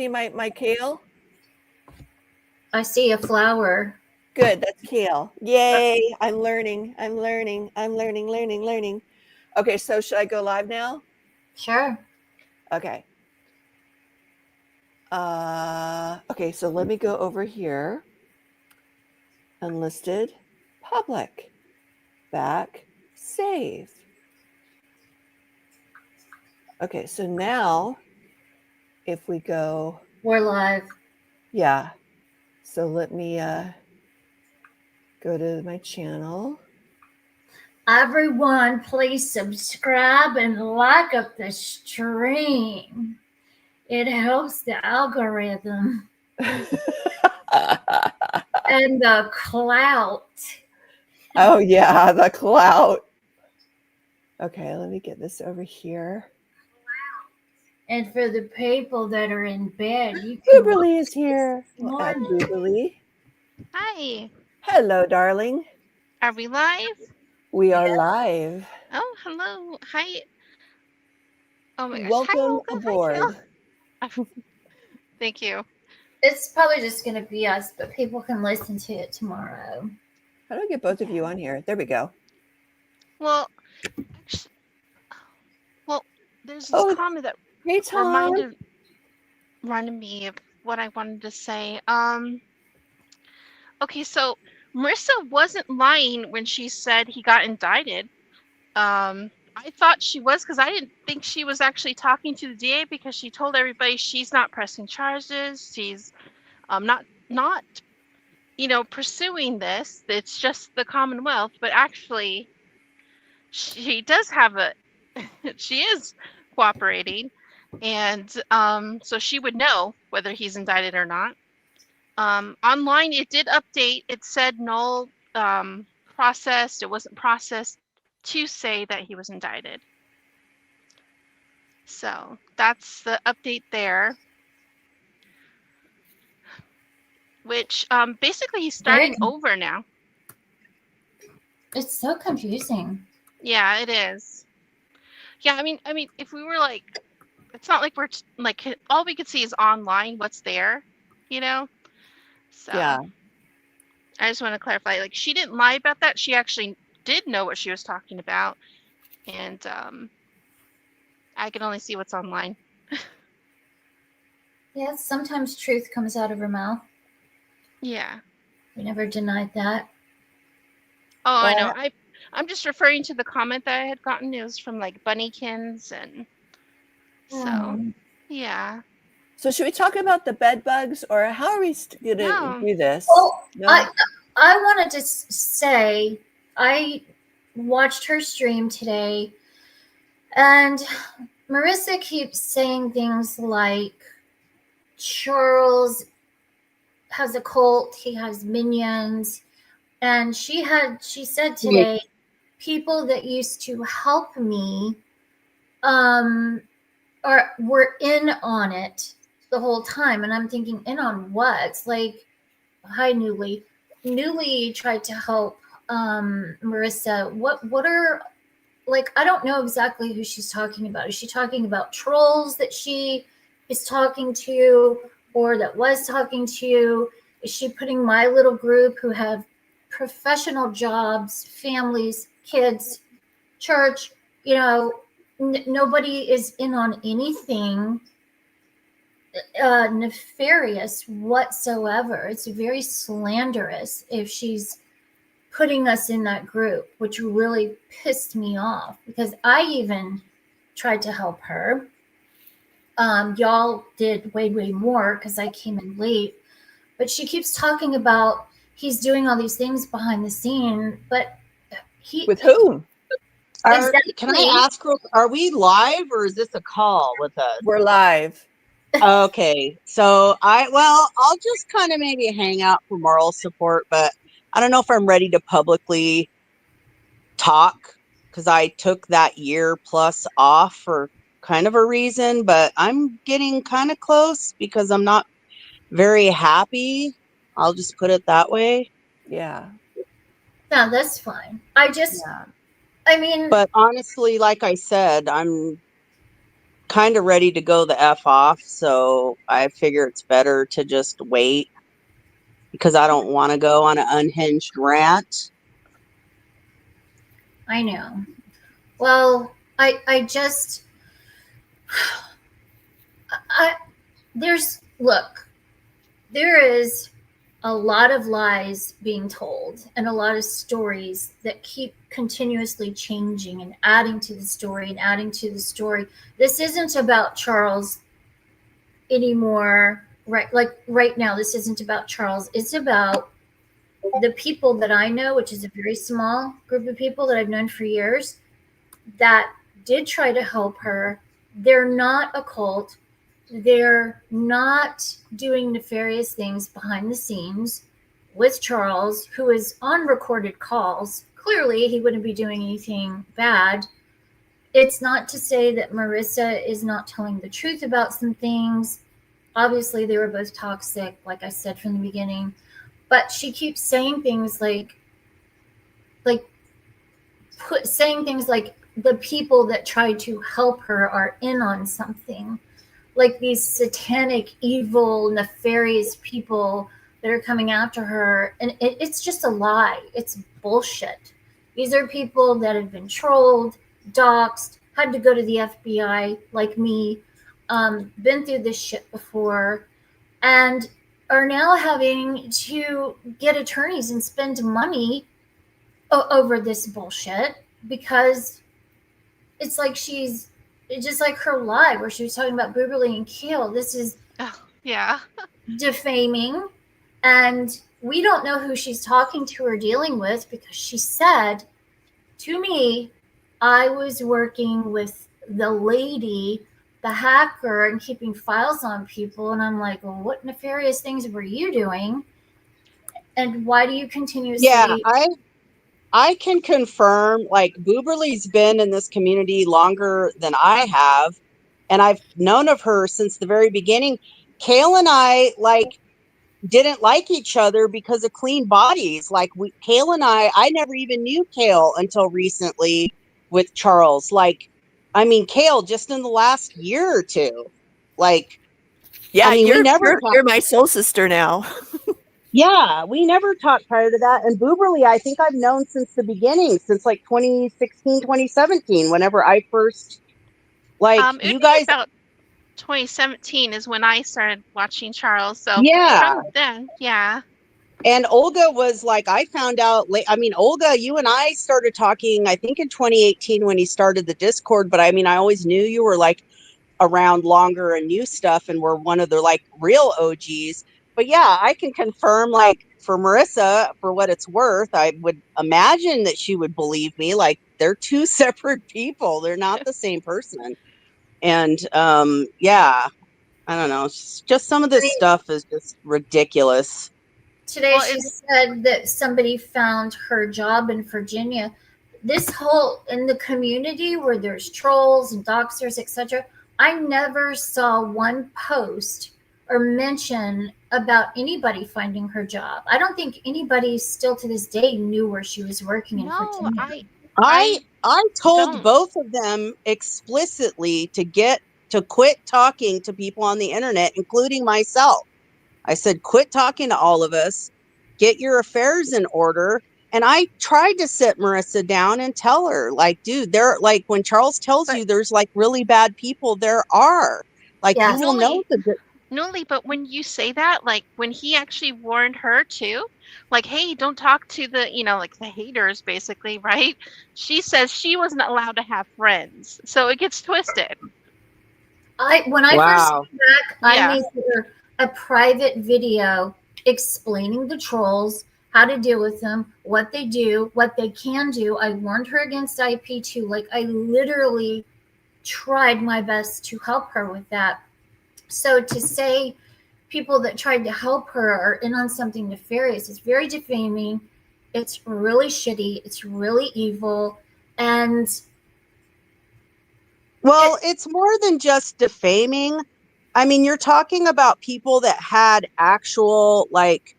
See my kale? I see a flower. Good, that's kale. Yay, I'm learning. Okay, so should I go live now? Sure. Okay. Okay, so let me go over here. Unlisted, public, back, save. Okay, so now if we go, we're live. Yeah. So let me go to my channel. Everyone, please subscribe and like up the stream. It helps the algorithm and the clout. Oh yeah, the clout. Okay, let me get this over here. And for the people that are in bed, you can. Booberly is here. We'll add Booberly. Hi. Hello, darling. Are we live? We are live. Oh, hello. Hi. Oh my gosh. Welcome Hi, Olga. aboard. Hi, Phil. Thank you. It's probably just going to be us, but people can listen to it tomorrow. How do I get both of you on here? There we go. Well, actually, there's this comment that reminded me of what I wanted to say. Okay, so Marissa wasn't lying when she said he got indicted. I thought she was, because I didn't think she was actually talking to the DA, because she told everybody she's not pressing charges. She's not pursuing this. It's just the Commonwealth. But actually, she does have she is cooperating, and so she would know whether he's indicted or not. Online, it did update. It said null processed. It wasn't processed to say that he was indicted. So that's the update there. Which basically he's starting over now. It's so confusing. Yeah, it is. Yeah, I mean, if we were like, it's not like we're like all we could see is online what's there, So yeah. I just want to clarify, like, she didn't lie about that. She actually did know what she was talking about, and I can only see what's online. Yeah, sometimes truth comes out of her mouth. Yeah. We never denied that. Oh, I know. I'm just referring to the comment that I had gotten. It was from like Bunnykins, and so yeah. So should we talk about the bed bugs, or how are we going to do this? Well, no? I wanted to say I watched her stream today, and Marissa keeps saying things like Charles has a cult, he has minions, and she said today, people that used to help me were in on it the whole time. And I'm thinking, in on what? It's like, hi, Newly. Newly tried to help Marissa. What are, like, I don't know exactly who she's talking about. Is she talking about trolls that she is talking to, or that was talking to? Is she putting my little group who have professional jobs, families, kids, church, nobody is in on anything nefarious whatsoever. It's very slanderous if she's putting us in that group, which really pissed me off, because I even tried to help her. Y'all did way more because I came in late, but she keeps talking about he's doing all these things behind the scene, but with whom? Exactly. Can I ask, are we live or is this a call with us? We're live. Okay, so I'll just kind of maybe hang out for moral support, but I don't know if I'm ready to publicly talk, because I took that year plus off for kind of a reason, but I'm getting kind of close because I'm not very happy. I'll just put it that way. Yeah. No, that's fine. I mean, but honestly, like I said, I'm kind of ready to go the F off. So I figure it's better to just wait because I don't want to go on an unhinged rant. I know. Well, I just, there is a lot of lies being told and a lot of stories that keep continuously changing and adding to the story and adding to the story. This isn't about Charles anymore, right? Like right now, this isn't about Charles. It's about the people that I know, which is a very small group of people that I've known for years that did try to help her. They're not a cult. They're not doing nefarious things behind the scenes with Charles, who is on recorded calls. Clearly, he wouldn't be doing anything bad. It's not to say that Marissa is not telling the truth about some things. Obviously, they were both toxic, like I said from the beginning. But she keeps saying things like saying things like the people that tried to help her are in on something. Like these satanic, evil, nefarious people that are coming after her. And it's just a lie. It's bullshit. These are people that have been trolled, doxxed, had to go to the FBI like me, been through this shit before, and are now having to get attorneys and spend money over this bullshit because it's like it's just like her lie where she was talking about Booberly and Kale. This is Yeah. defaming, and we don't know who she's talking to or dealing with because she said to me, I was working with the lady, the hacker, and keeping files on people. And I'm like, well, what nefarious things were you doing? And why do you continuously? Yeah, I can confirm, like, Booberly's been in this community longer than I have, and I've known of her since the very beginning. Kale and I, like, didn't like each other because of clean bodies. Like, Kale and I never even knew Kale until recently with Charles. Like, I mean, Kale just in the last year or two. Like, Yeah, I mean, we never you're my soul sister now. Yeah, we never talked prior to that. And Booberly, I think I've known since the beginning, since like 2016, 2017, whenever I first, like, It would you be guys, about 2017 is when I started watching Charles. So yeah. from then, yeah. And Olga was like, I found out late. I mean, Olga, you and I started talking, I think in 2018 when he started the Discord. But I mean, I always knew you were like around longer and new stuff and were one of the like real OGs. But yeah, I can confirm, like, for Marissa, for what it's worth, I would imagine that she would believe me. Like, they're two separate people. They're not the same person. And yeah, I don't know. Just some of this stuff is just ridiculous. Today Well, she it's- said that somebody found her job in Virginia. This whole in the community where there's trolls and doxers, etc. I never saw one post or mention about anybody finding her job. I don't think anybody still to this day knew where she was working in No, Virginia. I told don't. both of them explicitly to quit talking to people on the internet, including myself. I said, quit talking to all of us, get your affairs in order. And I tried to sit Marissa down and tell her, like, dude, there, like, when Charles tells But- you there's like really bad people, there are. Like, Yeah. you will know Noli, but when you say that, like when he actually warned her too, like, hey, don't talk to the, like the haters, basically, right? She says she wasn't allowed to have friends. So it gets twisted. When I first Wow. came back, I Yeah. made her a private video explaining the trolls, how to deal with them, what they do, what they can do. I warned her against IP2. Like, I literally tried my best to help her with that. So to say people that tried to help her are in on something nefarious is very defaming. It's really shitty. It's really evil. And Well, it's more than just defaming. I mean, you're talking about people that had actual, like,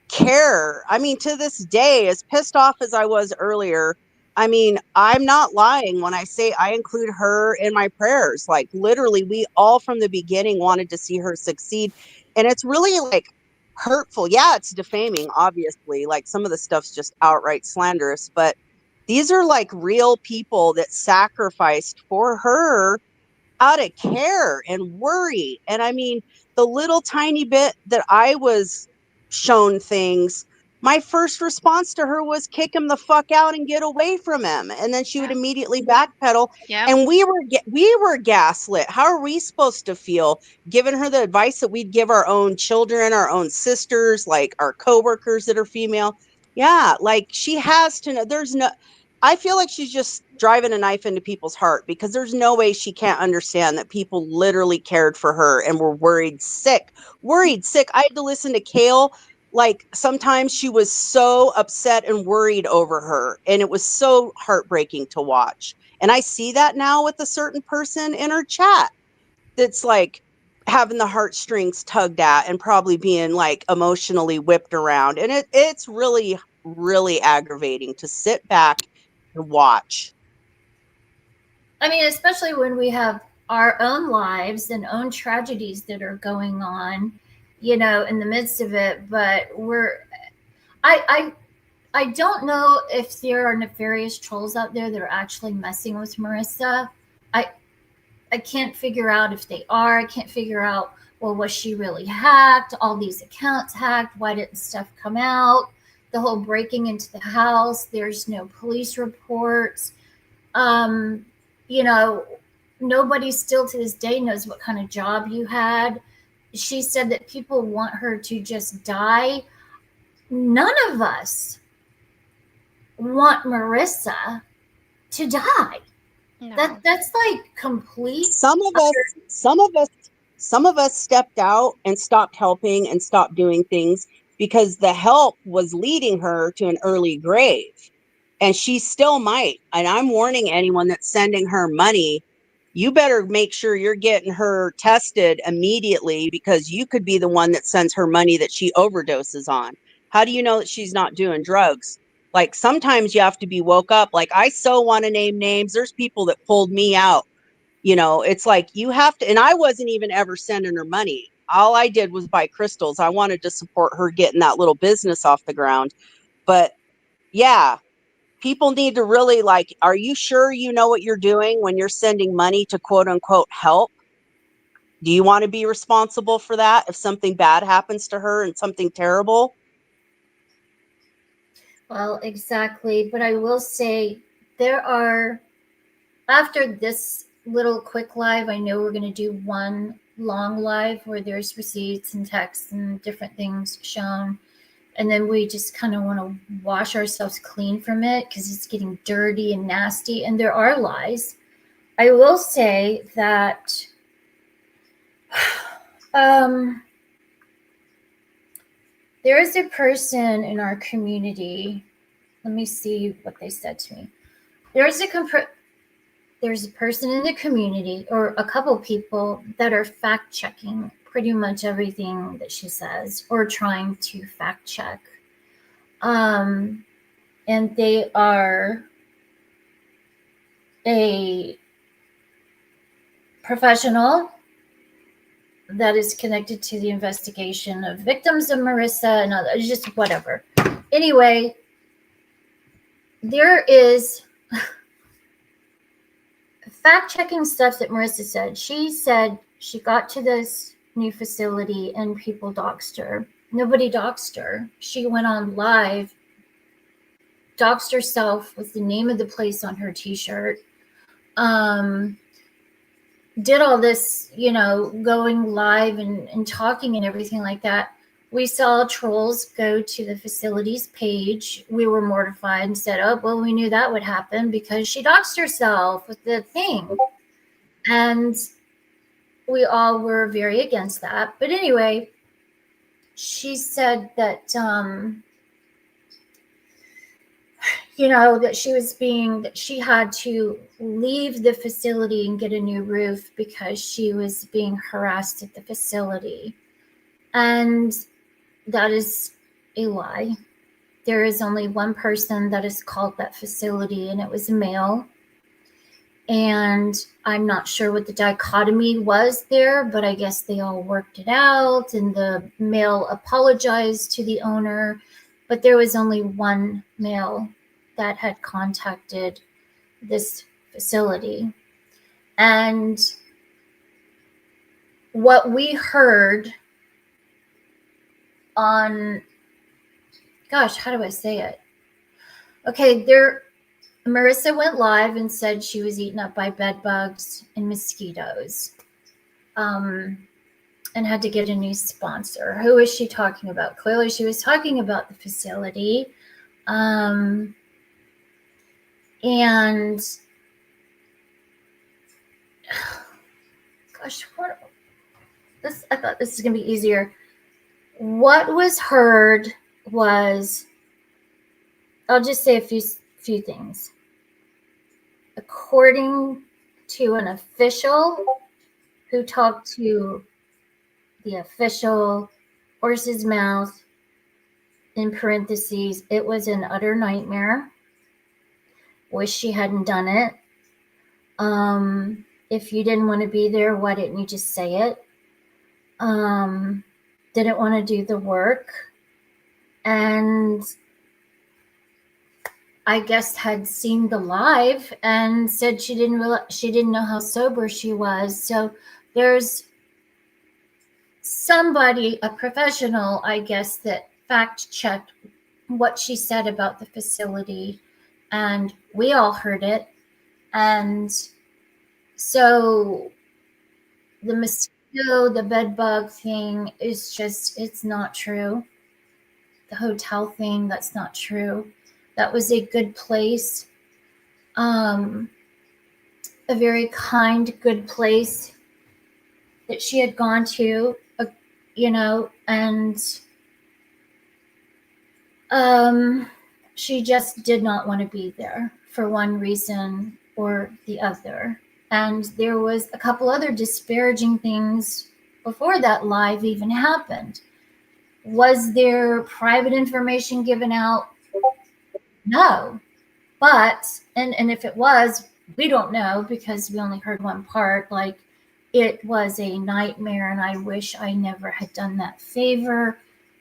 care. I mean, to this day, as pissed off as I was earlier, I mean, I'm not lying when I say I include her in my prayers. Like, literally, we all from the beginning wanted to see her succeed. And it's really like hurtful. Yeah, it's defaming, obviously. Like, some of the stuff's just outright slanderous, but these are like real people that sacrificed for her out of care and worry. And I mean, the little tiny bit that I was shown things, my first response to her was kick him the fuck out and get away from him. And then she would immediately backpedal. Yep. And we were gaslit. How are we supposed to feel giving her the advice that we'd give our own children, our own sisters, like our coworkers that are female? Yeah, like she has to know. I feel like she's just driving a knife into people's heart, because there's no way she can't understand that people literally cared for her and were worried sick. I had to listen to Kale. Like, sometimes she was so upset and worried over her, and it was so heartbreaking to watch. And I see that now with a certain person in her chat that's like having the heartstrings tugged at and probably being like emotionally whipped around. And it's really, really aggravating to sit back and watch. I mean, especially when we have our own lives and own tragedies that are going on, you know, in the midst of it. But I don't know if there are nefarious trolls out there that are actually messing with Marissa. I can't figure out if they are. I can't figure out, well, was she really hacked? All these accounts hacked. Why didn't stuff come out? The whole breaking into the house. There's no police reports. You know, nobody still to this day knows what kind of job you had. She said that people want her to just die. None of us want Marissa to die. No. That's like complete. Some of us stepped out and stopped helping and stopped doing things because the help was leading her to an early grave. And she still might. And I'm warning anyone that's sending her money, you better make sure you're getting her tested immediately, because you could be the one that sends her money that she overdoses on. How do you know that she's not doing drugs? Like, sometimes you have to be woke up. Like, I so want to name names. There's people that pulled me out. You know, it's like you have to, and I wasn't even ever sending her money. All I did was buy crystals. I wanted to support her getting that little business off the ground. But yeah, people need to really, like, are you sure you know what you're doing when you're sending money to quote unquote help? Do you want to be responsible for that if something bad happens to her and something terrible? Well, exactly. But I will say there are, after this little quick live, I know we're going to do one long live where there's receipts and texts and different things shown. And then we just kind of want to wash ourselves clean from it because it's getting dirty and nasty. And there are lies. I will say that there is a person in our community. Let me see what they said to me. There's a person in the community, or a couple people, that are fact checking pretty much everything that she says, or trying to fact check. And they are a professional that is connected to the investigation of victims of Marissa and other, just whatever. Anyway, there is fact-checking stuff that Marissa said. She said she got to this new facility and people doxed her. Nobody doxed her. She went on live, doxed herself with the name of the place on her t-shirt. Did all this, you know, going live and talking and everything like that. We saw trolls go to the facilities page. We were mortified and said, oh, well, we knew that would happen because she doxed herself with the thing. And we all were very against that. But anyway, she said that, you know, that she had to leave the facility and get a new roof because she was being harassed at the facility. And that is a lie. there is only one person that is called that facility, and it was a male. And I'm not sure what the dichotomy was there, but I guess they all worked it out, and the male apologized to the owner, but there was only one male that had contacted this facility. And what we heard on, gosh, how do I say it? Okay, Marissa went live and said she was eaten up by bed bugs and mosquitoes, and had to get a new sponsor. Who is she talking about? Clearly, she was talking about the facility. And gosh, I thought this was gonna be easier. What was heard was, I'll just say a few things. According to an official who talked to the official, horse's mouth, in parentheses, it was an utter nightmare. Wish she hadn't done it. If you didn't want to be there, why didn't you just say it? Didn't want to do the work. And I guess had seen the live and said she didn't know how sober she was. So there's somebody, a professional, I guess, that fact checked what she said about the facility, and we all heard it. And so the mosquito, the bed bug thing is just, it's not true. The hotel thing, that's not true. That was a good place, a very kind, good place that she had gone to, and she just did not want to be there for one reason or the other. And there was a couple other disparaging things before that live even happened. Was there private information given out? No. But, and if it was, we don't know, because we only heard one part, like, it was a nightmare and I wish I never had done that favor,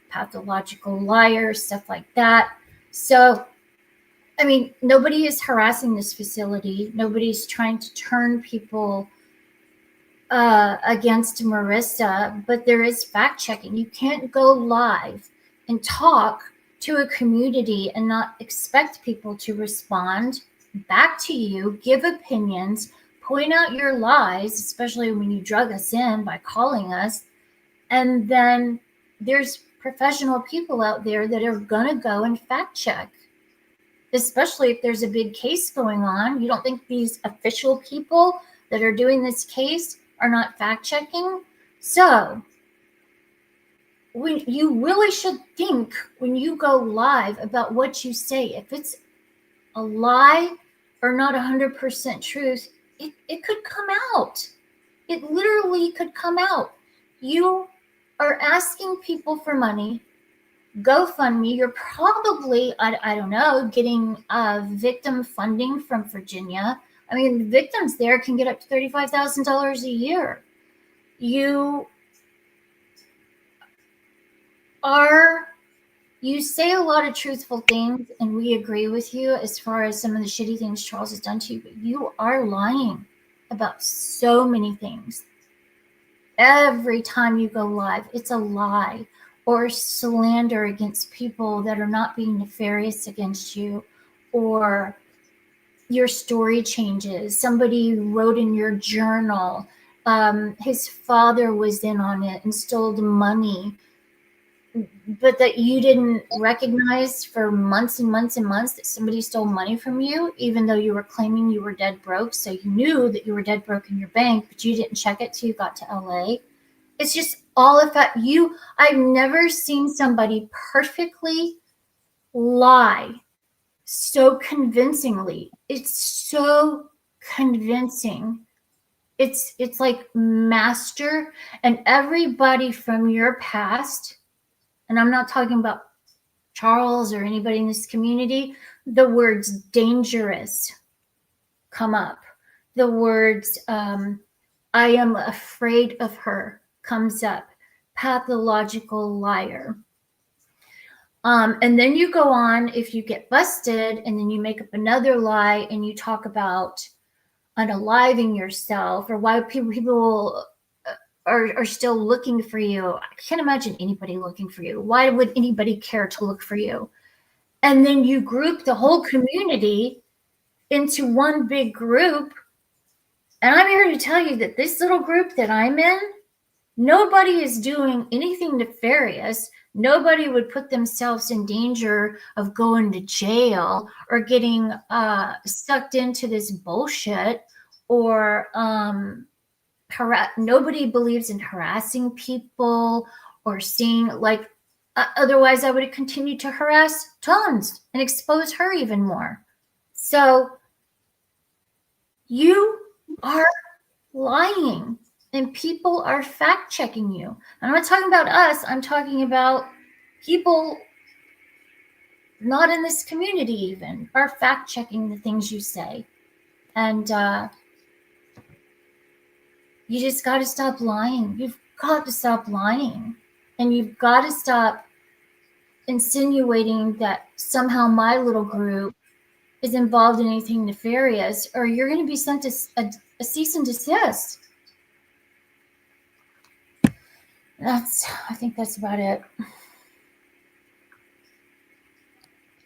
pathological liar, stuff like that. So, I mean, nobody is harassing this facility. Nobody's trying to turn people against Marissa, but there is fact checking. You can't go live and talk to a community and not expect people to respond back to you, give opinions, point out your lies, especially when you drug us in by calling us. And then there's professional people out there that are going to go and fact check, especially if there's a big case going on. You don't think these official people that are doing this case are not fact checking? So you really should think when you go live about what you say. If it's a lie or not 100% truth, it could come out. It literally could come out. You are asking people for money. GoFundMe, you're probably, I don't know, getting victim funding from Virginia. I mean, the victims there can get up to $35,000 a year. You say a lot of truthful things, and we agree with you as far as some of the shitty things Charles has done to you, but you are lying about so many things. Every time you go live, it's a lie or slander against people that are not being nefarious against you, or your story changes. Somebody wrote in your journal, his father was in on it and stole the money, but that you didn't recognize for months and months and months that somebody stole money from you, even though you were claiming you were dead broke. So you knew that you were dead broke in your bank, but you didn't check it till you got to LA. It's just all of that. I've never seen somebody perfectly lie so convincingly. It's so convincing. It's like master, and everybody from your past, and I'm not talking about Charles or anybody in this community, the words dangerous come up. The words I am afraid of her comes up. Pathological liar. And then you go on, if you get busted, and then you make up another lie and you talk about unaliving yourself, or why people are still looking for you. I can't imagine anybody looking for you. Why would anybody care to look for you? And then you group the whole community into one big group. And I'm here to tell you that this little group that I'm in, nobody is doing anything nefarious. Nobody would put themselves in danger of going to jail or getting sucked into this bullshit, or nobody believes in harassing people or seeing, like, otherwise I would have continued to harass Tons and expose her even more. So you are lying, and people are fact checking you. I'm not talking about us. I'm talking about people not in this community even are fact checking the things you say. And you just got to stop lying. You've got to stop lying. And you've got to stop insinuating that somehow my little group is involved in anything nefarious, or you're going to be sent to a cease and desist. I think that's about it.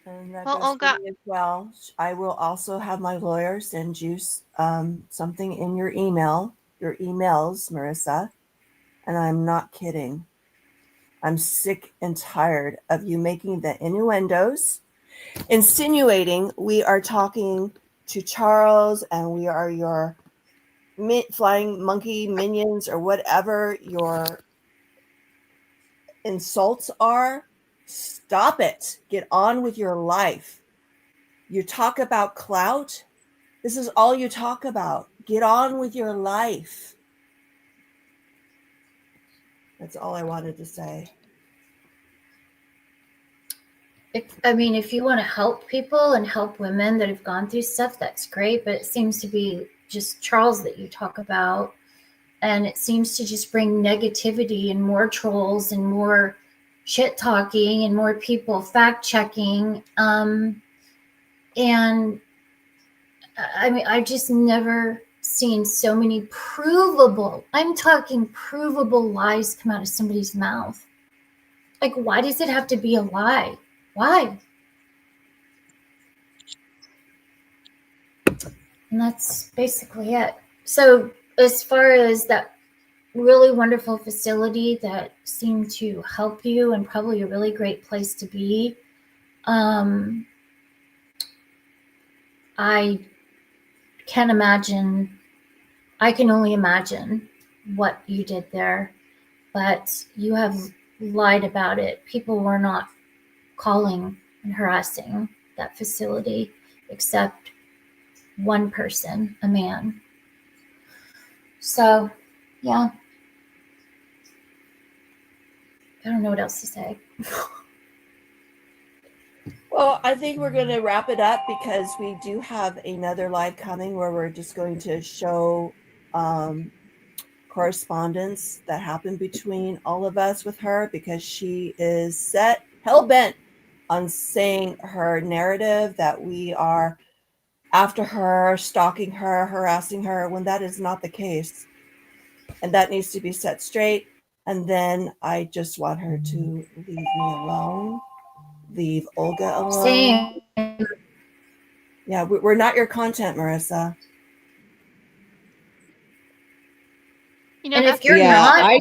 And that Well, goes Olga- for me as well. I will also have my lawyer send you something in your emails, Marissa. And I'm not kidding. I'm sick and tired of you making the innuendos, insinuating we are talking to Charles and we are your flying monkey minions, or whatever your insults are. Stop it. Get on with your life. You talk about clout. This is all you talk about. Get on with your life. That's all I wanted to say. If you want to help people and help women that have gone through stuff, that's great. But it seems to be just Charles that you talk about. And it seems to just bring negativity and more trolls and more shit talking and more people fact checking. And I've just never seen so many provable, I'm talking provable lies come out of somebody's mouth. Like, why does it have to be a lie? Why? And that's basically it. So as far as that really wonderful facility that seemed to help you and probably a really great place to be, I can only imagine what you did there, but you have lied about it. People were not calling and harassing that facility except one person, a man. So, yeah. I don't know what else to say. Well, I think we're going to wrap it up because we do have another live coming where we're just going to show correspondence that happened between all of us with her, because she is hell-bent on saying her narrative that we are after her, stalking her, harassing her, when that is not the case. And that needs to be set straight. And then I just want her to leave me alone. Leave Olga alone. Same. Yeah, we're not your content, Marissa. And if you're not, I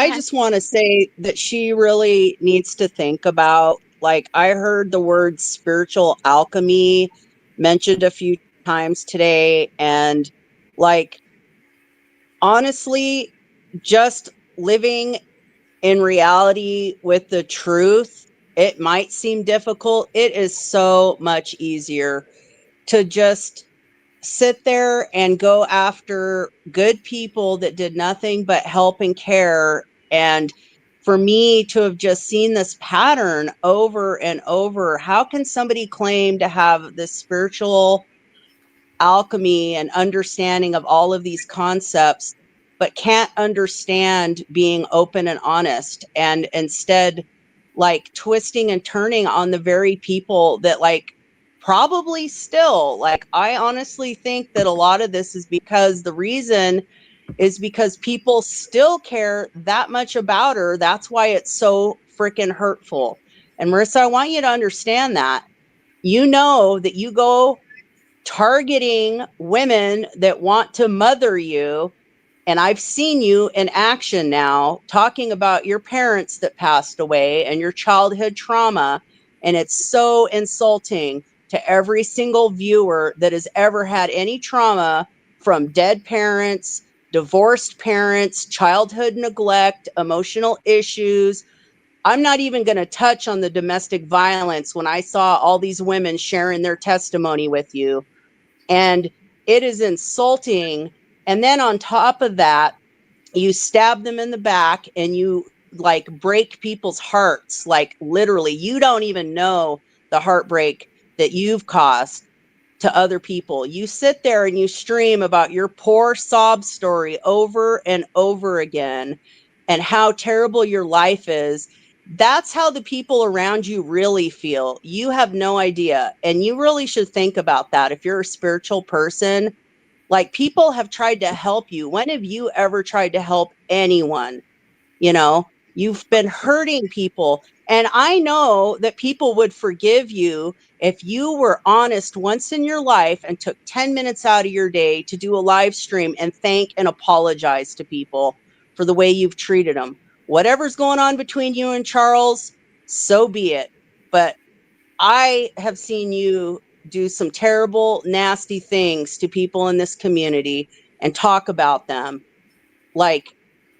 just want to say that she really needs to think about, like, I heard the word spiritual alchemy mentioned a few times today, and, like, honestly, just living in reality with the truth, it might seem difficult. It is so much easier to just sit there and go after good people that did nothing but help and care, and for me to have just seen this pattern over and over. How can somebody claim to have this spiritual alchemy and understanding of all of these concepts, but can't understand being open and honest, and instead like twisting and turning on the very people that like probably still, like, I honestly think that a lot of this is because the reason is because people still care that much about her. That's why it's so freaking hurtful. And Marissa, I want you to understand that. You know that you go targeting women that want to mother you. And I've seen you in action now talking about your parents that passed away and your childhood trauma. And it's so insulting to every single viewer that has ever had any trauma from dead parents, divorced parents, childhood neglect, emotional issues. I'm not even going to touch on the domestic violence when I saw all these women sharing their testimony with you. And it is insulting. And then on top of that, you stab them in the back and you like break people's hearts. Like literally, you don't even know the heartbreak that you've caused to other people. You sit there and you stream about your poor sob story over and over again and how terrible your life is. That's how the people around you really feel. You have no idea. And you really should think about that. If you're a spiritual person, like, people have tried to help you. When have you ever tried to help anyone? You know, you've been hurting people. And I know that people would forgive you if you were honest once in your life and took 10 minutes out of your day to do a live stream and thank and apologize to people for the way you've treated them. Whatever's going on between you and Charles, so be it. But I have seen you do some terrible, nasty things to people in this community and talk about them. Like,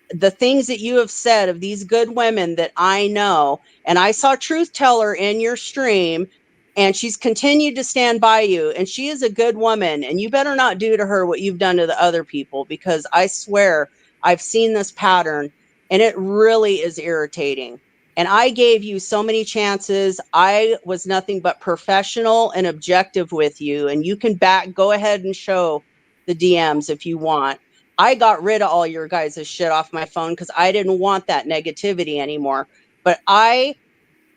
the things that you have said of these good women that I know, and I saw Truth Teller in your stream, and she's continued to stand by you, and she is a good woman, and you better not do to her what you've done to the other people, because I swear I've seen this pattern, and it really is irritating. And I gave you so many chances. I was nothing but professional and objective with you, and you can go ahead and show the DMs if you want. I got rid of all your guys' shit off my phone because I didn't want that negativity anymore. But I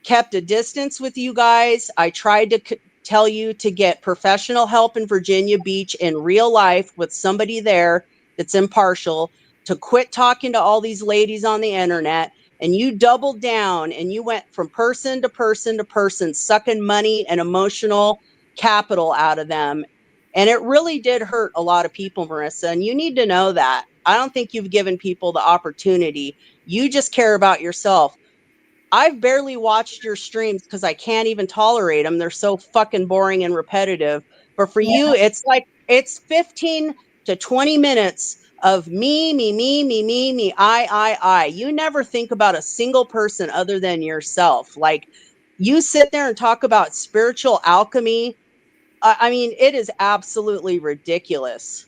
kept a distance with you guys. I tried to tell you to get professional help in Virginia Beach in real life with somebody there that's impartial, to quit talking to all these ladies on the internet. And you doubled down and you went from person to person to person, sucking money and emotional capital out of them. And it really did hurt a lot of people, Marissa. And you need to know that. I don't think you've given people the opportunity. You just care about yourself. I've barely watched your streams because I can't even tolerate them. They're so fucking boring and repetitive. But for you, it's like, it's 15 to 20 minutes of me, I. You never think about a single person other than yourself. Like, you sit there and talk about spiritual alchemy. I mean, it is absolutely ridiculous.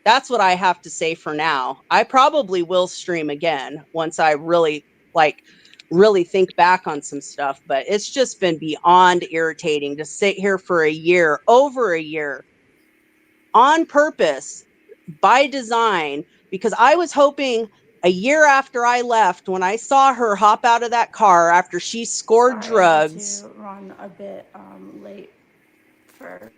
That's what I have to say for now. I probably will stream again once I really think back on some stuff, but it's just been beyond irritating to sit here for a year, over a year, on purpose, by design, because I was hoping a year after I left, when I saw her hop out of that car after she scored drugs. I had to run a bit late for.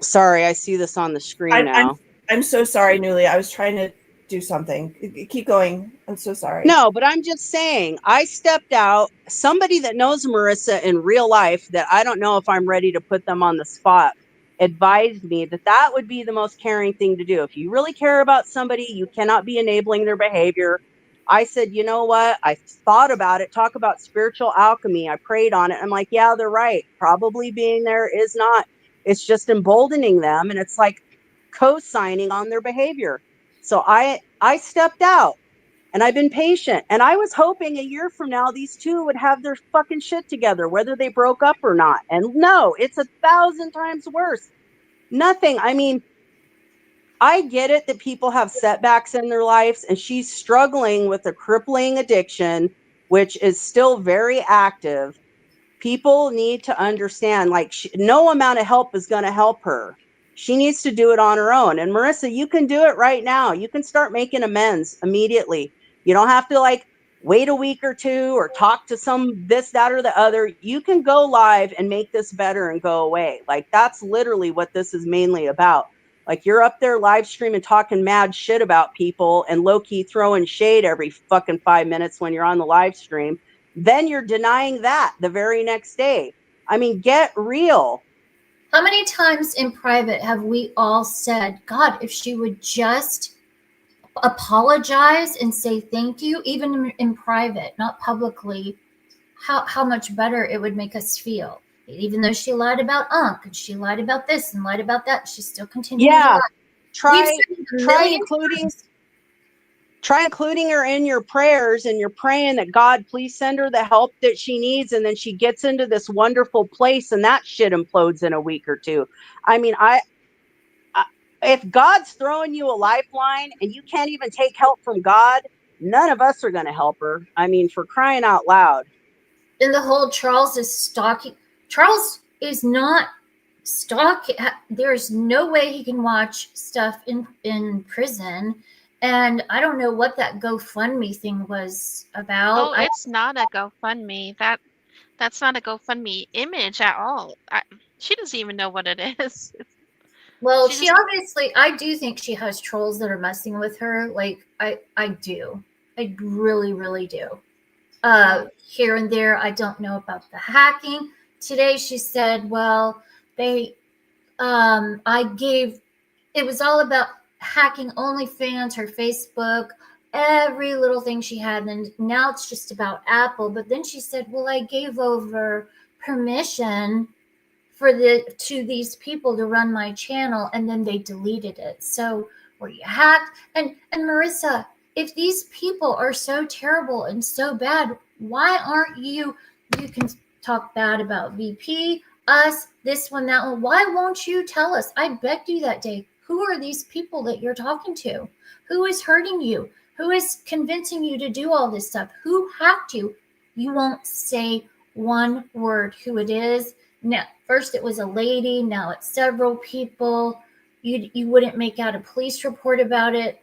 Sorry, I see this on the screen now. I'm so sorry, Newly. I was trying to do something. Keep going. I'm so sorry. No, but I'm just saying, I stepped out. Somebody that knows Marissa in real life, that I don't know if I'm ready to put them on the spot, advised me that that would be the most caring thing to do. If you really care about somebody, you cannot be enabling their behavior. I said, you know what? I thought about it. Talk about spiritual alchemy. I prayed on it. I'm like, yeah, they're right. Probably being there is not. It's just emboldening them. And it's like co-signing on their behavior. So I stepped out. And I've been patient. And I was hoping a year from now, these two would have their fucking shit together, whether they broke up or not. And no, it's 1,000 times worse. Nothing. I mean, I get it that people have setbacks in their lives, and she's struggling with a crippling addiction, which is still very active. People need to understand, like, no amount of help is going to help her. She needs to do it on her own. And Marissa, you can do it right now. You can start making amends immediately. You don't have to like wait a week or two or talk to some this, that, or the other. You can go live and make this better and go away. Like, that's literally what this is mainly about. Like, you're up there live streaming, talking mad shit about people and low key throwing shade every fucking 5 minutes when you're on the live stream. Then you're denying that the very next day. I mean, get real. How many times in private have we all said, God, if she would just apologize and say thank you, even in private, not publicly, how much better it would make us feel. Even though she lied about Unc and she lied about this and lied about that, she's still continuing to lie. Try including her in your prayers, and you're praying that God, please send her the help that she needs. And then she gets into this wonderful place and that shit implodes in a week or two. I mean, if God's throwing you a lifeline and you can't even take help from God, none of us are going to help her. I mean, for crying out loud. And the whole Charles is stalking. Charles is not stalking. There's no way he can watch stuff in prison. And I don't know what that GoFundMe thing was about. Oh, it's not a GoFundMe. That's not a GoFundMe image at all. She doesn't even know what it is. Well, she obviously, I do think she has trolls that are messing with her. Like, I do. I really, really do. Here and there, I don't know about the hacking. Today she said, well, it was all about hacking OnlyFans, her Facebook, every little thing she had. And now it's just about Apple. But then she said, well, I gave over permission to these people to run my channel, and then they deleted it. So were you hacked? And Marissa, if these people are so terrible and so bad, why aren't you can talk bad about VP, us, this one, that one. Why won't you tell us? I begged you that day. Who are these people that you're talking to? Who is hurting you? Who is convincing you to do all this stuff? Who hacked you? You won't say one word who it is. Now, first it was a lady, now it's several people. You wouldn't make out a police report about it.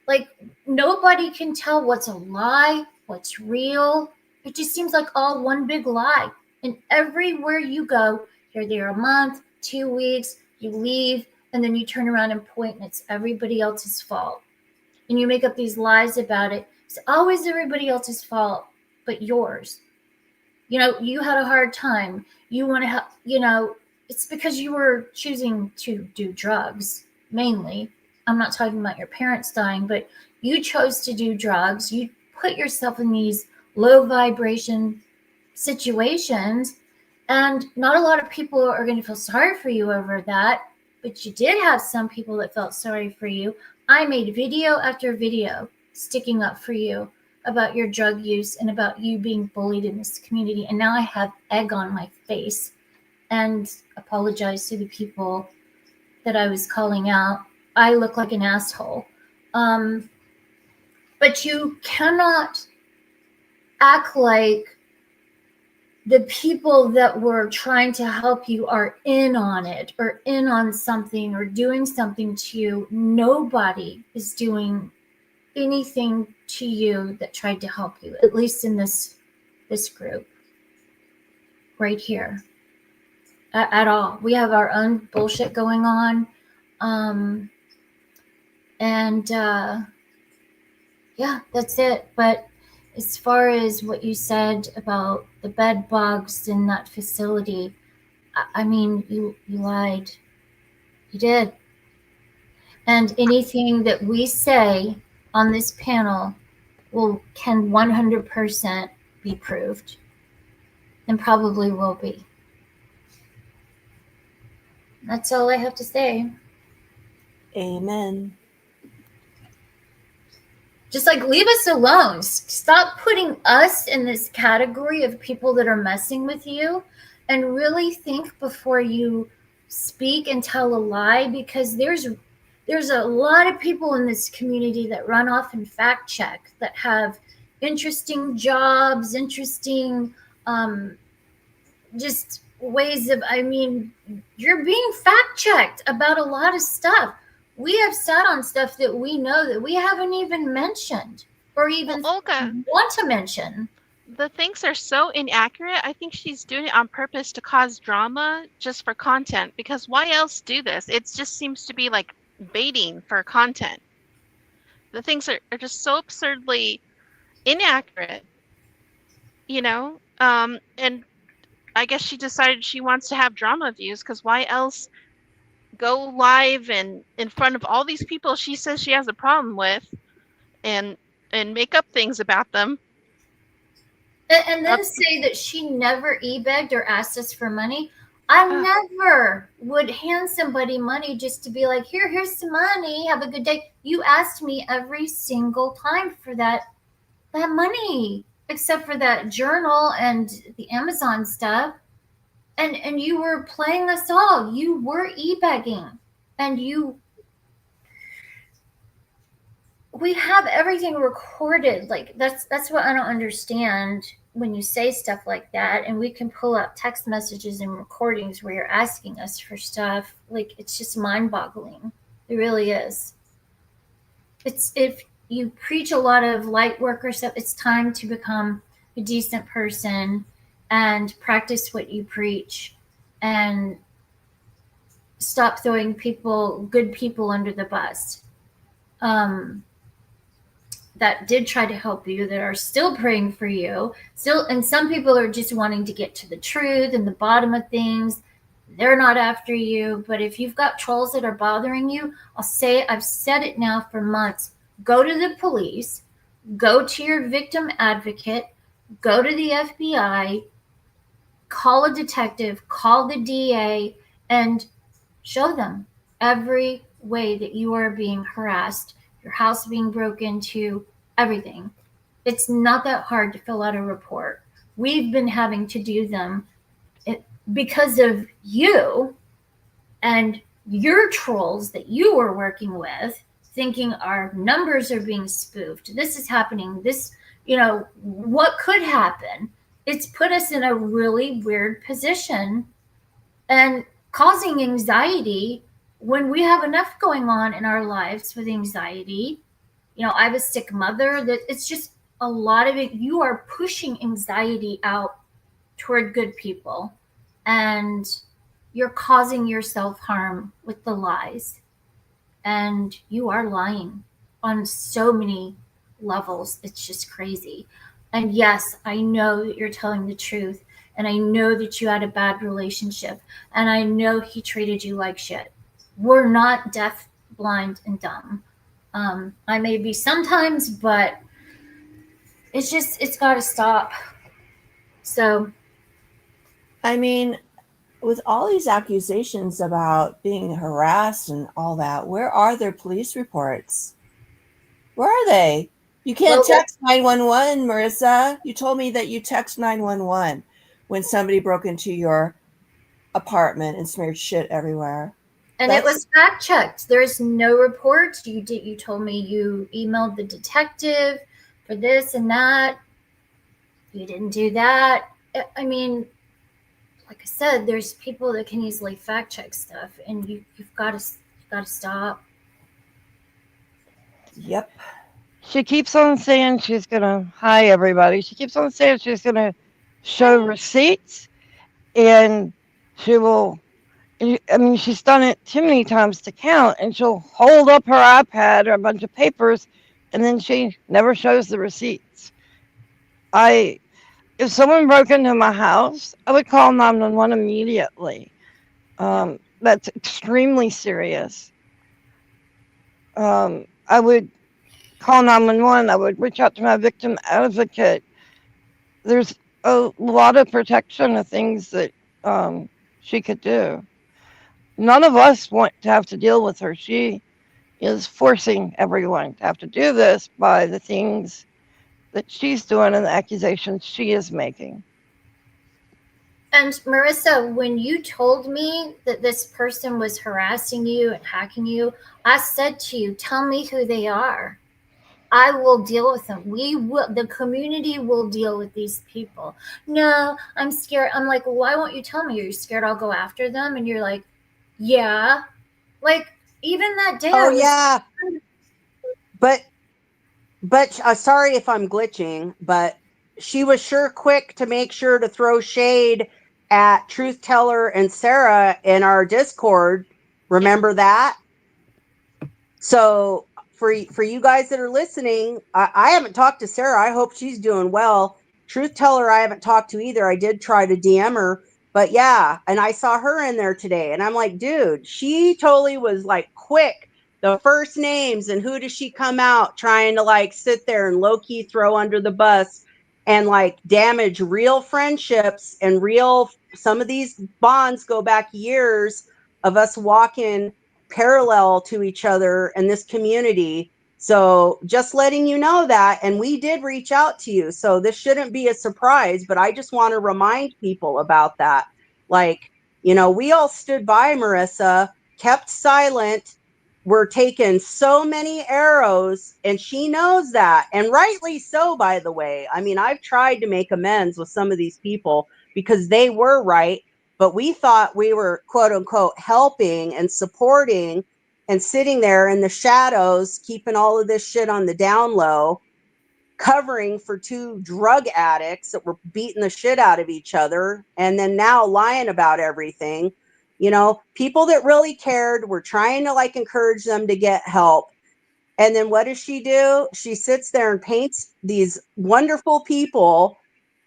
Like, nobody can tell what's a lie, what's real. It just seems like all one big lie. And everywhere you go, you're there a month, 2 weeks, you leave, and then you turn around and point, and it's everybody else's fault. And you make up these lies about it. It's always everybody else's fault, but yours. You know, you had a hard time. You want to help, it's because you were choosing to do drugs, mainly. I'm not talking about your parents dying, but you chose to do drugs. You put yourself in these low vibration situations, and not a lot of people are going to feel sorry for you over that, but you did have some people that felt sorry for you. I made video after video sticking up for you about your drug use and about you being bullied in this community, and now I have egg on my face and apologize to the people that I was calling out. I look like an asshole. But you cannot act like the people that were trying to help you are in on it or in on something or doing something to you. Nobody is doing anything to you that tried to help you, at least in this group right here at all. We have our own bullshit going on. Yeah, that's it. But as far as what you said about the bed bugs in that facility, I mean, you lied. You did. And anything that we say on this panel can 100% be proved, and probably will be. That's all I have to say. Amen. Just like, leave us alone. Stop putting us in this category of people that are messing with you, and really think before you speak and tell a lie, because there's a lot of people in this community that run off and fact check, that have interesting jobs, interesting just ways of, I mean, you're being fact checked about a lot of stuff. We have sat on stuff that we know that we haven't even mentioned or even Well, Olga, want to mention. the things are so inaccurate. I think she's doing it on purpose to cause drama just for content, because why else do this? It just seems to be like baiting for content. The things are just so absurdly inaccurate, you know? And I guess she decided she wants to have drama views, because why else go live and in front of all these people she says she has a problem with and make up things about them. And then say that she never e-begged or asked us for money. I never would hand somebody money just to be like, here's some money, have a good day. You asked me every single time for that money, except for that journal and the Amazon stuff. And you were playing us all. You were e-begging. And we have everything recorded. Like, that's what I don't understand when you say stuff like that. And we can pull up text messages and recordings where you're asking us for stuff. Like, it's just mind-boggling. It really is. It's, if you preach a lot of light worker stuff, it's time to become a decent person and practice what you preach and stop throwing good people under the bus. That did try to help you, that are still praying for you. Still, and some people are just wanting to get to the truth and the bottom of things. They're not after you. But if you've got trolls that are bothering you, I've said it now for months. Go to the police, go to your victim advocate, go to the FBI, call a detective, call the DA, and show them every way that you are being harassed, your house being broken into, everything. It's not that hard to fill out a report. We've been having to do them because of you and your trolls that you were working with, thinking our numbers are being spoofed. This is happening. This, what could happen? It's put us in a really weird position and causing anxiety when we have enough going on in our lives with anxiety. I have a sick mother. That it's just a lot of it. You are pushing anxiety out toward good people, and you're causing yourself harm with the lies. And you are lying on so many levels. It's just crazy. And yes, I know that you're telling the truth. And I know that you had a bad relationship. And I know he treated you like shit. We're not deaf, blind, and dumb. I may be sometimes, but it's got to stop. So. I mean, with all these accusations about being harassed and all that, where are their police reports? Where are they? You can't text 911, Marissa. You told me that you text 911 when somebody broke into your apartment and smeared shit everywhere. And it was fact checked. There's no reports. You told me you emailed the detective for this and that. You didn't do that. I mean, like I said, there's people that can easily fact check stuff, and you've got to stop. Yep. She keeps on saying she's gonna hi everybody. She keeps on saying she's gonna show receipts, and she will. I mean, she's done it too many times to count, and she'll hold up her iPad or a bunch of papers, and then she never shows the receipts. If someone broke into my house, I would call 911 immediately. That's extremely serious. I would call 911. I would reach out to my victim advocate. There's a lot of protection of things that she could do. None of us want to have to deal with her. She is forcing everyone to have to do this by the things that she's doing and the accusations she is making. And Marissa, when you told me that this person was harassing you and hacking you, I said to you, tell me who they are. I will deal with them. The community will deal with these people. No, I'm scared. I'm like, well, why won't you tell me? Are you scared I'll go after them? And you're like, yeah. Like, even that day, Oh I was. yeah, but sorry if I'm glitching, but she was sure quick to make sure to throw shade at Truth Teller and Sarah in our Discord. Remember that? So for you guys that are listening, I haven't talked to Sarah. I hope she's doing well. Truth Teller, I haven't talked to either. I did try to DM her, but yeah, and I saw her in there today, and I'm like, dude, she totally was like quick. The first names and who does she come out trying to like sit there and low key throw under the bus and like damage real friendships and real. Some of these bonds go back years of us walking parallel to each other in this community. So just letting you know that, and we did reach out to you. So this shouldn't be a surprise, but I just want to remind people about that. Like, we all stood by Marissa, kept silent. We're taking so many arrows, and she knows that. And rightly so, by the way. I mean, I've tried to make amends with some of these people because they were right, but we thought we were quote unquote helping and supporting and sitting there in the shadows, keeping all of this shit on the down low, covering for two drug addicts that were beating the shit out of each other, and then now lying about everything. People that really cared, were trying to like encourage them to get help. And then what does she do? She sits there and paints these wonderful people,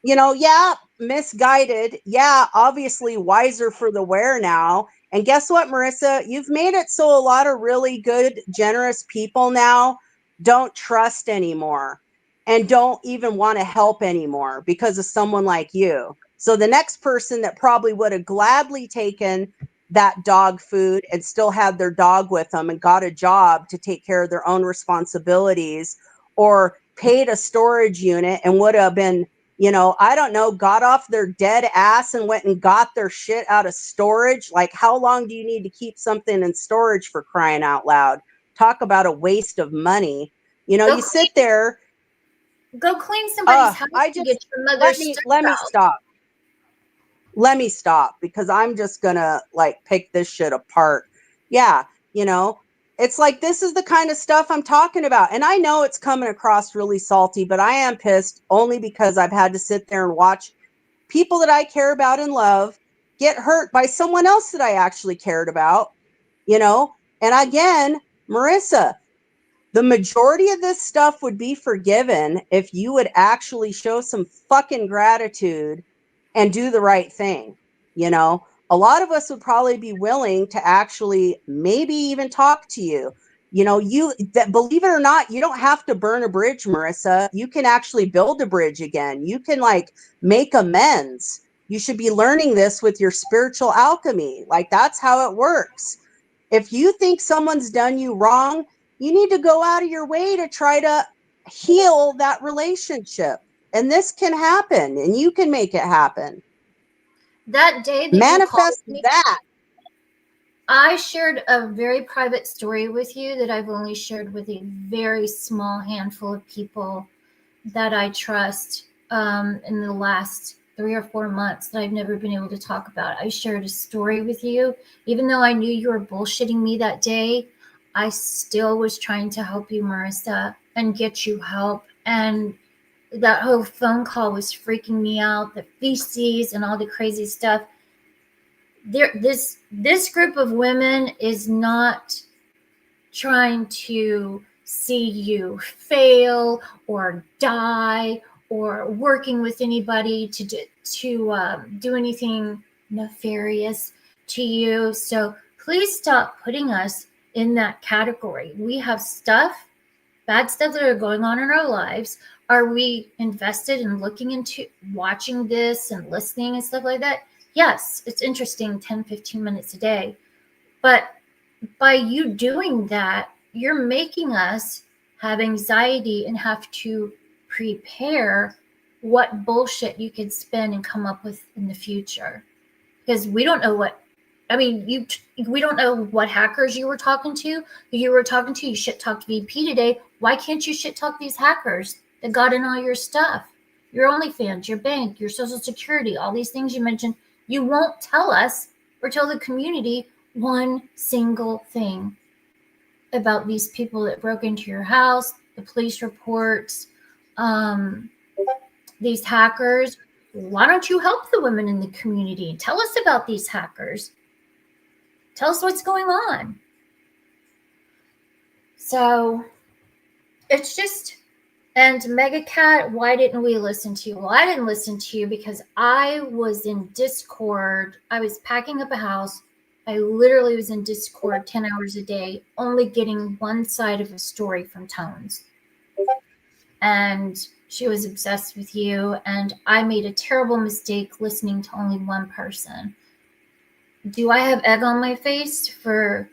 yeah, misguided. Yeah, obviously wiser for the wear now. And guess what, Marissa? You've made it so a lot of really good, generous people now don't trust anymore and don't even want to help anymore because of someone like you. So the next person that probably would have gladly taken that dog food and still had their dog with them and got a job to take care of their own responsibilities, or paid a storage unit and would have been, I don't know, got off their dead ass and went and got their shit out of storage. Like, how long do you need to keep something in storage, for crying out loud? Talk about a waste of money. You sit there. Go clean somebody's house I to just get your mother's let stuff me out. stop. Let me stop, because I'm just gonna like pick this shit apart. Yeah, it's like, this is the kind of stuff I'm talking about. And I know it's coming across really salty, but I am pissed only because I've had to sit there and watch people that I care about and love get hurt by someone else that I actually cared about, And again, Marissa, the majority of this stuff would be forgiven if you would actually show some fucking gratitude and do the right thing. A lot of us would probably be willing to actually maybe even talk to you. Believe it or not, you don't have to burn a bridge, Marissa. You can actually build a bridge again. You can like make amends. You should be learning this with your spiritual alchemy. Like, that's how it works. If you think someone's done you wrong, you need to go out of your way to try to heal that relationship. And this can happen, and you can make it happen. That day that you called Manifest me, that. I shared a very private story with you that I've only shared with a very small handful of people that I trust in the last 3 or 4 months that I've never been able to talk about. I shared a story with you. Even though I knew you were bullshitting me that day, I still was trying to help you, Marissa, and get you help. And that whole phone call was freaking me out, the feces and all the crazy stuff. This group of women is not trying to see you fail or die or working with anybody to do anything nefarious to you. So please stop putting us in that category. We have bad stuff that are going on in our lives. Are we invested in looking into watching this and listening and stuff like that? Yes, it's interesting, 10, 15 minutes a day. But by you doing that, you're making us have anxiety and have to prepare what bullshit you could spin and come up with in the future, because we don't know what. I mean, we don't know what hackers you were talking to. Who you were talking to? You shit talked VP today. Why can't you shit talk these hackers that got in all your stuff? Your OnlyFans, your bank, your Social Security, all these things you mentioned. You won't tell us or tell the community one single thing about these people that broke into your house, the police reports, these hackers. Why don't you help the women in the community? Tell us about these hackers. Tell us what's going on. So it's just, and Mega Cat, why didn't we listen to you? Well, I didn't listen to you because I was in Discord. I was packing up a house. I literally was in Discord 10 hours a day, only getting one side of a story from Tones. And she was obsessed with you. And I made a terrible mistake listening to only one person. Do I have egg on my face for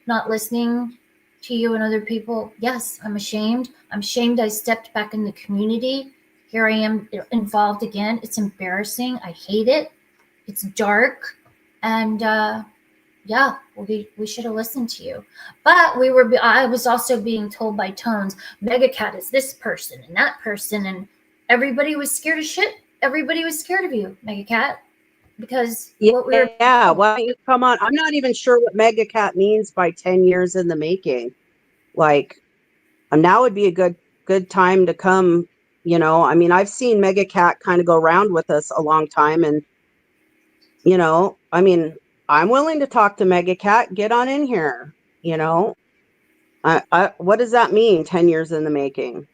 not listening to you and other people? Yes, I'm ashamed. I'm ashamed I stepped back in the community. Here I am involved again. It's embarrassing. I hate it. It's dark. And yeah, we should have listened to you. But I was also being told by Tones, Mega Cat is this person and that person. And everybody was scared of shit. Everybody was scared of you, Mega Cat. Because yeah, why don't you come on? I'm not even sure what Mega Cat means by 10 years in the making. Like, now would be a good time to come. You know, I mean, I've seen Mega Cat kind of go around with us a long time, and you know, I mean, I'm willing to talk to Mega Cat. Get on in here. You know, what does that mean? 10 years in the making.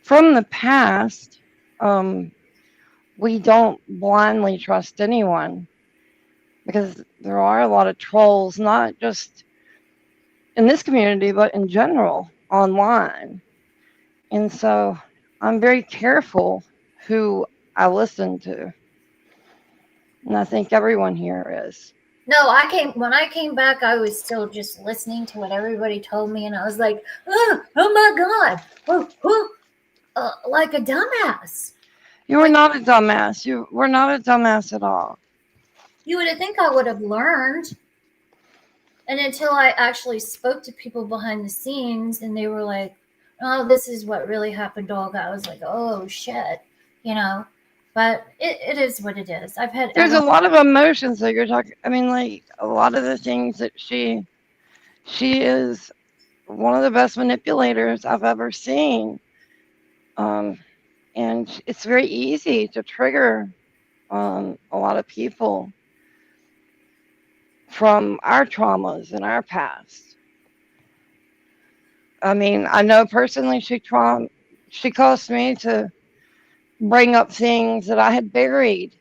From the past, we don't blindly trust anyone because there are a lot of trolls, not just in this community, but in general online. And so I'm very careful who I listen to. And I think everyone here is. No, when I came back, I was still just listening to what everybody told me. And I was like, oh my God, like a dumbass. You were not a dumbass. You were not a dumbass at all. You would think I would have learned. And until I actually spoke to people behind the scenes and they were like, oh, this is what really happened, dog. I was like, oh, shit, you know. But it is what it is. There's a lot of emotions that you're talking. I mean, like a lot of the things that she is one of the best manipulators I've ever seen. And it's very easy to trigger a lot of people from our traumas and our past. I mean, I know personally she caused me to bring up things that I had buried,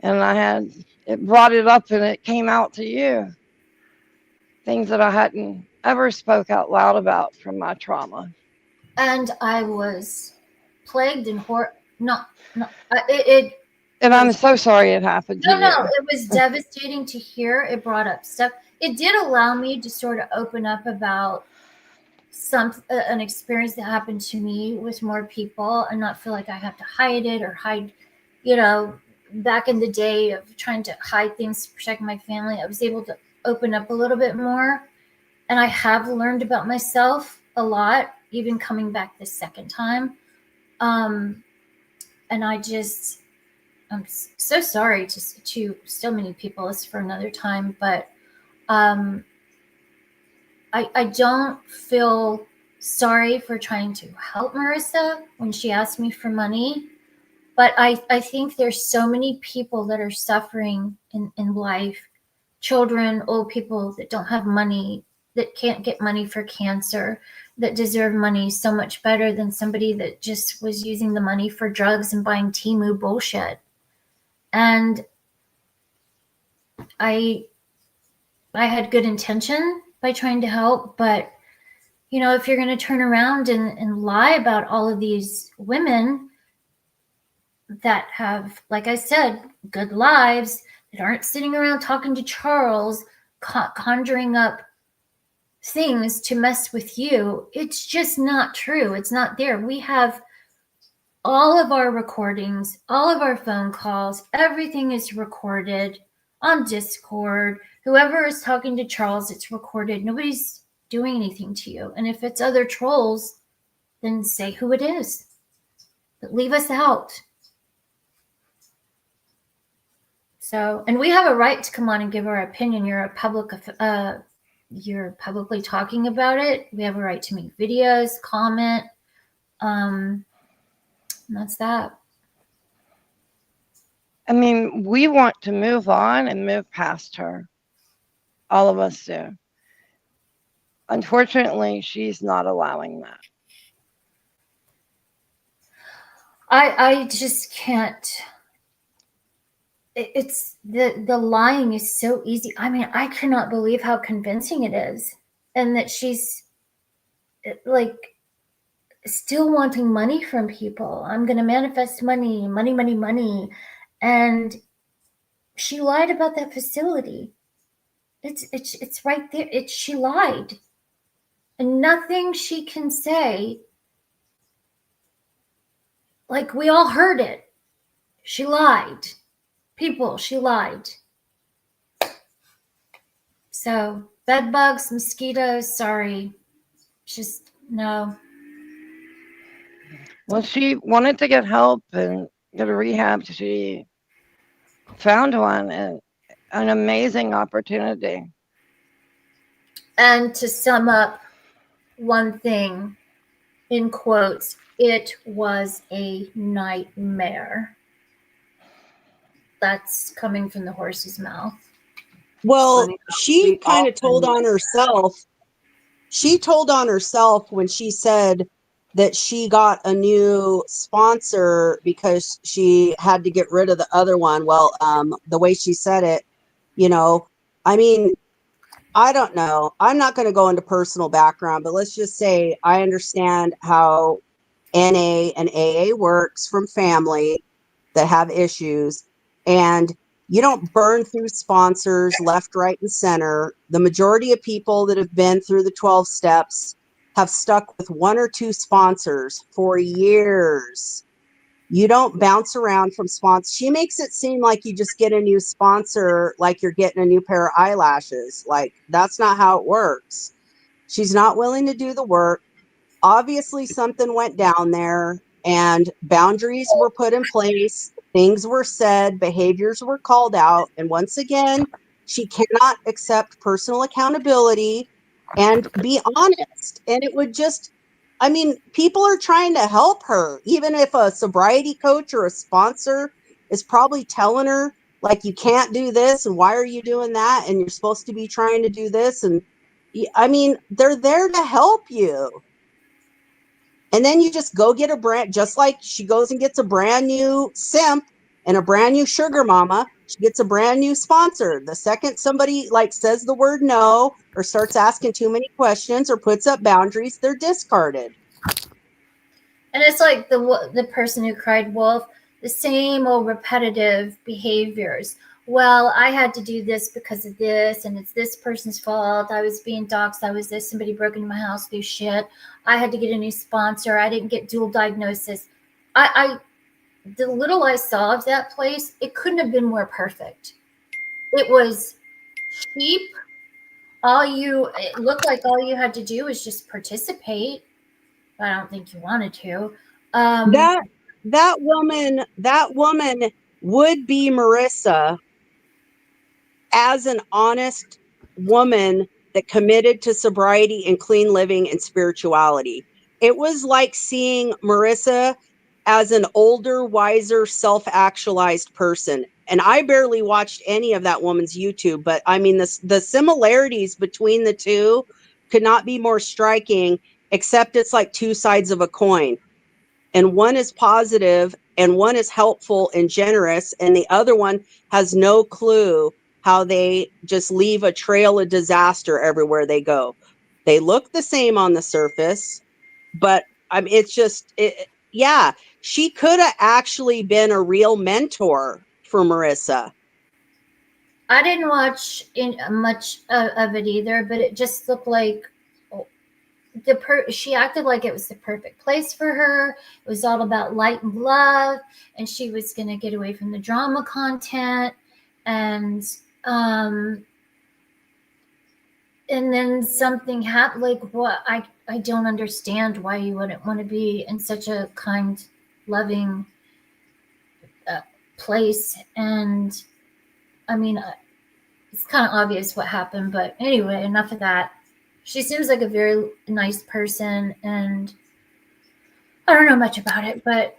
and it brought it up and it came out to you. Things that I hadn't ever spoke out loud about from my trauma. And I was plagued and and I'm so sorry it happened to you. No, it was devastating to hear. It brought up stuff. It did allow me to sort of open up about an experience that happened to me with more people and not feel like I have to hide it or hide, you know, back in the day of trying to hide things to protect my family. I was able to open up a little bit more. And I have learned about myself a lot, even coming back the second time. And I'm so sorry to so many people. It's for another time, but I don't feel sorry for trying to help Marissa when she asked me for money. But I think there's so many people that are suffering in life, children, old people that don't have money, that can't get money for cancer, that deserve money so much better than somebody that just was using the money for drugs and buying Temu bullshit. And I had good intention by trying to help, but you know, if you're going to turn around and lie about all of these women that have, like I said, good lives, that aren't sitting around talking to Charles, conjuring up things to mess with you. It's just not true. It's not there. We have all of our recordings, all of our phone calls, everything is recorded on Discord. Whoever is talking to Charles, it's recorded. Nobody's doing anything to you. And if it's other trolls, then say who it is. But leave us out. So, and we have a right to come on and give our opinion. You're publicly talking about it. We have a right to make videos, comment. And that's that. I mean, we want to move on and move past her. All of us do. Unfortunately, she's not allowing that. I just can't. It's the lying is so easy. I mean, I cannot believe how convincing it is, and that she's like still wanting money from people. I'm going to manifest money, money, money, money, and she lied about that facility. It's right there. She lied, and nothing she can say. Like, we all heard it. She lied. People, she lied. So, bed bugs, mosquitoes, sorry. Just, no. Well, she wanted to get help and get a rehab. She found one, and an amazing opportunity. And to sum up one thing, in quotes, it was a nightmare. That's coming from the horse's mouth. Well, Funny how she we kind of often- told on herself. She told on herself when she said that she got a new sponsor because she had to get rid of the other one. Well, the way she said it, I mean, I don't know. I'm not going to go into personal background, but let's just say I understand how NA and AA works from family that have issues. And you don't burn through sponsors left, right, and center. The majority of people that have been through the 12 steps have stuck with one or two sponsors for years. You don't bounce around from sponsors. She makes it seem like you just get a new sponsor, like you're getting a new pair of eyelashes. Like, that's not how it works. She's not willing to do the work. Obviously, something went down there and boundaries were put in place. Things were said, behaviors were called out. And once again, she cannot accept personal accountability and be honest. And it would just, I mean, people are trying to help her. Even if a sobriety coach or a sponsor is probably telling her, like, you can't do this and why are you doing that? And you're supposed to be trying to do this. And I mean, they're there to help you. And then you just go get just like she goes and gets a brand new simp and a brand new sugar mama, she gets a brand new sponsor. The second somebody like says the word no or starts asking too many questions or puts up boundaries, they're discarded. And it's like the person who cried wolf, the same old repetitive behaviors. Well, I had to do this because of this, and it's this person's fault. I was being doxxed. I was this. Somebody broke into my house, do shit. I had to get a new sponsor. I didn't get dual diagnosis. The little I saw of that place, it couldn't have been more perfect. It was cheap. It looked like all you had to do was just participate. I don't think you wanted to. That woman would be Marissa as an honest woman that committed to sobriety and clean living and spirituality. It was like seeing Marissa as an older, wiser, self-actualized person. And I barely watched any of that woman's YouTube, but I mean, the similarities between the two could not be more striking, except it's like two sides of a coin. And one is positive and one is helpful and generous, and the other one has no clue how they just leave a trail of disaster everywhere they go. They look the same on the surface, but I mean, it's just, yeah, she could have actually been a real mentor for Marissa. I didn't watch much of it either, but it just looked like she acted like it was the perfect place for her. It was all about light and love, and she was going to get away from the drama content. And then something happened. Like, what? I don't understand why you wouldn't want to be in such a kind, loving place. And I mean, it's kind of obvious what happened, but anyway, enough of that. She seems like a very nice person, and I don't know much about it, but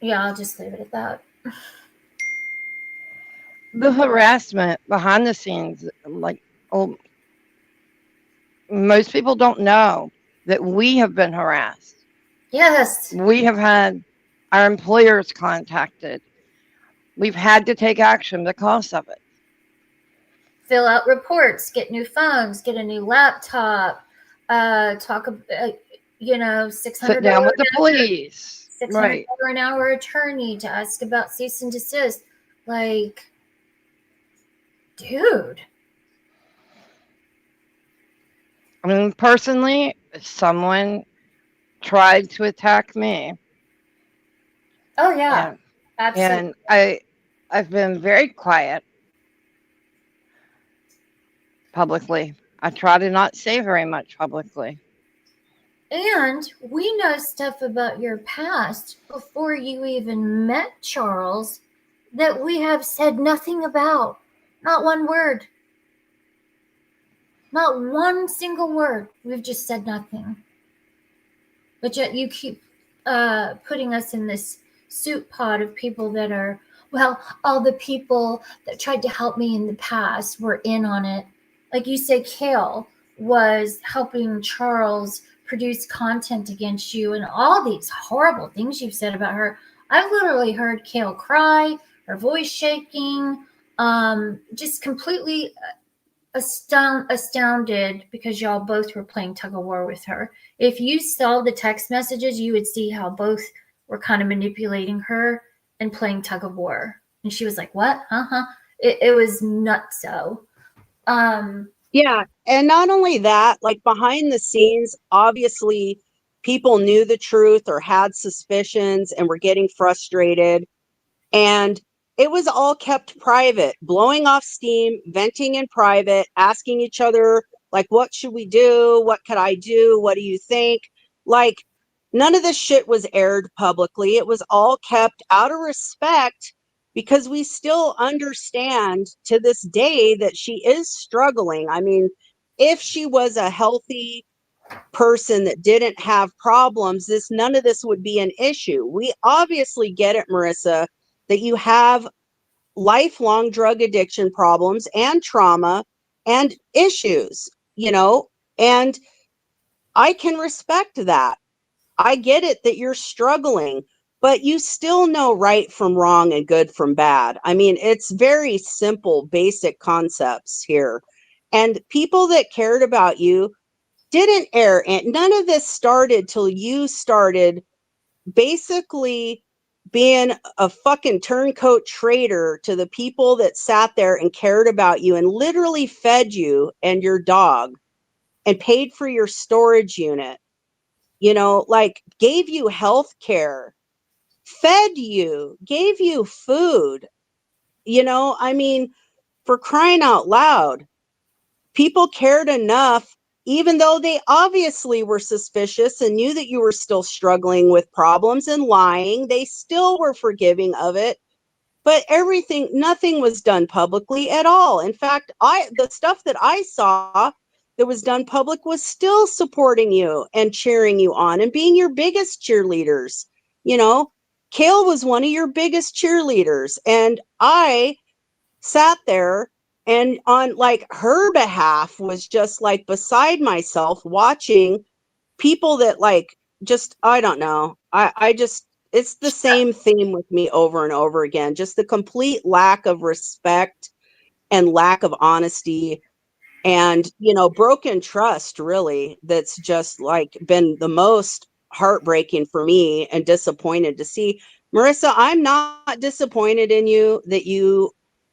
I'll just leave it at that. The harassment behind the scenes, like, most people don't know that we have been harassed. Yes. We have had our employers contacted. We've had to take action because of it. Fill out reports, get new phones, get a new laptop, talk about, $600 Sit down with the police. $600 Right. an hour attorney to ask about cease and desist. Like, dude. I mean, personally, someone tried to attack me. Oh yeah, absolutely. And I've been very quiet publicly. I try to not say very much publicly. And we know stuff about your past before you even met Charles that we have said nothing about. Not one word. Not one single word. We've just said nothing. But yet you keep putting us in this soup pot of people that are, well, all the people that tried to help me in the past were in on it. Like you say, Kale was helping Charles produce content against you and all these horrible things you've said about her. I've literally heard Kale cry, her voice shaking, just completely astounded because y'all both were playing tug of war with her. If you saw the text messages, you would see how both were kind of manipulating her and playing tug of war. And she was like, what? It was nutso. Yeah. And not only that, like behind the scenes, obviously people knew the truth or had suspicions and were getting frustrated. And it was all kept private, blowing off steam, venting in private, asking each other, like, what should we do? What could I do? What do you think? Like, none of this shit was aired publicly. It was all kept out of respect because we still understand to this day that she is struggling. I mean, if she was a healthy person that didn't have problems, none of this would be an issue. We obviously get it, Marissa, that you have lifelong drug addiction problems and trauma and issues, and I can respect that. I get it that you're struggling, but you still know right from wrong and good from bad. I mean, it's very simple, basic concepts here. And people that cared about you didn't air, and none of this started till you started basically being a fucking turncoat traitor to the people that sat there and cared about you and literally fed you and your dog and paid for your storage unit, like gave you health care, fed you, gave you food, I mean, for crying out loud. People cared enough, even though they obviously were suspicious and knew that you were still struggling with problems and lying, they still were forgiving of it. But nothing was done publicly at all. In fact, the stuff that I saw that was done public was still supporting you and cheering you on and being your biggest cheerleaders. Kale was one of your biggest cheerleaders. And I sat there and on like her behalf was just like beside myself watching people that like just I don't know. I just it's the same theme with me over and over again. Just the complete lack of respect and lack of honesty and broken trust, really, that's just like been the most heartbreaking for me and disappointed to see. Marissa, I'm not disappointed in you that you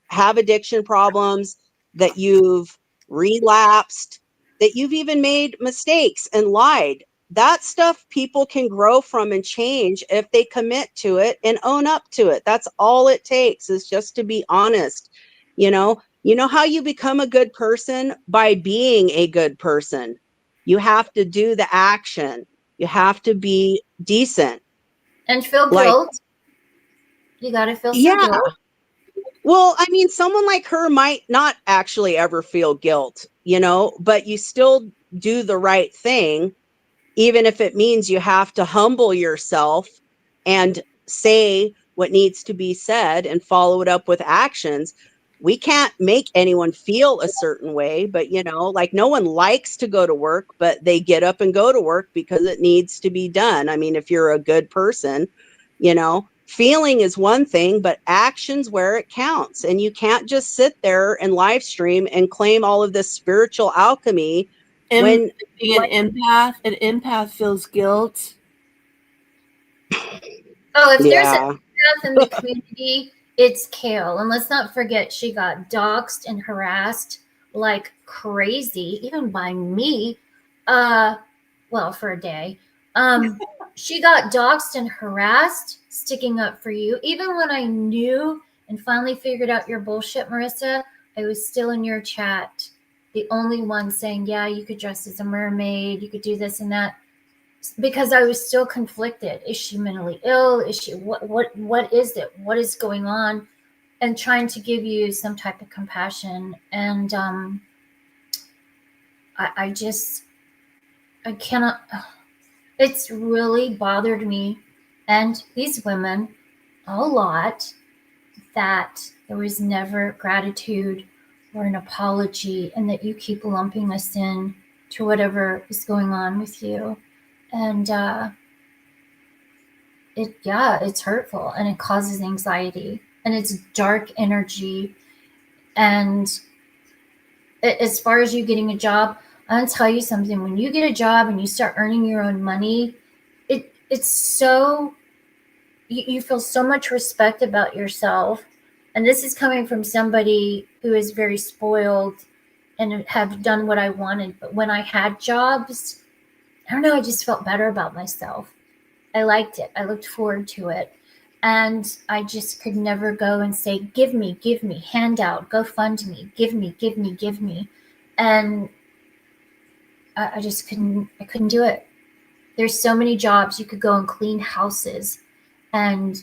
have addiction problems, that you've relapsed, that you've even made mistakes and lied. That stuff people can grow from and change if they commit to it and own up to it. That's all it takes, is just to be honest. You know how you become a good person? By being a good person. You have to do the action. You have to be decent. And feel Like, guilt. You got to feel some yeah. guilt. Well, I mean, someone like her might not actually ever feel guilt, but you still do the right thing, even if it means you have to humble yourself and say what needs to be said and follow it up with actions. We can't make anyone feel a certain way, but like, no one likes to go to work, but they get up and go to work because it needs to be done. I mean, if you're a good person, feeling is one thing, but action's where it counts. And you can't just sit there and live stream and claim all of this spiritual alchemy when being an empath feels guilt. Oh, if there's a yeah. empath in the community, it's Kale. And let's not forget, she got doxxed and harassed like crazy, even by me. Well, for a day. She got doxxed and harassed, sticking up for you. Even when I knew and finally figured out your bullshit, Marissa, I was still in your chat. The only one saying, yeah, you could dress as a mermaid, you could do this and that. Because I was still conflicted. Is she mentally ill? Is she what is it? What is going on? And trying to give you some type of compassion. And I cannot. It's really bothered me and these women a lot that there was never gratitude or an apology, and that you keep lumping us in to whatever is going on with you. And it's hurtful, and it causes anxiety, and it's dark energy. And as far as you getting a job, I'm gonna tell you something. When you get a job and you start earning your own money, it's so you feel so much respect about yourself. And this is coming from somebody who is very spoiled and have done what I wanted. But when I had jobs, I don't know, I just felt better about myself. I liked it. I looked forward to it. And I just could never go and say, give me, handout, go fund me, give me. And I just couldn't do it. There's so many jobs. You could go and clean houses, and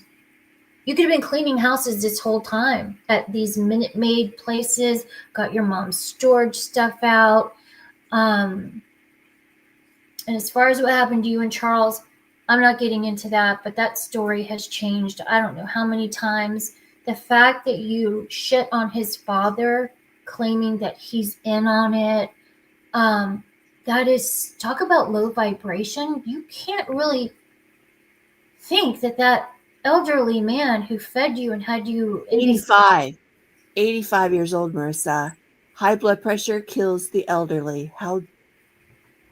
you could have been cleaning houses this whole time at these Minute Maid places, got your mom's storage stuff out. And as far as what happened to you and Charles, I'm not getting into that, but that story has changed. I don't know how many times. The fact that you shit on his father, claiming that he's in on it, that is, talk about low vibration. You can't really think that elderly man who fed you and had you in his 85 years old, Marissa. High blood pressure kills the elderly. How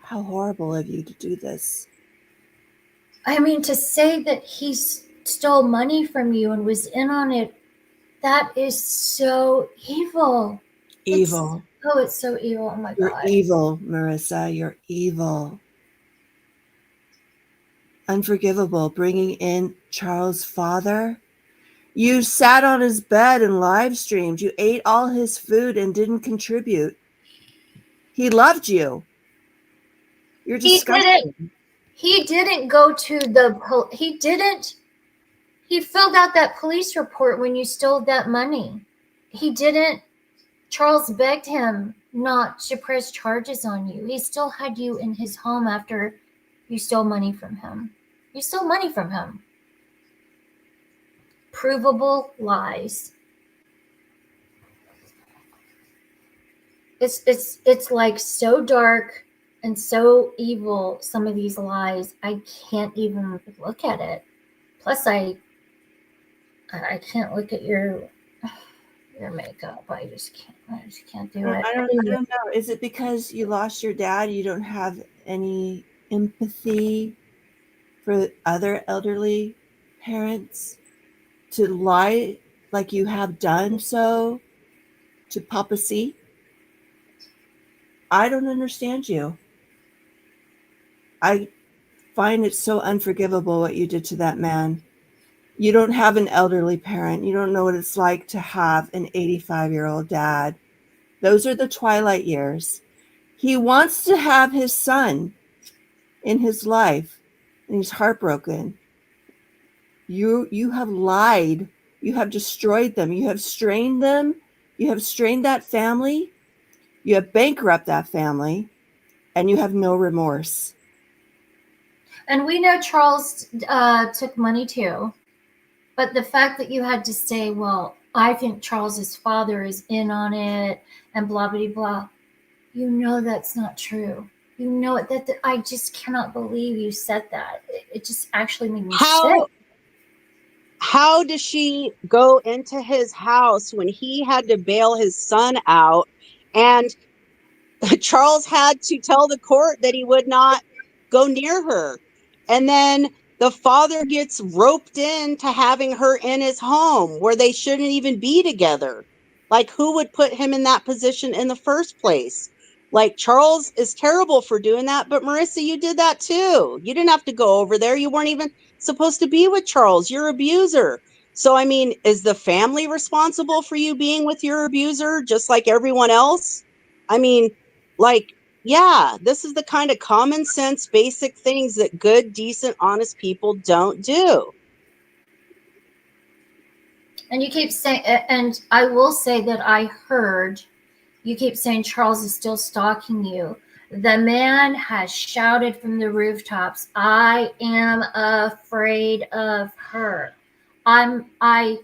horrible of you to do this. I mean, to say that he stole money from you and was in on it, that is so evil. Evil. It's so evil. Oh my You're God. evil, Marissa. You're evil. Unforgivable. Bringing in Charles' father. You sat on his bed and live streamed. You ate all his food and didn't contribute. He loved you. You're disgusting. He didn't go to the he filled out that police report when you stole that money. He didn't. Charles begged him not to press charges on you. He still had you in his home after you stole money from him. You stole money from him. Provable lies. It's like so dark and so evil, some of these lies. I can't even look at it. Plus I can't look at your makeup. I just can't do it. I don't know. Is it because you lost your dad? You don't have any empathy for other elderly parents to lie like you have done so to Papa C? I don't understand you. I find it so unforgivable what you did to that man. You don't have an elderly parent. You don't know what it's like to have an 85-year-old dad. Those are the twilight years. He wants to have his son in his life, and he's heartbroken. You have lied. You have destroyed them. You have strained them. You have strained that family. You have bankrupted that family, and you have no remorse. And we know Charles took money too. But the fact that you had to say, well, I think Charles's father is in on it and blah, blah, blah, you know that's not true. You know it. That I just cannot believe you said that. It just actually made me sick. How does she go into his house when he had to bail his son out, and Charles had to tell the court that he would not go near her? And then the father gets roped into having her in his home where they shouldn't even be together. Like, who would put him in that position in the first place? Like, Charles is terrible for doing that, but Marissa, you did that too. You didn't have to go over there. You weren't even supposed to be with Charles. Your abuser. So, I mean, is the family responsible for you being with your abuser just like everyone else? I mean, like, yeah, this is the kind of common sense, basic things that good, decent, honest people don't do. And you keep saying, and I will say that I heard you keep saying Charles is still stalking you. The man has shouted from the rooftops, I am afraid of her. I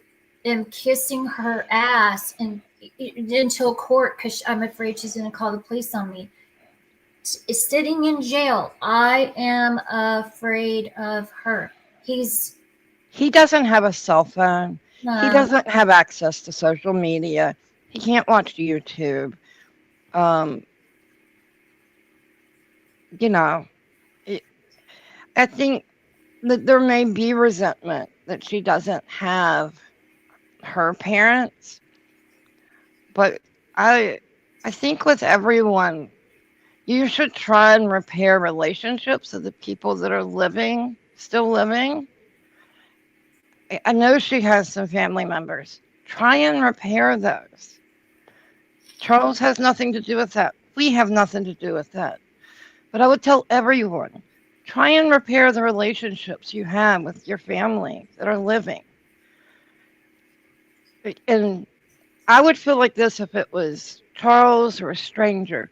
am kissing her ass and until court because I'm afraid she's going to call the police on me. Sitting in jail, I am afraid of her. He doesn't have a cell phone. He doesn't have access to social media. He can't watch YouTube. You know, I think that there may be resentment that she doesn't have her parents, but I think with everyone, you should try and repair relationships of the people that are still living. I know she has some family members. Try and repair those. Charles has nothing to do with that. We have nothing to do with that. But I would tell everyone, try and repair the relationships you have with your family that are living. And I would feel like this if it was Charles or a stranger.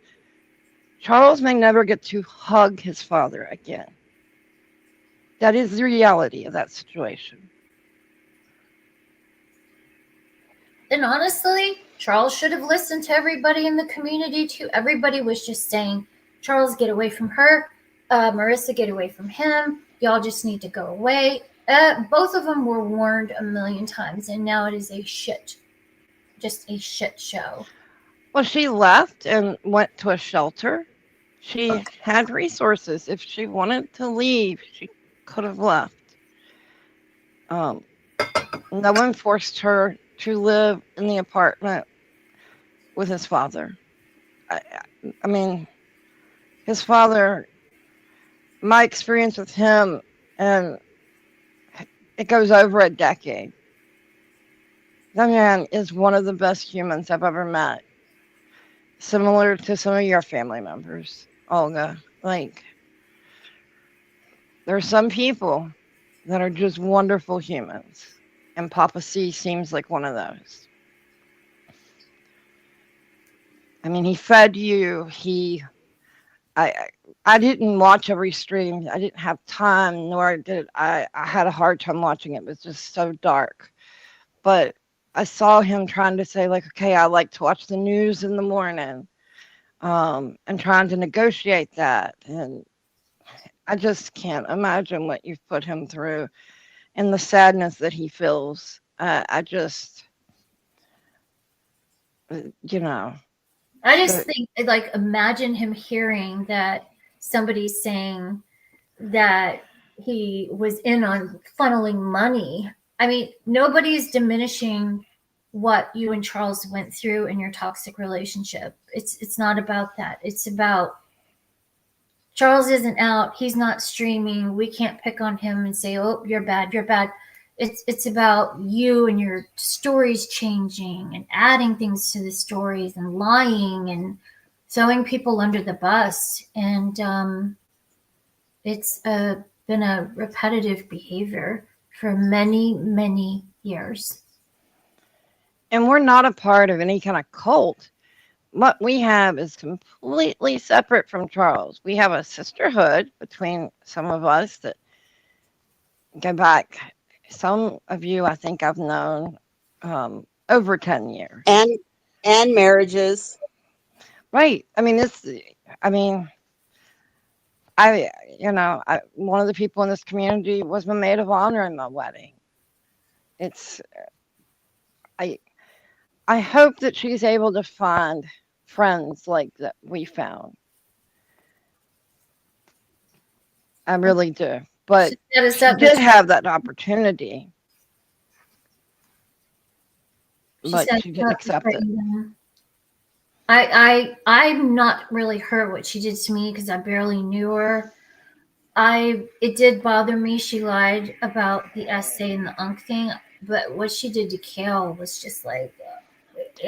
Charles may never get to hug his father again. That is the reality of that situation. And honestly, Charles should have listened to everybody in the community too. Everybody was just saying, Charles, get away from her. Marissa, get away from him. Y'all just need to go away. Both of them were warned a million times, and now it is just a shit show. Well, she left and went to a shelter. She had resources. If she wanted to leave, she could have left. No one forced her to live in the apartment with his father. I mean, his father, my experience with him, and it goes over a decade. That man is one of the best humans I've ever met. Similar to some of your family members, Olga. Like, there are some people that are just wonderful humans. And Papa C seems like one of those. I mean, he fed you. I didn't watch every stream. I didn't have time, nor did I had a hard time watching it. It was just so dark. But I saw him trying to say, like, okay, I like to watch the news in the morning, and trying to negotiate that. And I just can't imagine what you've put him through and the sadness that he feels. I just, you know. I just think, like, imagine him hearing that somebody's saying that he was in on funneling money. I mean, nobody's diminishing what you and Charles went through in your toxic relationship. It's not about that. It's about Charles isn't out. He's not streaming. We can't pick on him and say, "Oh, you're bad. You're bad." It's about you and your stories changing and adding things to the stories and lying and throwing people under the bus. And it's been a repetitive behavior for many, many years. And we're not a part of any kind of cult. What we have is completely separate from Charles. We have a sisterhood between some of us that go back. Some of you, I think I've known over 10 years. And marriages. Right. I mean, one of the people in this community was my maid of honor in my wedding. I hope that she's able to find friends like that we found. I really do. But she did have that opportunity. But she didn't accept it. I'm not really hurt what she did to me because I barely knew her. It did bother me. She lied about the essay and the unk thing, but what she did to Kale was just like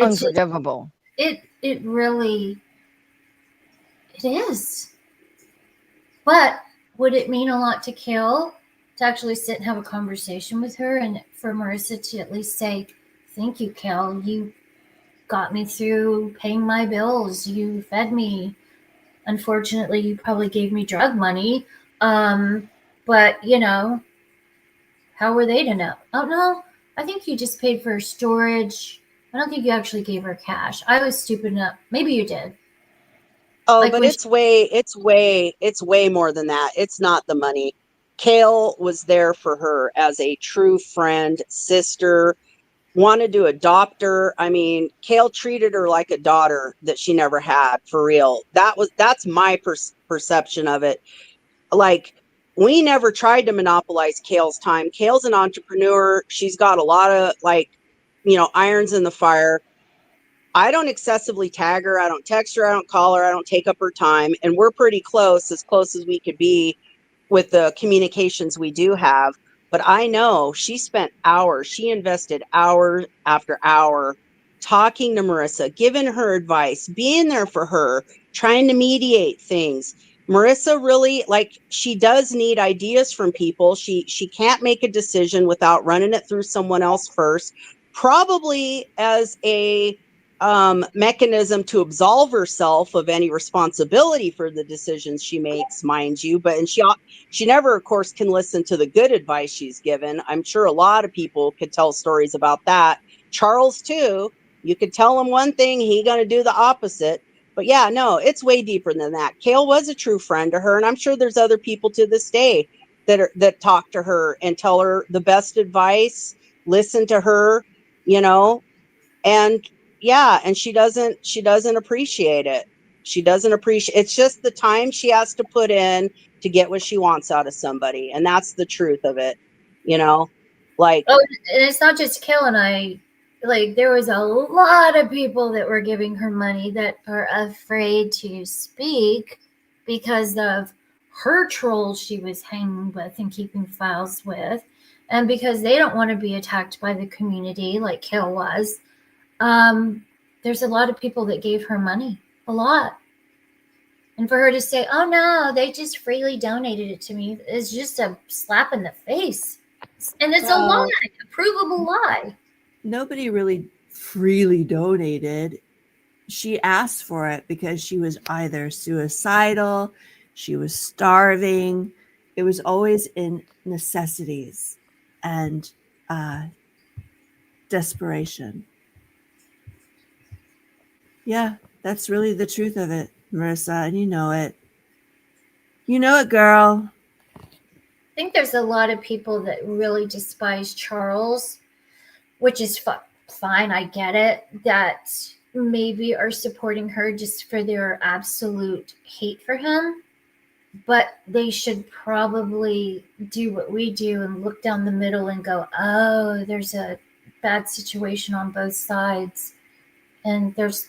unforgivable. It really is. But would it mean a lot to Kale to actually sit and have a conversation with her, and for Marissa to at least say, "Thank you, Kale. You got me through paying my bills. You fed me. Unfortunately, you probably gave me drug money. But how were they to know? Oh no, I think you just paid for storage. I don't think you actually gave her cash. I was stupid enough. Maybe you did." Oh, but it's way more than that. It's not the money. Kale was there for her as a true friend, sister, wanted to adopt her. I mean, Kale treated her like a daughter that she never had, for real. That's my perception of it. Like, we never tried to monopolize Kale's time. Kale's an entrepreneur. She's got a lot of irons in the fire. I don't excessively tag her. I don't text her. I don't call her. I don't take up her time. And we're pretty close as we could be with the communications we do have. But I know she spent hours. She invested hour after hour talking to Marissa, giving her advice, being there for her, trying to mediate things. Marissa really, she does need ideas from people. She can't make a decision without running it through someone else first, probably as a mechanism to absolve herself of any responsibility for the decisions she makes, mind you. But she never, of course, can listen to the good advice she's given. I'm sure a lot of people could tell stories about that. Charles too. You could tell him one thing, he gonna do the opposite. But yeah, no, it's way deeper than that. Kale was a true friend to her, and I'm sure there's other people to this day that talk to her and tell her the best advice, listen to her, and yeah, and she doesn't appreciate it. She doesn't appreciate it's just the time she has to put in to get what she wants out of somebody, and that's the truth of it. And it's not just Kale and I. There was a lot of people that were giving her money that are afraid to speak because of her trolls she was hanging with and keeping files with, and because they don't want to be attacked by the community like Kale was. There's a lot of people that gave her money, a lot. And for her to say, "Oh no, they just freely donated it to me," is just a slap in the face. And it's a lie, a provable lie. Nobody really freely donated. She asked for it because she was either suicidal, she was starving. It was always in necessities and desperation. Yeah, that's really the truth of it, Marissa, and you know it. You know it, girl. I think there's a lot of people that really despise Charles, which is fine, I get it, that maybe are supporting her just for their absolute hate for him. But they should probably do what we do and look down the middle and go, "Oh, there's a bad situation on both sides. And there's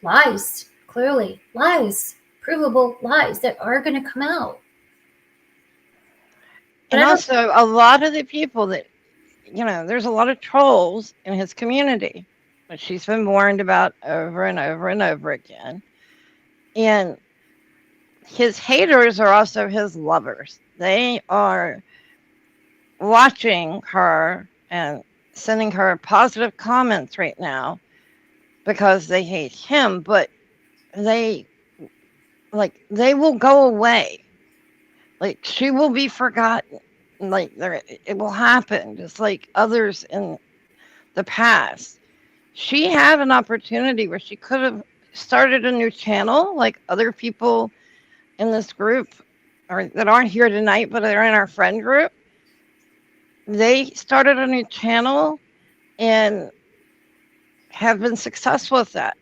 lies, clearly, lies, provable lies that are going to come out. But And I don't, also, a lot of the people that, there's a lot of trolls in his community, which she's been warned about over and over and over again. And his haters are also his lovers. They are watching her and sending her positive comments right now because they hate him, but they will go away. Like, she will be forgotten. Like, it will happen, just like others in the past. She had an opportunity where she could have started a new channel, like other people in this group or that aren't here tonight, but they're in our friend group. They started a new channel and have been successful with that.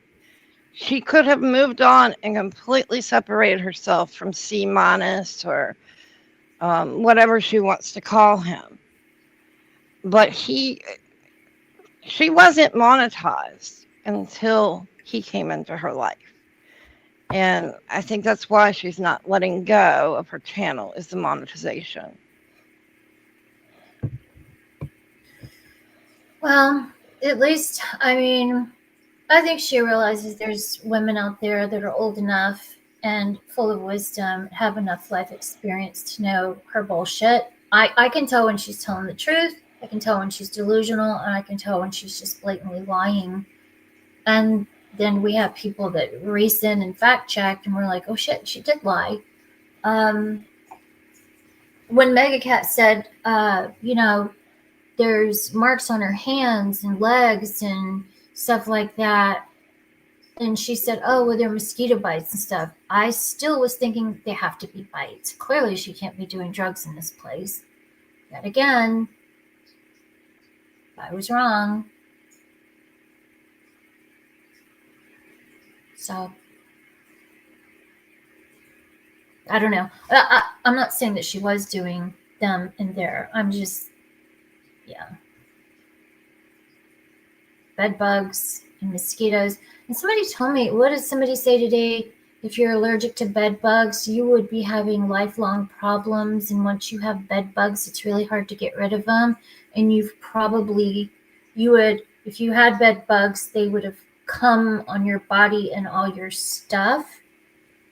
She could have moved on and completely separated herself from C- or whatever she wants to call him. But she wasn't monetized until he came into her life. And I think that's why she's not letting go of her channel, is the monetization. well, at least, I mean, I think she realizes there's women out there that are old enough and full of wisdom, have enough life experience to know her bullshit. I can tell when she's telling the truth. I can tell when she's delusional, and I can tell when she's just blatantly lying. And then we have people that reason and fact check, and we're like, oh shit, she did lie. When Megacat said, there's marks on her hands and legs and stuff like that, and she said, oh, well, they're mosquito bites and stuff. I still was thinking they have to be bites. Clearly, she can't be doing drugs in this place. Yet again, I was wrong. So, I don't know. I'm not saying that she was doing them in there. I'm just, yeah. Bed bugs and mosquitoes. And somebody told me, what did somebody say today? If you're allergic to bed bugs, you would be having lifelong problems. And once you have bed bugs, it's really hard to get rid of them. And if you had bed bugs, they would have come on your body and all your stuff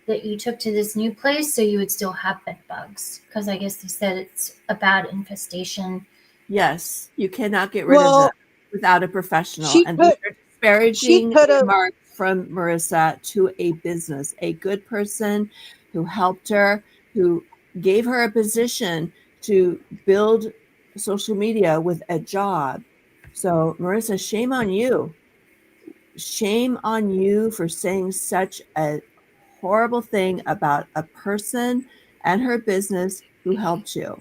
that you took to this new place. So you would still have bed bugs. Because I guess they said it's a bad infestation. Yes, you cannot get rid of them without a professional. She And could- these are disparaging could've- remarks from Marissa to a business, a good person who helped her, who gave her a position to build social media with a job. So, Marissa, shame on you. Shame on you for saying such a horrible thing about a person and her business who helped you.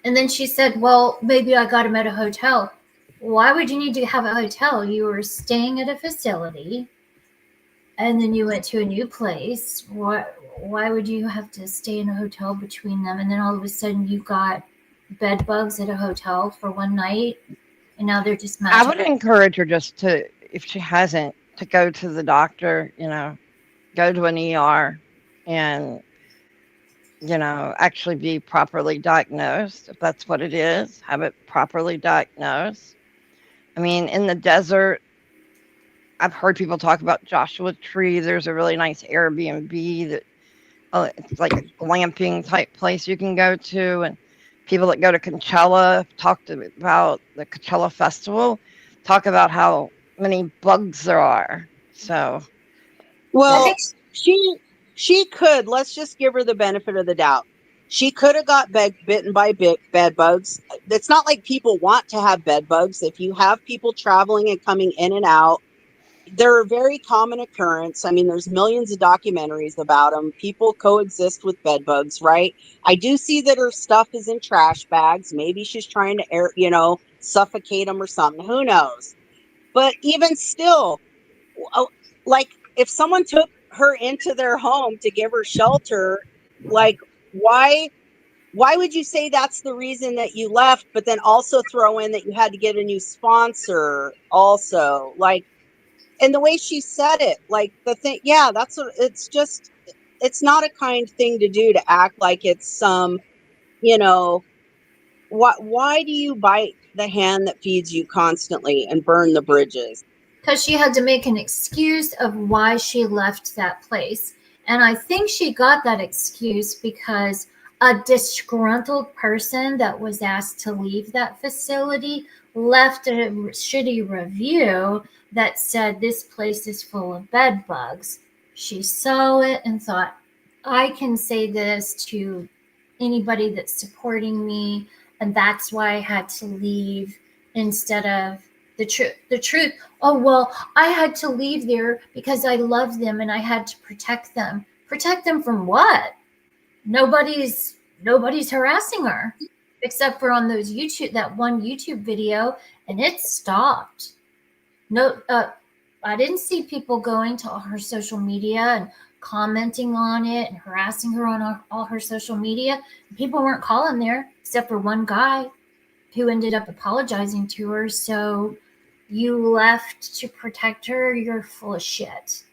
And then she said, well, maybe I got him at a hotel. Why would you need to have a hotel? You were staying at a facility and then you went to a new place. Why would you have to stay in a hotel between them? And then all of a sudden you got bed bugs at a hotel for one night and now they're just magic. I would encourage her just to, if she hasn't, to go to the doctor, go to an ER and, actually be properly diagnosed, if that's what it is, have it properly diagnosed. I mean, in the desert, I've heard people talk about Joshua Tree. There's a really nice Airbnb that it's like a glamping type place you can go to. And people that go to Coachella talked about the Coachella Festival, talk about how many bugs there are. So, Well, she could. Let's just give her the benefit of the doubt. She could have got bitten by bed bugs. It's not like people want to have bed bugs. If you have people traveling and coming in and out, they're a very common occurrence. I mean, there's millions of documentaries about them. People coexist with bed bugs, right? I do see that her stuff is in trash bags. Maybe she's trying to suffocate them or something. Who knows? But even still, like if someone took her into their home to give her shelter, like why why would you say that's the reason that you left, but then also throw in that you had to get a new sponsor also? Like, and the way she said it, like the thing, yeah, that's what it's just, it's not a kind thing to do, to act like it's some, you know, why do you bite the hand that feeds you constantly and burn the bridges? Because she had to make an excuse of why she left that place. And I think she got that excuse because a disgruntled person that was asked to leave that facility left a shitty review that said this place is full of bed bugs. She saw it and thought, I can say this to anybody that's supporting me, and that's why I had to leave instead of the truth. Oh, well, I had to leave there because I love them and I had to protect them. Protect them from what? Nobody's harassing her except for on those that one YouTube video, and it stopped. No, I didn't see people going to all her social media and commenting on it and harassing her on all her social media. People weren't calling there except for one guy who ended up apologizing to her. So you left to protect her? You're full of shit.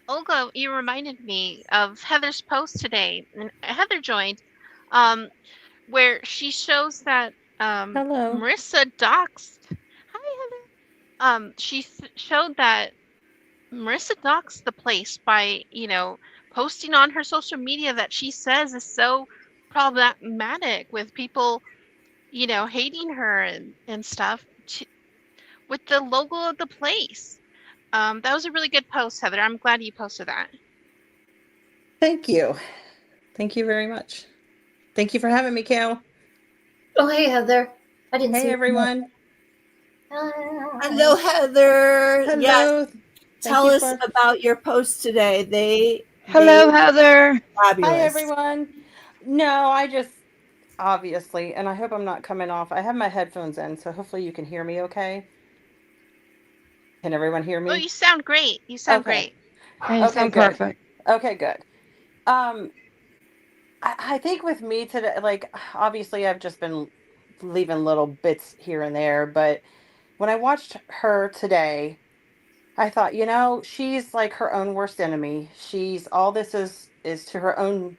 Olga, you reminded me of Heather's post today, and Heather joined, um, where she shows that Hello. Marissa doxed. Hi, Heather. Showed that Marissa doxed the place by, posting on her social media that she says is so problematic with people, hating her and stuff with the logo of the place. That was a really good post, Heather. I'm glad you posted that. Thank you. Thank you very much. Thank you for having me, Kale. Oh, hey, Heather. I didn't see Hey, everyone. Hello, Heather. Hello. Yes, Thank tell you us for- about your post today. They Hello, Heather. fabulous. Hi, everyone. No, I just obviously, and I hope I'm not coming off. I have my headphones in, so hopefully you can hear me okay. Can everyone hear Oh, me? you sound great. You sound Okay. great. Hey, you Okay, sound good. perfect. Okay, good. I think with me today, like obviously I've just been leaving little bits here and there, but when I watched her today, I thought, she's like her own worst enemy. She's all this is to her own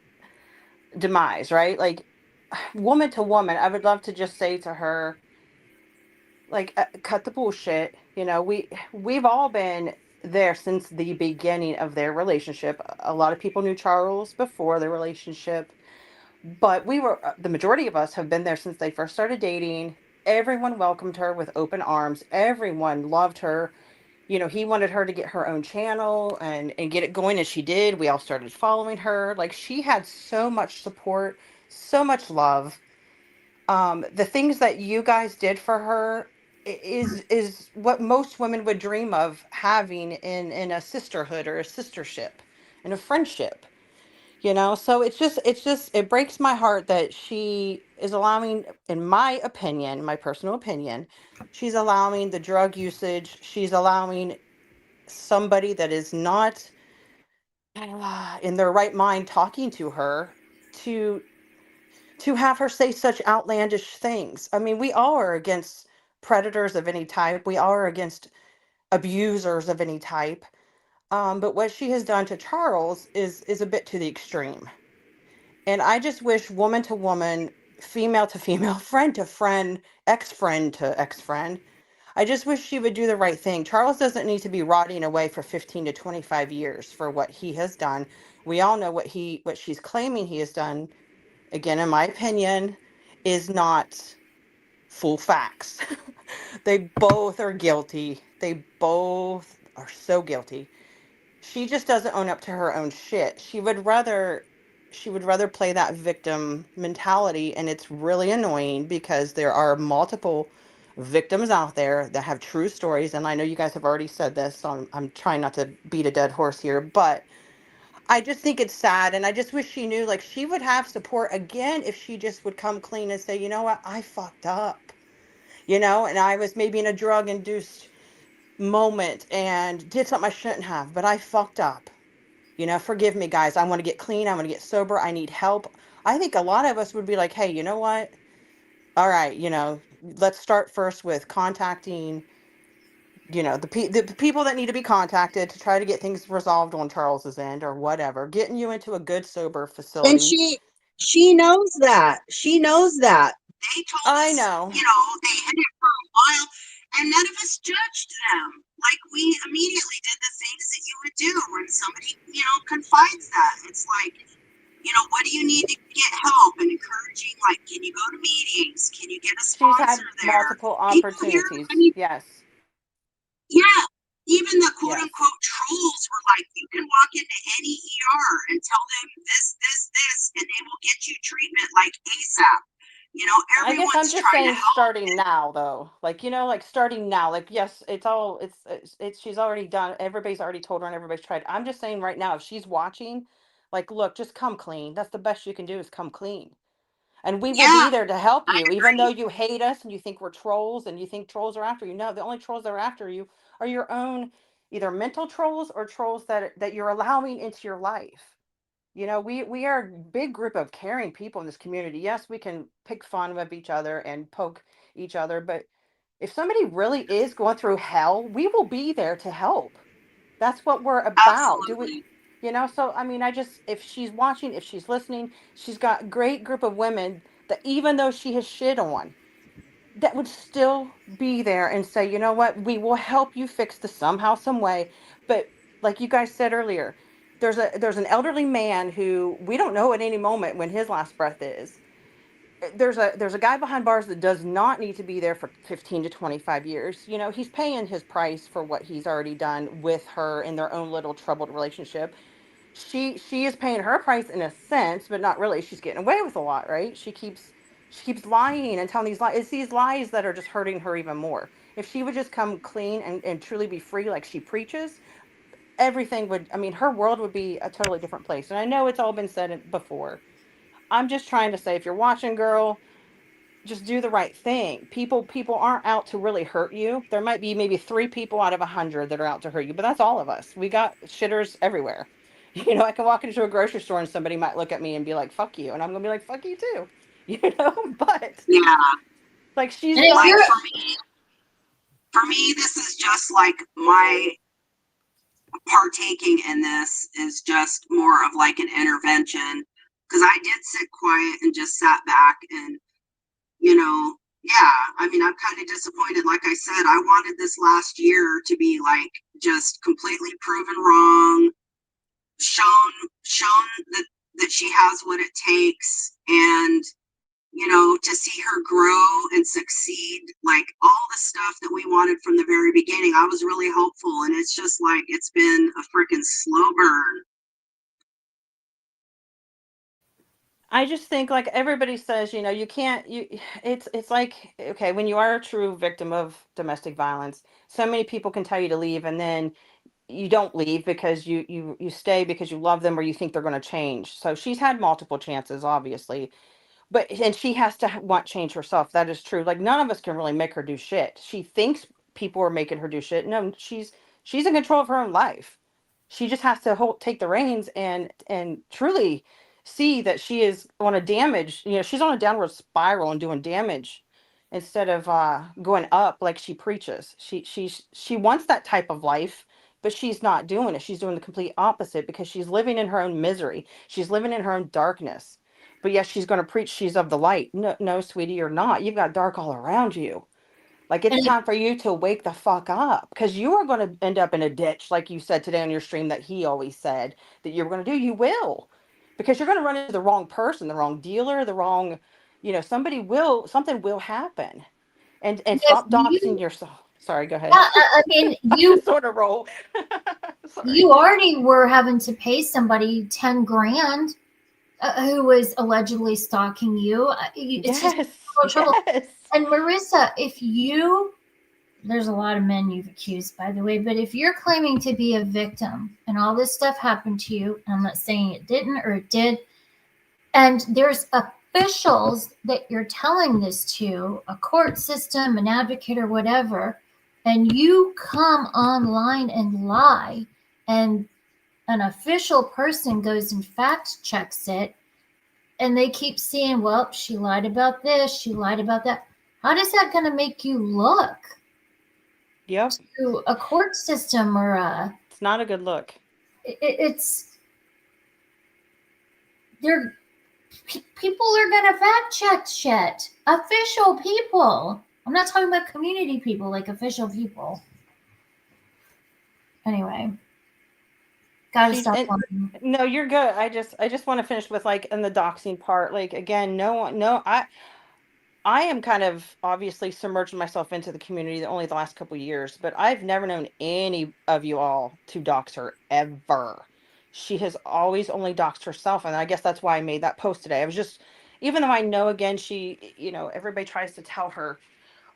demise, right? Like woman to woman, I would love to just say to her, like, cut the bullshit. We've all been there since the beginning of their relationship. A lot of people knew Charles before their relationship, but the majority of us have been there since they first started dating. Everyone welcomed her with open arms. Everyone loved her. He wanted her to get her own channel and get it going, as she did. We all started following her. Like, she had so much support, so much love. The things that you guys did for her is what most women would dream of having in a sisterhood or a sistership and a friendship. So it's just it breaks my heart that she is allowing, in my opinion, my personal opinion, she's allowing the drug usage. She's allowing somebody that is not in their right mind talking to her to have her say such outlandish things. I mean, we all are against predators of any type. We all are against abusers of any type. But what she has done to Charles is a bit to the extreme. And I just wish woman to woman, female to female, friend to friend, ex-friend to ex-friend, I just wish she would do the right thing. Charles doesn't need to be rotting away for 15 to 25 years for what he has done. We all know what she's claiming he has done, again, in my opinion, is not full facts. They both are guilty. They both are so guilty. She just doesn't own up to her own shit. She would rather play that victim mentality, and it's really annoying because there are multiple victims out there that have true stories, and I know you guys have already said this, so I'm trying not to beat a dead horse here, but I just think it's sad, and I just wish she knew, like, she would have support again if she just would come clean and say, you know what, I fucked up, and I was maybe in a drug induced moment and did something I shouldn't have, but I fucked up. Forgive me, guys. I want to get clean. I want to get sober. I need help. I think a lot of us would be like, hey, you know what? All right, let's start first with contacting, the people that need to be contacted to try to get things resolved on Charles's end or whatever, getting you into a good sober And facility. she knows that. She knows that. They told I us, know. they hid it for a while, and none of us judged them. Like, we immediately did the things that you would do when somebody, confides that. It's like, what do you need to get help? And encouraging, like, can you go to meetings? Can you get a She's sponsor had there? multiple People here, I opportunities. mean, Yes. yeah, even the quote Yes. unquote trolls were like, you can walk into any ER and tell them this, and they will get you treatment like ASAP. I guess I'm Everyone's just trying to saying help. starting now though. Like, like starting now. Like, yes, it's she's already done, everybody's already told her and everybody's tried. I'm just saying right now, if she's watching, like, look, just come clean. That's the best you can do, is come clean. And we will Yeah, be there to help I you, even though agree. you hate us and you think we're trolls and you think trolls are after you. No, the only trolls that are after you are your own, either mental trolls or trolls that you're allowing into your life. We are a big group of caring people in this community. Yes, we can pick fun of each other and poke each other, but if somebody really is going through hell, we will be there to help. That's what we're about. Do we, Absolutely. so I mean, if she's watching, if she's listening, she's got a great group of women that, even though she has shit on, that would still be there and say, you know what, we will help you fix this somehow, some way. But like you guys said earlier, there's an elderly man who we don't know at any moment when his last breath is. There's a guy behind bars that does not need to be there for 15 to 25 years. He's paying his price for what he's already done with her in their own little troubled relationship. She is paying her price in a sense, but not really. She's getting away with a lot, right? She keeps lying and telling these lies. It's these lies that are just hurting her even more. If she would just come clean and truly be free like she preaches, everything would, I mean, her world would be a totally different place. And I know it's all been said before. I'm just trying to say, if you're watching, girl, just do the right thing. People aren't out to really hurt you. There might be maybe 3 people out of 100 that are out to hurt you, but that's all of us. We got shitters everywhere. I can walk into a grocery store and somebody might look at me and be like, fuck you. And I'm gonna be like, fuck you too. But Yeah. like, she's And if got Like, you're for me, this is just like my partaking in this is just more of like an intervention, because I did sit quiet and just sat back and, yeah, I mean, I'm kind of disappointed. Like I said, I wanted this last year to be like just completely proven wrong, shown that she has what it takes, and to see her grow and succeed, like all the stuff that we wanted from the very beginning. I was really hopeful, and it's just like it's been a freaking slow burn. I just think, like everybody says, you can't, it's like, okay, when you are a true victim of domestic violence, so many people can tell you to leave, and then you don't leave because you stay because you love them or you think they're going to change. So she's had multiple chances, obviously, and she has to want change herself. That is true. Like, none of us can really make her do shit. She thinks people are making her do shit. No, she's in control of her own life. She just has to take the reins and truly see that she is on a damage. She's on a downward spiral and doing damage instead of going up like she preaches. She wants that type of life, but she's not doing it. She's doing the complete opposite because she's living in her own misery. She's living in her own darkness. But yes, she's going to preach she's of the light. No, no, sweetie, you're not. You've got dark all around you. Like, it's and if, time for you to wake the fuck up, because you are going to end up in a ditch, like you said today on your stream that he always said that you were going to do. You will, because you're going to run into the wrong person, the wrong dealer, the wrong, something will happen. And if stop doxing you yourself. Sorry, go yeah, ahead. I mean, I just sort of roll. Sorry. you already were having to pay somebody 10 grand who was allegedly stalking you. It's just Yes, trouble. yes. And Marissa, there's a lot of men you've accused, by the way, but if you're claiming to be a victim and all this stuff happened to you, I'm not saying it didn't or it did, and there's officials that you're telling this to, a court system, an advocate, or whatever, and you come online and lie, and an official person goes and fact checks it, and they keep seeing, well, she lied about this, she lied about that. How is that going to make you look Yep. to a court system or It's not a good look. it's they're people are going to fact check shit. Official people. I'm not talking about community people, like official people. Anyway, gotta She's stop and lying. no, you're good. I just want to finish with like in the doxing part. Like again, no one, no, I am kind of obviously submerging myself into the community only the last couple of years, but I've never known any of you all to dox her ever. She has always only doxed herself, and I guess that's why I made that post today. I was just, even though I know again, she, everybody tries to tell her,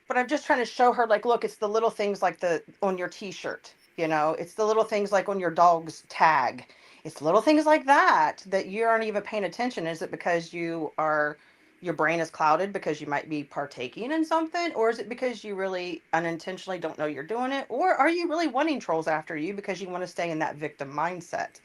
but I'm just trying to show her, like, look, it's the little things like the on your t-shirt, it's the little things like on your dog's tag. It's little things like that that you aren't even paying attention. Is it because your brain is clouded because you might be partaking in something, or is it because you really unintentionally don't know you're doing it, or are you really wanting trolls after you because you want to stay in that victim mindset?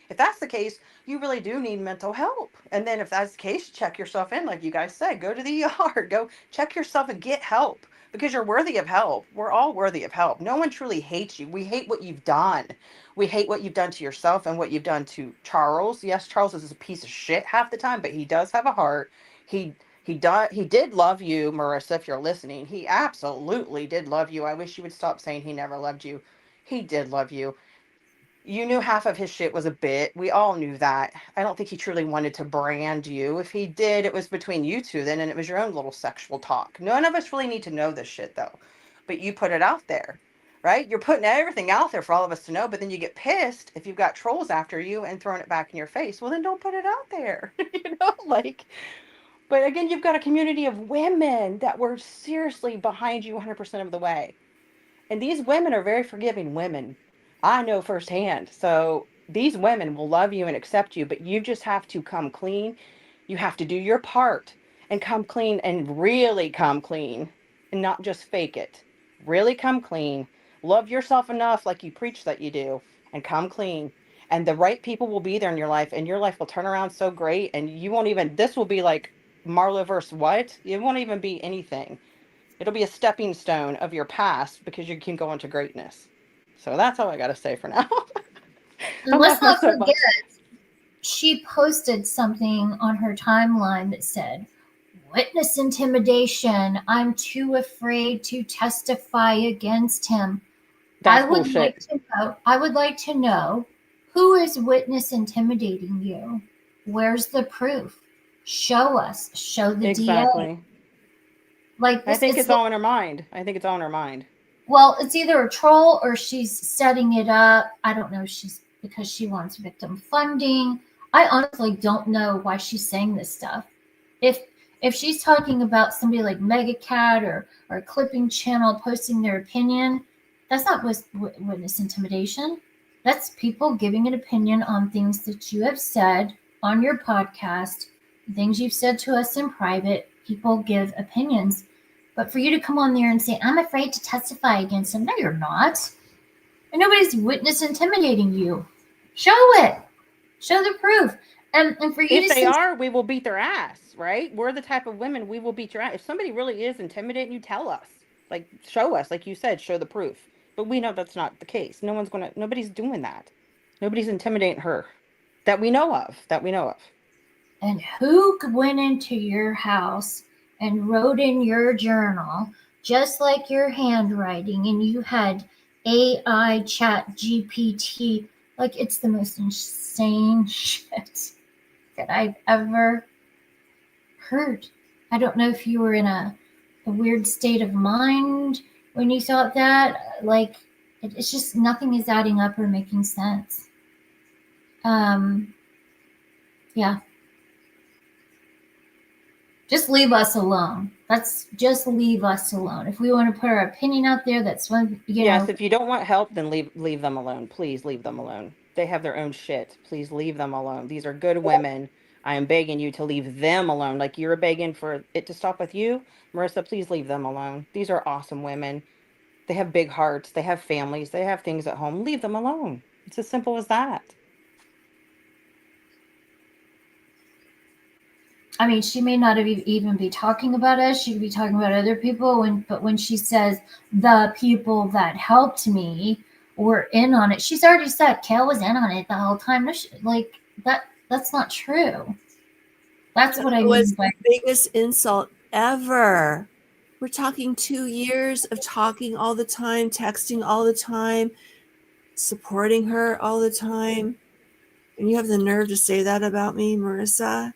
If that's the case, you really do need mental help. And then if that's the case, check yourself in, like you guys said, go to the ER, go check yourself and get help because you're worthy of help. We're all worthy of help. No one truly hates you. We hate what you've done. We hate what you've done to yourself and what you've done to Charles. Yes, Charles is a piece of shit half the time, but he does have a heart. He did love you, Marissa, if you're listening. He absolutely did love you. I wish you would stop saying he never loved you. He did love you. You knew half of his shit was a bit. We all knew that. I don't think he truly wanted to brand you. If he did, it was between you two then, and it was your own little sexual talk. None of us really need to know this shit, though. But you put it out there, right? You're putting everything out there for all of us to know, but then you get pissed if you've got trolls after you and throwing it back in your face. Well, then don't put it out there. Like, but again, you've got a community of women that were seriously behind you 100% of the way. And these women are very forgiving women. I know firsthand. So these women will love you and accept you, but you just have to come clean. You have to do your part and come clean and really come clean and not just fake it. Really come clean. Love yourself enough, like you preach that you do, and come clean. And the right people will be there in your life, and your life will turn around so great. And you won't even, this will be like marloweverse what? It won't even be anything. It'll be a stepping stone of your past because you can go into greatness. So that's all I got to say for now. And I'm let's off my not forget, soapbox. she posted something on her timeline that said, "Witness intimidation. I'm too afraid to testify against him." That's bullshit. I would like to know who is witness intimidating you? Where's the proof? Show us. Show the DA. Exactly. Like I this, think it's all in her mind. I think it's all in her mind. well, it's either a troll or she's setting it up. I don't know. She's because she wants victim funding. I honestly don't know why she's saying this stuff. If if she's talking about somebody like Megacat or a clipping channel posting their opinion, that's not witness intimidation. That's people giving an opinion on things that you have said on your podcast, things you've said to us in private. People give opinions. But for you to come on there and say, "I'm afraid to testify against him," no, you're not. And nobody's witness intimidating you. Show it. Show the proof. And for you If to they say, are, we will beat their ass, right? We're the type of women we will beat your ass. If somebody really is intimidating you, tell us. Like, show us, like you said, show the proof. But we know that's not the case. Nobody's doing that. Nobody's intimidating her that we know of. That we know of. and who went into your house and wrote in your journal, just like your handwriting, and you had AI chat GPT? Like, it's the most insane shit that I've ever heard. I don't know if you were in a weird state of mind when you thought that. Like, it's just nothing is adding up or making sense. Yeah. Just leave us alone. Let's just leave us alone. If we want to put our opinion out there, that's when, Yes, if you don't want help, then leave them alone. Please leave them alone. They have their own shit. Please leave them alone. These are good women. I am begging you to leave them alone. Like you're begging for it to stop with you. Marissa, please leave them alone. These are awesome women. They have big hearts. They have families. They have things at home. Leave them alone. It's as simple as that. I mean, she may not have even be talking about us. She could be talking about other people. But when she says the people that helped me were in on it, she's already said Kale was in on it the whole time. Like that. That's not true. That's what I That was mean by the biggest insult ever. We're talking 2 years of talking all the time, texting all the time, supporting her all the time. And you have the nerve to say that about me, Marissa?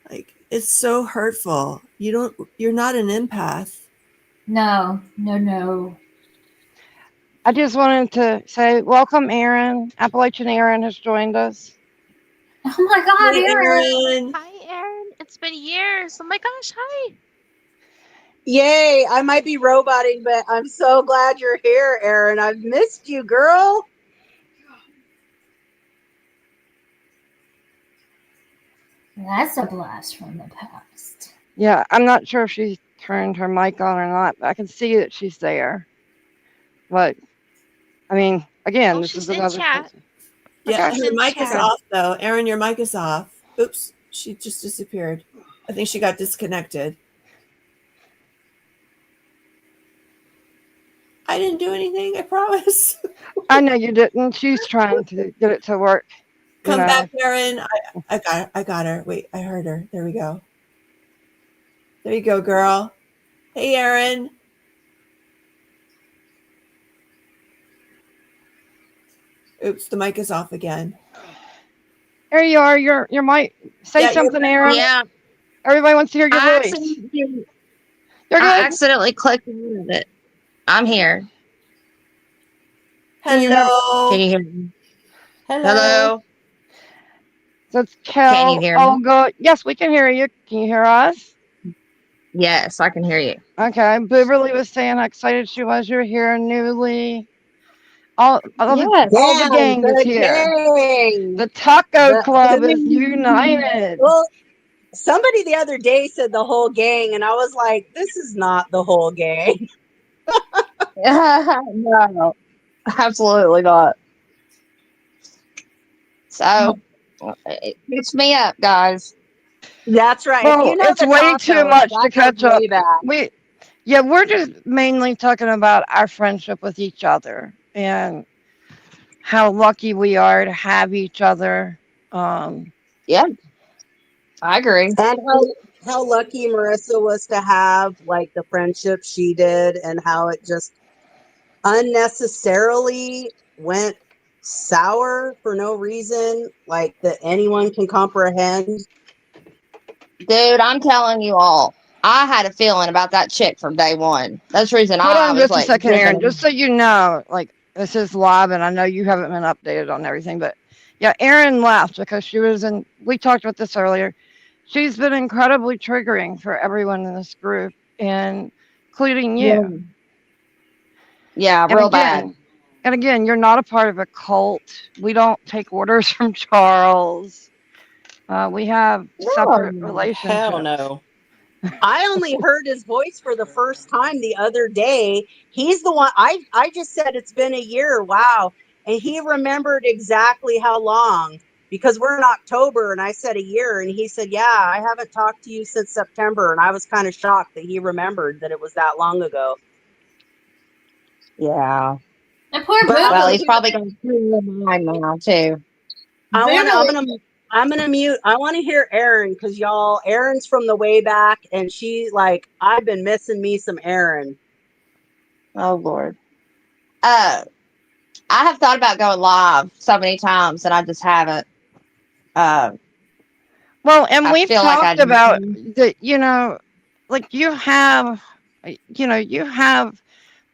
Like, it's so hurtful. You're not an empath. no. I just wanted to say, welcome, Erin. Appalachian Erin has joined us. Oh my God, Hey, Erin. Erin. Hi, Erin. It's been years. Oh my gosh, hi. Yay, I might be roboting, but I'm so glad you're here, Erin. I've missed you, girl. That's a blast from the past. Yeah, I'm not sure if she turned her mic on or not, but I can see that she's there. But, I mean, again, Oh, this she's is in another chat. person. Yeah, Okay. She's her in mic is chat. off, though. Erin, your mic is off. Oops, she just disappeared. I think she got disconnected. I didn't do anything, I promise. I know you didn't. She's trying to get it to work. Come know. back, Erin. I got her. Wait, I heard her. There we go. There you go, girl. Hey, Erin. Oops, the mic is off again. There you are. Your mic. Say Yeah, you're something, back Erin. on. Yeah, Everybody wants to hear your I voice. accidentally, You're I good. accidentally clicked on it. I'm here. Can you hear? Can Hello. you hear me? Hello. Hello? So it's Can you Kel. hear Oh, me? good. Yes, we can hear you. Can you hear us? Yes, I can hear you. Okay. Beverly was saying how excited she was. You're here newly. All Yes. the Damn, gang is the here. gang. The Taco Club is The- united. Well, somebody the other day said the whole gang, and I was like, this is not the whole gang. no, absolutely not. So, it's me up, guys. That's right. If Well, you know it's the way too taco, much to that goes catch up. way back. We're just mainly talking about our friendship with each other and how lucky we are to have each other. Yeah, I agree. And how lucky Marissa was to have like the friendship she did, and how it just unnecessarily went sour for no reason, like that anyone can comprehend. Dude, I'm telling you all, I had a feeling about that chick from day one. That's the reason Hold I on was just a like second, Aaron. giving. Just so you know, like this is live, and I know you haven't been updated on everything, but yeah, Erin left because she was in. We talked about this earlier. She's been incredibly triggering for everyone in this group, and including you. Yeah, And real bad. again, you're not a part of a cult. We don't take orders from Charles. We have separate No. relationships. Hell no. I only heard his voice for the first time the other day. He's the one I just said it's been a year. Wow. And he remembered exactly how long, because we're in October and I said a year, and he said, "Yeah, I haven't talked to you since September." And I was kind of shocked that he remembered that it was that long ago. Yeah. And poor But I'm Well, Beverly. he's probably going to screw your mind now too. I'm gonna mute. I want to hear Erin, because y'all, Erin's from the way back, and she like I've been missing me some Erin. Oh Lord. I have thought about going live so many times, and I just haven't. Uh, Well, and I we've feel like I talked need about to. that, like you have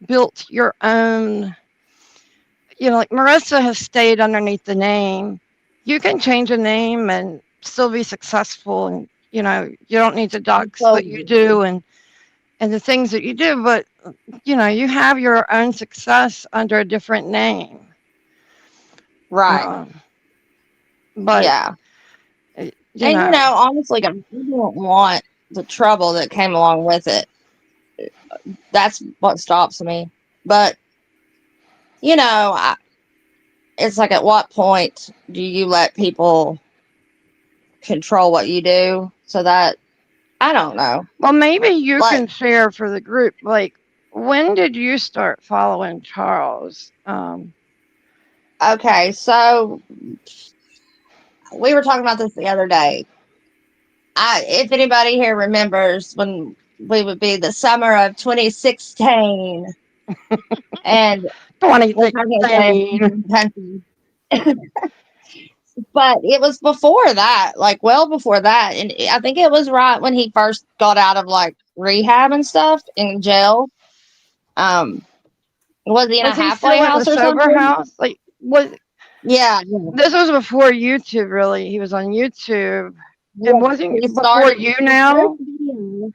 built your own, like Marissa has stayed underneath the name. You can change a name and still be successful, and you don't need to dox what you do and the things that you do, but you have your own success under a different name. Right. But Yeah. you And know, honestly, I don't want the trouble that came along with it. That's what stops me. But it's like, at what point do you let people control what you do? So that, I don't know. Well, maybe you Like, can share for the group. Like, when did you start following Charles? okay, so we were talking about this the other day. If anybody here remembers when we would be the summer of 2016, and we're talking about 2016. country. But it was before that, like well before that, and I think it was right when he first got out of like rehab and stuff in jail. Was he in a Was he halfway still in the house or sober something? house? Like, was Yeah, this was before YouTube? Really, he was on YouTube, yeah. and wasn't He before started you the first now? video.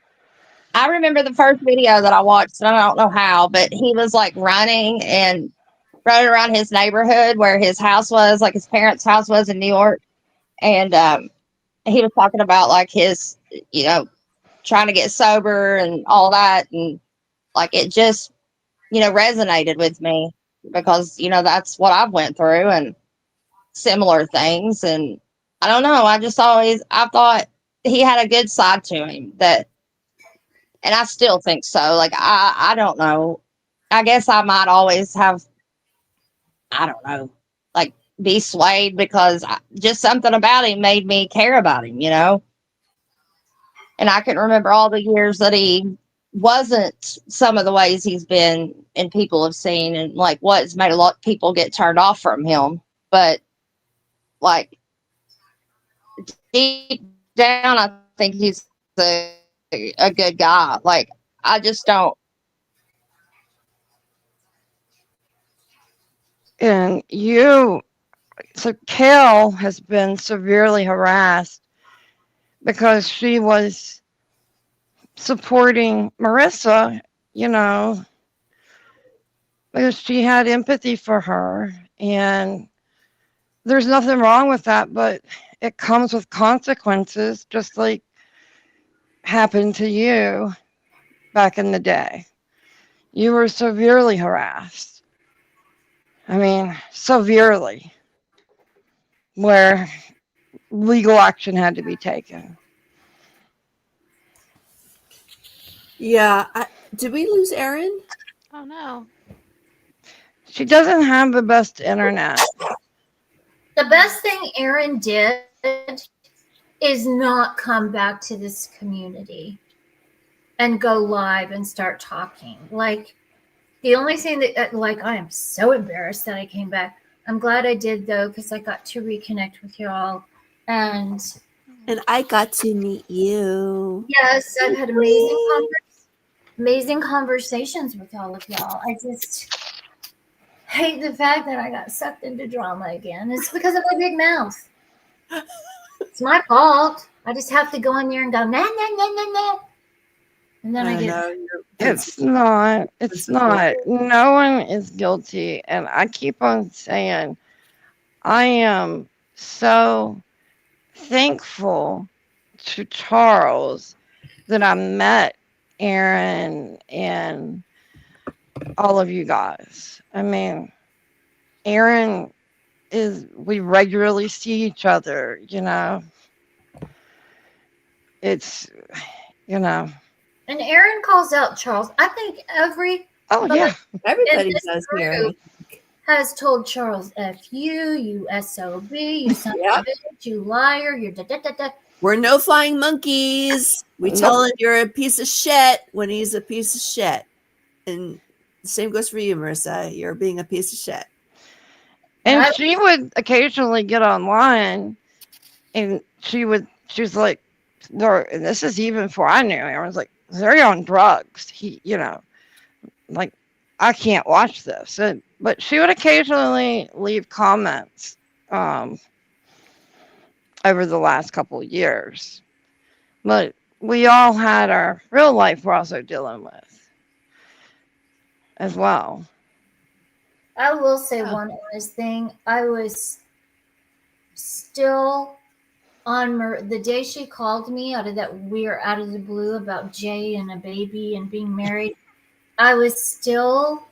I remember the first video that I watched, and I don't know how, but he was like running around his neighborhood where his house was, like his parents' house was in New York, and he was talking about like his, you know, trying to get sober and all that, and like it just, resonated with me because that's what I've went through and similar things, and I don't know, I thought he had a good side to him that, and I still think so. Like I don't know, I guess I might always have, I don't know, like be swayed because just something about him made me care about him, and I can remember all the years that he wasn't some of the ways he's been and people have seen, and like what's made a lot of people get turned off from him. But like deep down, I think he's a good guy. Like I just don't. And so Kel has been severely harassed because she was supporting Marissa, because she had empathy for her. And there's nothing wrong with that, but it comes with consequences, just like happened to you back in the day. You were severely harassed. I mean, severely, where legal action had to be taken. Yeah. Did we lose Erin? Oh no. She doesn't have the best internet. The best thing Erin did is not come back to this community and go live and start talking. Like, the only thing that, like, I am so embarrassed that I came back. I'm glad I did, though, because I got to reconnect with y'all. And I got to meet you. yes, I've had amazing conversations with all of y'all. I just hate the fact that I got sucked into drama again. It's because of my big mouth. It's my fault. I just have to go in there and go, nah, nah, nah, nah, nah. And then I get. It's not. It's not. No one is guilty. And I keep on saying, I am so thankful to Charles that I met Erin and all of you guys. I mean, Erin we regularly see each other, It's, And Erin calls out Charles. I think oh, yeah. Everybody does here. has told Charles, F you SOB, you son of a bitch, you liar, you're da da da da. We're no flying monkeys. We tell him you're a piece of shit when he's a piece of shit. And the same goes for you, Marissa. You're being a piece of shit. And she would occasionally get online and she's like, and this is even before I knew. Everyone's like, they're on drugs. Like, I can't watch this. But she would occasionally leave comments over the last couple of years. But we all had our real life we're also dealing with as well. I will say one honest thing. I was still on the day she called me out of the blue about Jay and a baby and being married. I was still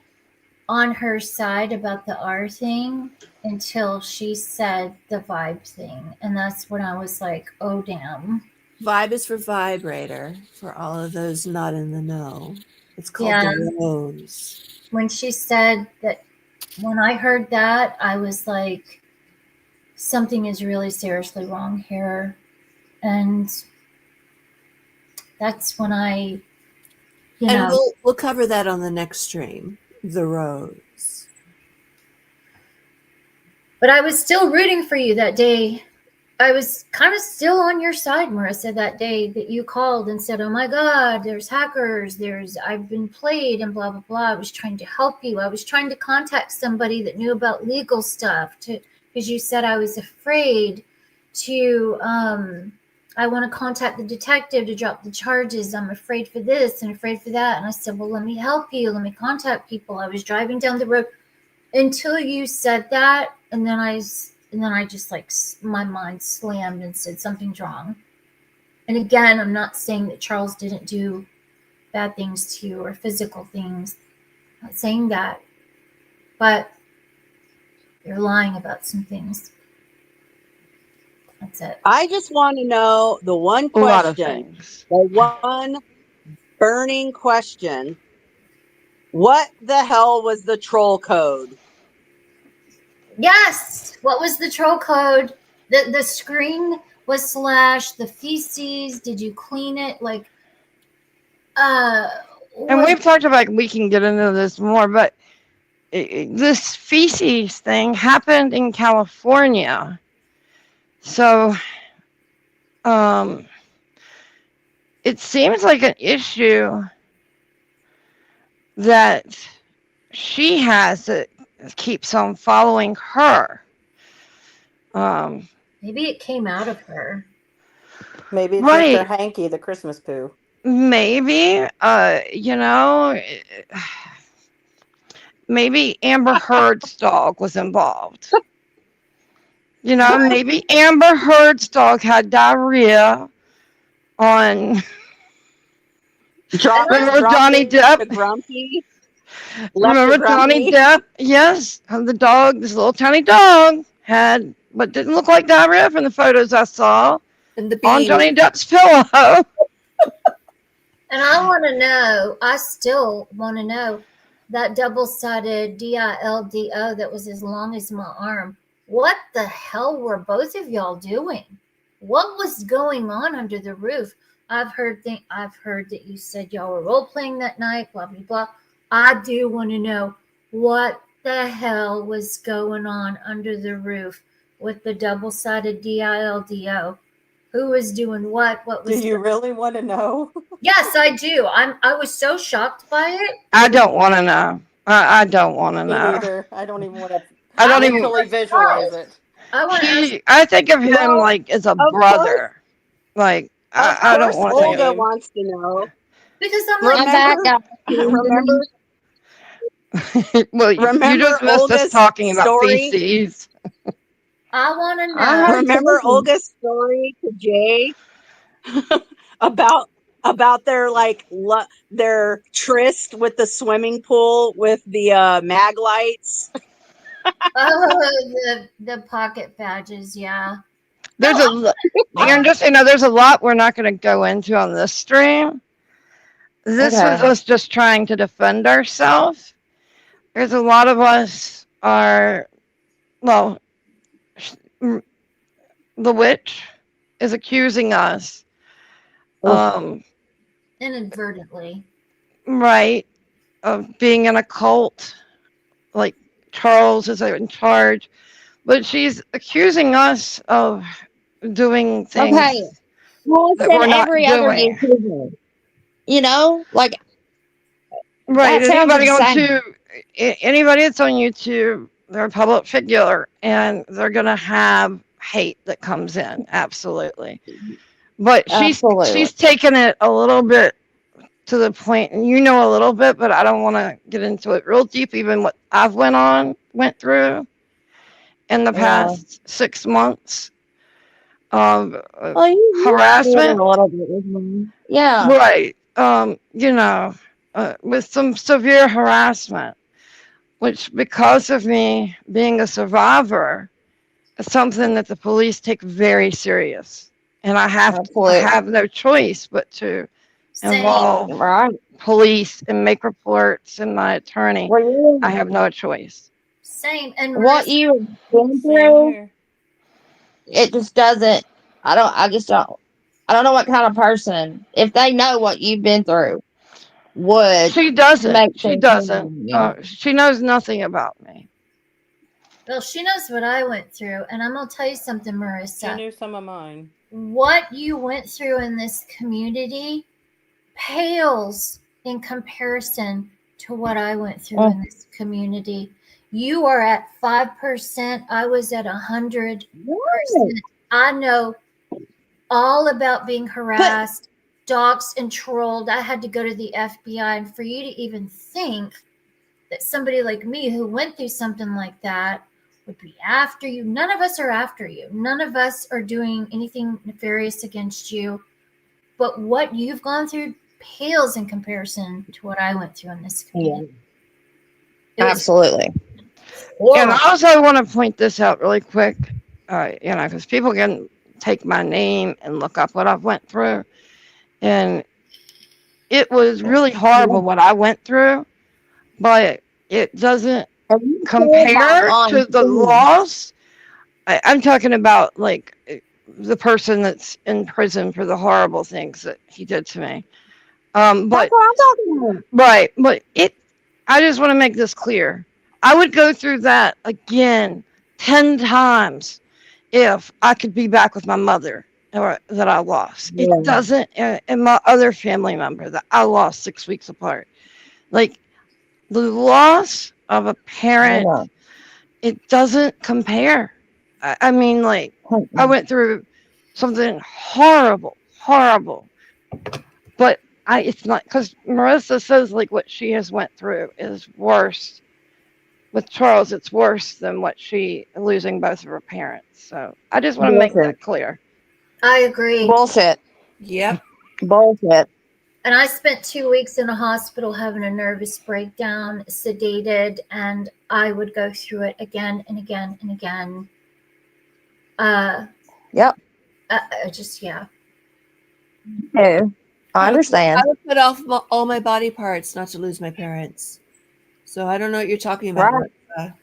on her side about the R thing until she said the vibe thing. And that's when I was like, oh, damn. Vibe is for vibrator, for all of those not in the know. It's called Yeah. the rose. When she said that, when I heard that, I was like, something is really seriously wrong here. And that's when I, you And know, we'll cover that on the next stream. The rose. but I was still rooting for you that day. I was kind of still on your side, Marissa, that day that you called and said, "Oh my God, there's hackers, I've been played and blah, blah, blah." I was trying to help you. I was trying to contact somebody that knew about legal stuff because you said I was afraid to, I want to contact the detective to drop the charges. I'm afraid for this and afraid for that. And I said, well, let me help you. Let me contact people. I was driving down the road until you said that. And then I just like my mind slammed and said something's wrong. And again, I'm not saying that Charles didn't do bad things to you or physical things. I'm not saying that, but you're lying about some things. That's it. I just want to know the one A lot of question, things. the one burning question. What the hell was the troll code? Yes. What was the troll code? The screen was slashed. The feces. Did you clean it? Like, And we've talked about, we can get into this more, but this feces thing happened in California. So, it seems like an issue that she has that keeps on following her. maybe it came out of her. Maybe it's Right. Mr. Hanky, the Christmas poo. Maybe, maybe Amber Heard's dog was involved. Maybe Amber Heard's dog had diarrhea on. Remember Johnny Depp? Grumpy. Remember Johnny Depp? Yes, the dog, this little tiny dog, had what didn't look like diarrhea from the photos I saw And the on bees. Johnny Depp's pillow. And I still want to know that double-sided DILDO that was as long as my arm. What the hell were both of y'all doing? What was going on under the roof? I've heard that you said y'all were role-playing that night, blah, blah, blah. I do want to know what the hell was going on under the roof with the double-sided DILDO. Who was doing what? What was Do you really want to know? Yes, I do. I was so shocked by it. I don't want to know. I don't want to Me know. neither. I don't even want to I don't even. mentally visualize it. I want to ask, I think of him Well, like as a of brother. Like I don't want to think Olga of him. wants to know. because I'm like, I'm back. Remember, Well, you remember just missed us Olga's talking about story? feces. I want to I know. heard remember something. Olga's story to Jay about their tryst with the swimming pool with the mag lights. Oh, the pocket badges, yeah. There's there's a lot we're not going to go into on this stream. This was Okay. us just trying to defend ourselves. There's a lot of us are, well, the witch is accusing us, Inadvertently. right, of being in a cult, like Charles is in charge, but she's accusing us of doing things. Okay. Well, it's that we're in not every other doing. decision. Like Right, that sounds insane. Anybody that's on YouTube, they're a public figure, and they're gonna have hate that comes in, absolutely. But Absolutely. she's taken it a little bit to the point, and you know a little bit, but I don't want to get into it real deep. Even what I've went through in the past 6 months of Well, you harassment. a little bit with me. Yeah. Right. With some severe harassment, which because of me being a survivor, is something that the police take very serious. and I Absolutely. have no choice but to Same. involve Right. police and make reports and my attorney. Well, you, I have no choice. Same. And what Marissa, you've been Same through, here. it just doesn't. I just don't. I don't know what kind of person, if they know what you've been through, would She doesn't. make She things doesn't. happen. She knows nothing about me. well, she knows what I went through. And I'm going to tell you something, She Marissa. knew some of mine. What you went through in this community pales in comparison to what I went through in this community. You are at 5%. I was at 100%. I know all about being harassed, doxxed, and trolled. I had to go to the FBI. And for you to even think that somebody like me who went through something like that would be after you. None of us are after you. None of us are doing anything nefarious against you. But what you've gone through pales in comparison to what I went through in this community. It was Absolutely. And horrible. I also want to point this out really quick, because people can take my name and look up what I've went through. And it was really horrible what I went through, but it doesn't compare to the loss. I'm talking about like the person that's in prison for the horrible things that he did to me. But That's what I'm talking about. right, but I just want to make this clear. I would go through that again 10 times if I could be back with my mother or that I lost. Yeah. It doesn't, and my other family member that I lost 6 weeks apart. Like the loss of a parent, know. it doesn't compare. I mean, like I went through something horrible, but it's not, because Marissa says like what she has went through is worse. With Charles, it's worse than what losing both of her parents. So I just want to make that clear. I agree. Bullshit. Yep. Bullshit. And I spent 2 weeks in a hospital having a nervous breakdown, sedated, and I would go through it again and again and again. Yep. Yeah. Yeah. I understand. I would cut off all my body parts not to lose my parents. So I don't know what you're talking about. Right. Marissa.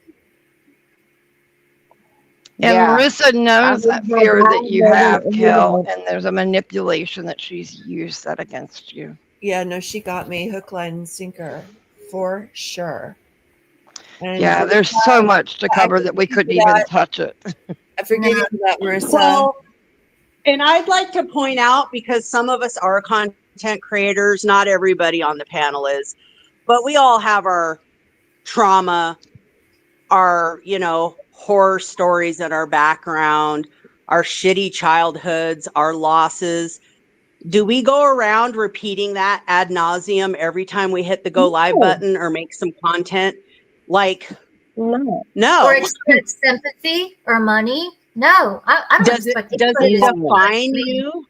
And Yeah. Marissa knows that I fear that you have, know. Kel, and there's a manipulation that she's used that against you. Yeah, no, she got me hook, line, and sinker for sure. And Yeah, there's so much to cover that we couldn't even touch it. I forgive you for that, Marissa. Well, and I'd like to point out, because some of us are content creators, not everybody on the panel is, but we all have our trauma, our, horror stories in our background, our shitty childhoods, our losses. Do we go around repeating that ad nauseum every time we hit the go live button or make some content? Like, No. no. Or expect sympathy or money? No. I don't Does it expect anybody to define you?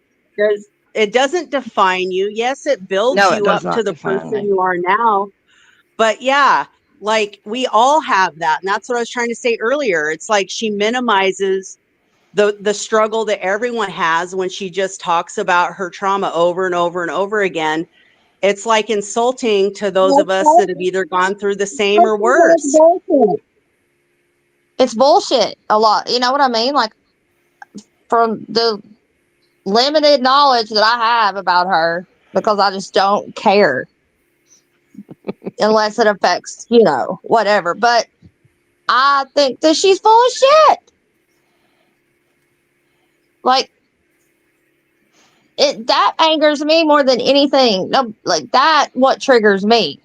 It doesn't define you. Yes, it builds No, it you does up to not the define person me. you are now. But yeah, like we all have that. And that's what I was trying to say earlier. It's like she minimizes the struggle that everyone has when she just talks about her trauma over and over and over again. It's like insulting to those of us that have either gone through the same or worse. It's bullshit a lot. You know what I mean? Like, from the limited knowledge that I have about her, because I just don't care unless it affects, whatever. But I think that she's full of shit. Like, that angers me more than anything. No, like that, what triggers me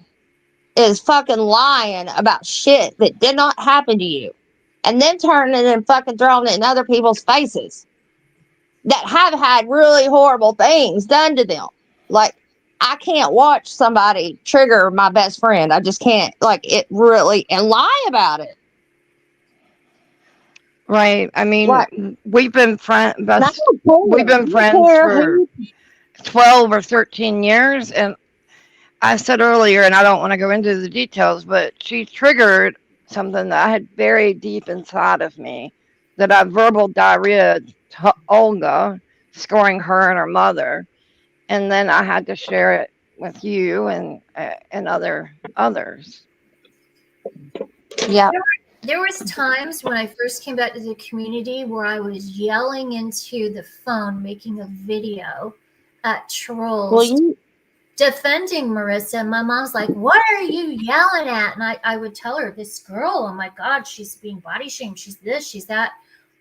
is fucking lying about shit that did not happen to you, and then turning it and fucking throwing it in other people's faces that have had really horrible things done to them. Like, I can't watch somebody trigger my best friend. I just can't. Like, it really, and lie about it. Right. I mean, What? we've been friends. We've been I friends don't care for who- 12 or 13 years, and I said earlier, and I don't want to go into the details, but she triggered something that I had buried deep inside of me, that I verbal diarrhea to Olga scoring her and her mother, and then I had to share it with you and others. Yeah. There was times when I first came back to the community where I was yelling into the phone, making a video at Well, trolls, you defending Marissa. And my mom's like, "What are you yelling at?" And I would tell her, "This girl, oh my God, she's being body shamed. She's this, she's that."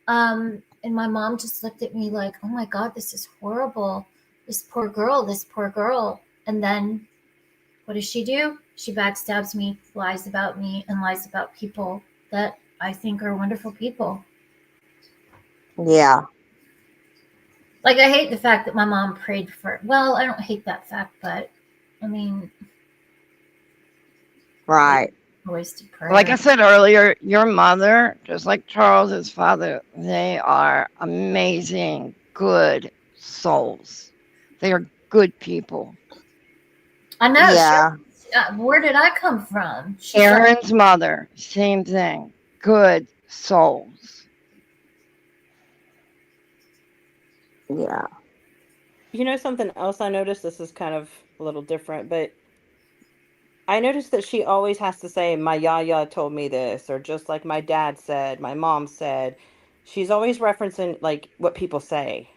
And my mom just looked at me like, "Oh my God, this is horrible. This poor girl, this poor girl." And then what does she do? She backstabs me, lies about me, and lies about people that I think are wonderful people. yeah. Like, I hate the fact that my mom prayed for. Well, I don't hate that fact, but I mean, Right. wasted prayer. Like I said earlier, your mother, just like Charles's father, they are amazing, good souls. They are good people. I know. Yeah. Where did I come from? She's like, Erin's mother, same thing. Good souls. Yeah. You know something else I noticed? This is kind of a little different, but I noticed that she always has to say, "My yaya told me this," or "just like my dad said, my mom said." She's always referencing like what people say.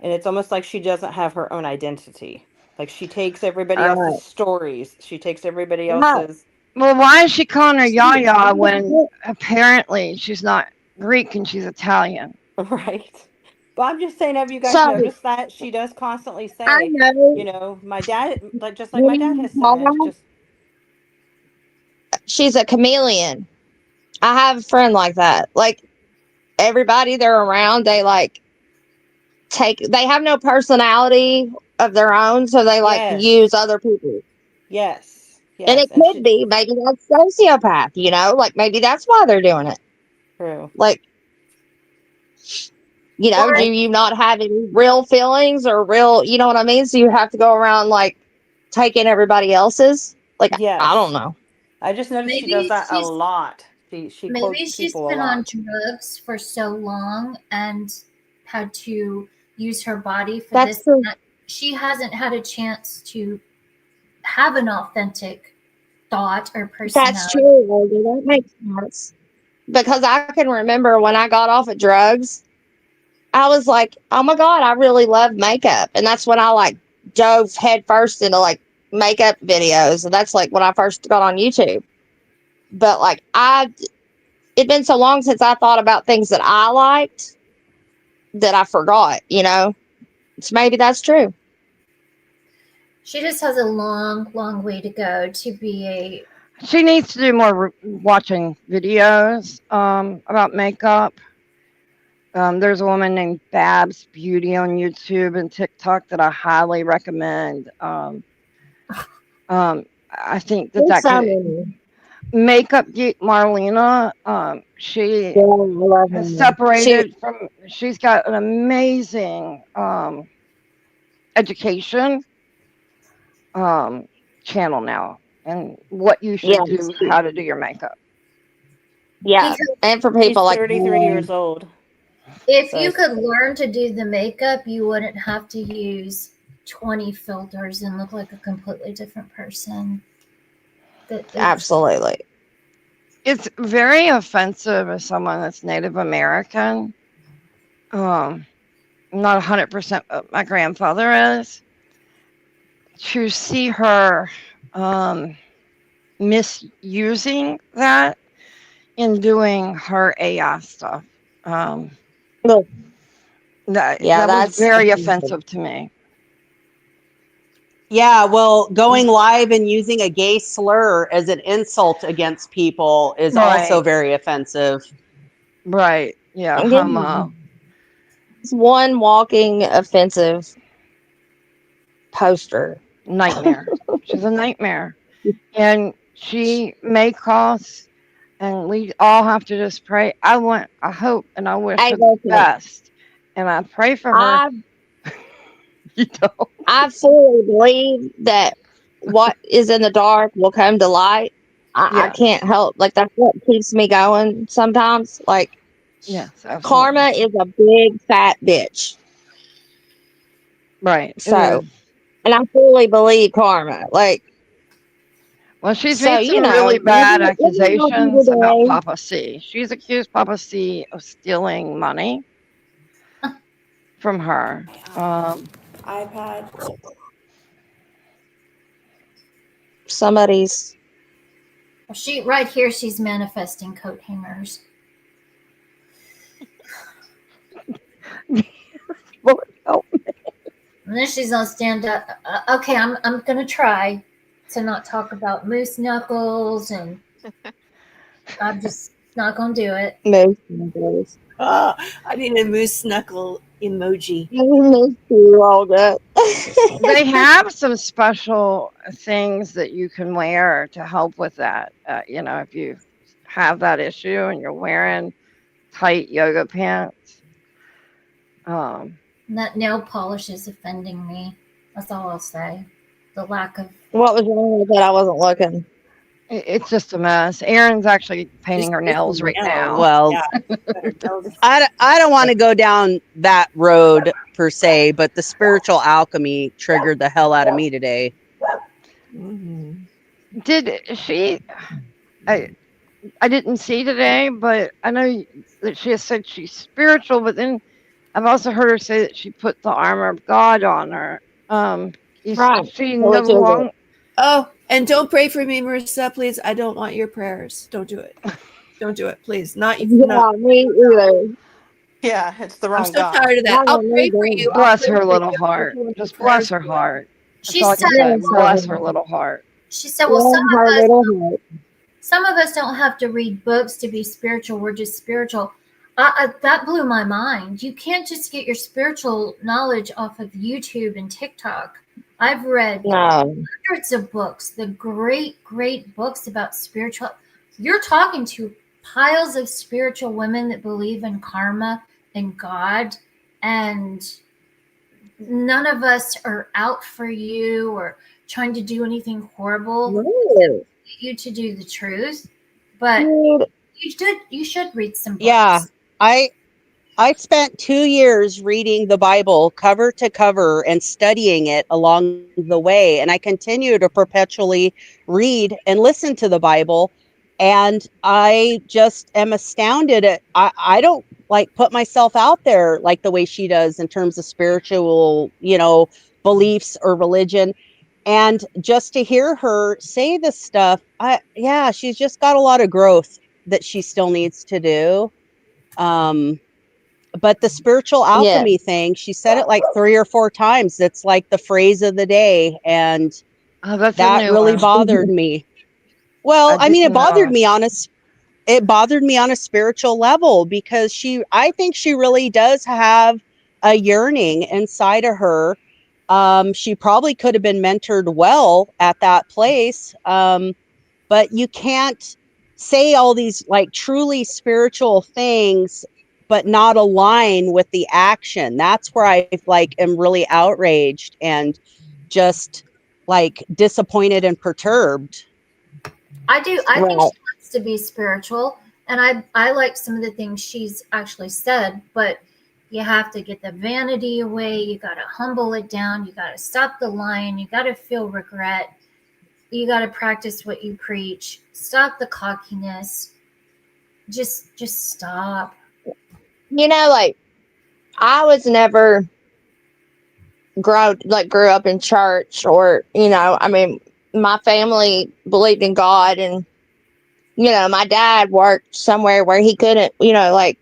And it's almost like she doesn't have her own identity. Like she takes everybody else's stories. She takes everybody Right. else's Well, why is she calling her She- Yaya when apparently she's not Greek and she's Italian? right. But I'm just saying, have you guys So noticed that she does constantly I say, know my dad, like just like what my do dad you has call said, that? just She's a chameleon. I have a friend like that. Like everybody they're around, they like they have no personality of their own, so they like yes, use other people. yes, And yes, it and could be maybe that's sociopath, like maybe that's why they're doing it. true. Like, or do you not have any real feelings or real, you know what I mean? So you have to go around like taking everybody else's. Like, I don't Yes, know. I just noticed she does maybe that a she's lot. She quotes maybe she's people a been on lot. drugs for so long and had to use her body for That's this. true. That she hasn't had a chance to have an authentic thought or That's personality. true, Olga. That makes sense. Because I can remember when I got off of drugs, I was like, oh my God, I really love makeup. And that's when I like dove head first into like makeup videos. And that's like when I first got on YouTube. But like it'd been so long since I thought about things that I liked that I forgot. So maybe that's true. She just has a long, long way to go to be a. She needs to do more watching videos about makeup. There's a woman named Babs Beauty on YouTube and TikTok that I highly recommend. I think There's that so could many. Makeup Geek Marlena. She Yeah, I love has her. separated from. She's got an amazing education channel now, and what you should Yeah, do, how to do your makeup. yeah. Because And for She's people like 33 years old. if So you could learn to do the makeup, you wouldn't have to use 20 filters and look like a completely different person. absolutely. It's very offensive as someone that's Native American. Not 100%, but my grandfather is. To see her misusing that in doing her AI stuff. Look, That yeah, was that's very offensive to me. Yeah, well, going live and using a gay slur as an insult against people is also Right. very offensive. Right. Yeah. Yeah. Homo. It's one walking offensive poster. Nightmare. She's a nightmare. And she may cost, and we all have to just pray. I hope, and I wish her the Exactly. best. And I pray for her. You know? I fully believe that what is in the dark will come to light. I Yes. can't help, like, that's what keeps me going sometimes. Like, Yes, absolutely. karma is a big fat bitch. Right. So, and I fully believe karma. Like, Well, she's so, made some really bad let me help you accusations about today. Papa C. She's accused Papa C of stealing money from her. iPad. Somebody's. She right here, she's manifesting coat hangers. Lord help. And then she's gonna stand up. Okay, I'm gonna try to not talk about moose knuckles, and I'm just not gonna do it. Moose knuckles. I need a moose knuckle emoji. I missed you all that. They have some special things that you can wear to help with that. If you have that issue and you're wearing tight yoga pants. And that nail polish is offending me. That's all I'll say. The lack of. What was wrong with it? I wasn't looking. It's just a mess. Erin's actually painting Just her nails right nails. now. Well, Yeah, better tell the- I don't want to go down that road per se, but the spiritual alchemy triggered the hell out of me today. Mhm. Did she? I didn't see today, but I know that she has said she's spiritual. But then I've also heard her say that she put the armor of God on her. Right. She So no which is it? longer. Oh, and don't pray for me, Marissa, please. I don't want your prayers. Don't do it. Don't do it, please. Not you. Yeah, me either. Yeah, it's the I'm wrong so God. tired of that. No, I'll pray for no, you. I'll Bless pray her for little you. heart. I'll do Just prayers bless her for you. heart. That's She all I can said. say. Bless her little heart. She said, "Well, Bless her little heart. some of us don't have to read books to be spiritual. We're just spiritual." That blew my mind. You can't just get your spiritual knowledge off of YouTube and TikTok. I've read No. hundreds of books, the great, great books about spiritual. You're talking to piles of spiritual women that believe in karma and God, and none of us are out for you or trying to do anything horrible. No. Get you to do the truth, but Dude, you should read some books. Yeah, I spent 2 years reading the Bible cover to cover and studying it along the way, and I continue to perpetually read and listen to the Bible, and I just am astounded at I don't like put myself out there like the way she does in terms of spiritual, beliefs or religion. And just to hear her say this stuff, she's just got a lot of growth that she still needs to do. But the spiritual yeah. alchemy thing, she said it like 3 or 4 times. It's like the phrase of the day, and Oh, that's a that new really one. bothered me. Well, I I mean, didn't know it bothered me on a spiritual level because I think she really does have a yearning inside of her. She probably could have been mentored well at that place. But you can't say all these like truly spiritual things but not align with the action. That's where I like am really outraged and just like disappointed and perturbed. I do. I think Right. she wants to be spiritual, and I like some of the things she's actually said, but you have to get the vanity away. You got to humble it down. You got to stop the lying. You got to feel regret. You got to practice what you preach. Stop the cockiness. Just stop. Like I was never grew up in church or, I mean, my family believed in God, and, my dad worked somewhere where he couldn't, like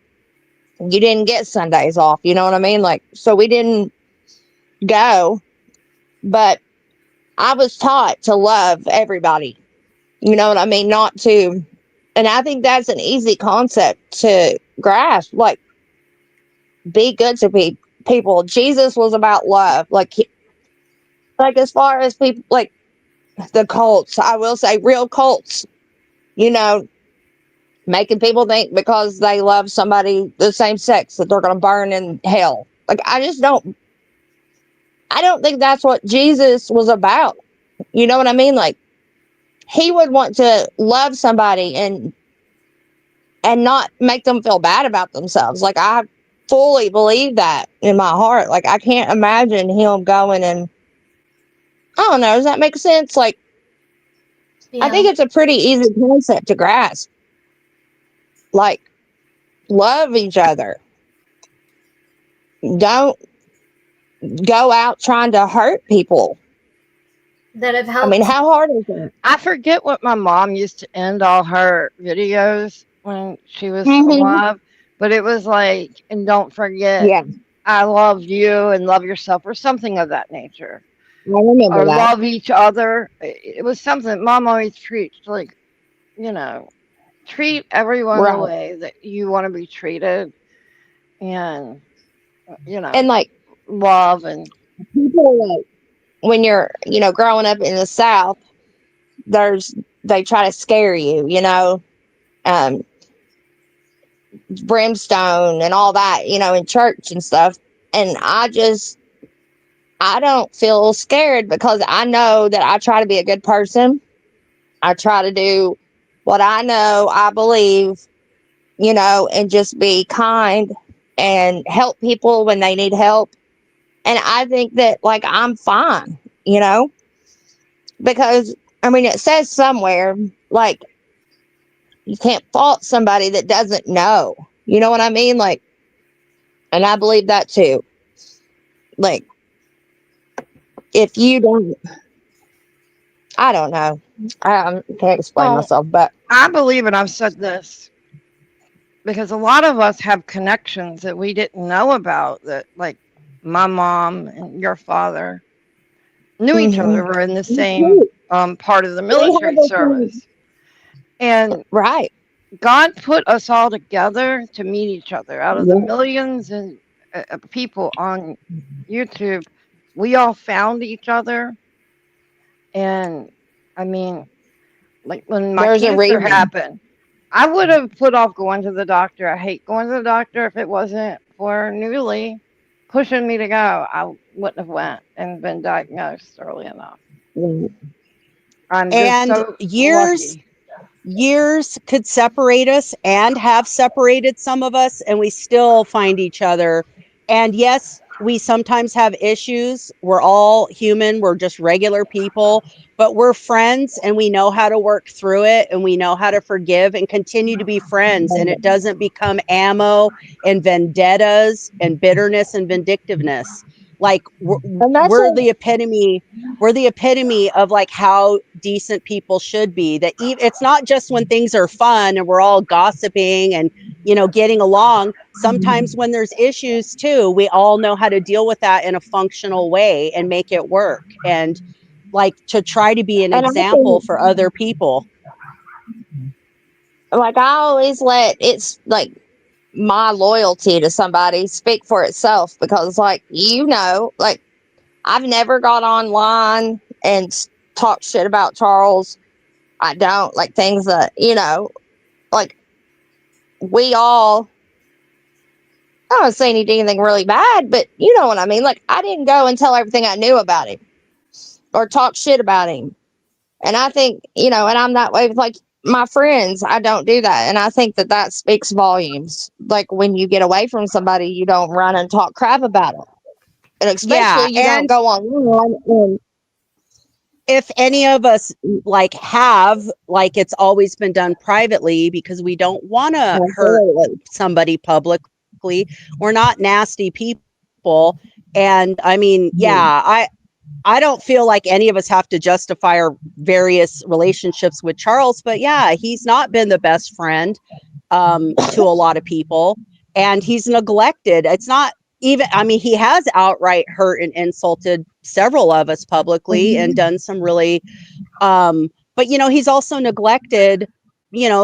you didn't get Sundays off, you know what I mean? Like, so we didn't go, but I was taught to love everybody, you know what I mean? Not to, and I think that's an easy concept to grasp. Like, be good to people. Jesus was about love. Like, as far as people, like the cults, I will say real cults, you know, making people think because they love somebody the same sex that they're going to burn in hell. Like, I don't think that's what Jesus was about. You know what I mean? Like, he would want to love somebody and not make them feel bad about themselves. Like, fully believe that in my heart. Like, I can't imagine him going and, I don't know, does that make sense? Like, I think Yeah. it's a pretty easy concept to grasp. Like, love each other. Don't go out trying to hurt people. That have I mean, helped. how hard is that? I forget what my mom used to end all her videos when she was Mm-hmm. alive, but it was like, and don't forget, Yeah, I love you and love yourself, or something of that nature, I remember or that. love each other. It was something mom always preached, like, you know, treat everyone the Right. way that you want to be treated, and, And like, love and people, like, when you're, growing up in the South, they try to scare you, um, brimstone and all that, in church and stuff. And I don't feel scared because I know that I try to be a good person. I try to do what I know, I believe, and just be kind and help people when they need help. And I think that, like, I'm fine, because, I mean, it says somewhere, like, you can't fault somebody that doesn't know. You know what I mean? Like, and I believe that too. Like, if you don't, I don't know. I can't explain well, myself, but I believe, and I've said this because a lot of us have connections that we didn't know about, that, like, my mom and your father knew each other, were in the same part of the we have military the same, service, and right. God put us all together to meet each other. Out of the Yeah. millions and people on YouTube, we all found each other. And I mean, like, when my There's a cancer reason. happened, I would have put off going to the doctor. I hate going to the doctor. If it wasn't for Newly pushing me to go, I wouldn't have went and been diagnosed early enough. Yeah. I'm just And so years lucky. could separate us and have separated some of us, and we still find each other. And yes, we sometimes have issues. We're all human. We're just regular people, but we're friends, and we know how to work through it, and we know how to forgive and continue to be friends. And it doesn't become ammo and vendettas and bitterness and vindictiveness. Like, And that's we're the epitome of, like, how decent people should be. That it's not just when things are fun and we're all gossiping and getting along. Sometimes when there's issues too, we all know how to deal with that in a functional way and make it work, and, like, to try to be an and I example think, for other people. like, I always let it's like my loyalty to somebody speak for itself, because, like, like, I've never got online and talked shit about Charles. I don't like things that, like, we all, I don't say anything really bad, but you know what I mean? Like, I didn't go and tell everything I knew about him or talk shit about him. And I think, and I'm that way with, like, my friends. I don't do that. And I think that speaks volumes. Like, when you get away from somebody, you don't run and talk crap about them. And Yeah, especially you don't and go online and if any of us, like, it's always been done privately because we don't want to hurt absolutely. somebody publicly. We're not nasty people. And I mean, yeah, I don't feel like any of us have to justify our various relationships with Charles, but yeah, he's not been the best friend to a lot of people, and he's neglected. It's not even, I mean, he has outright hurt and insulted several of us publicly and done some really, but he's also neglected,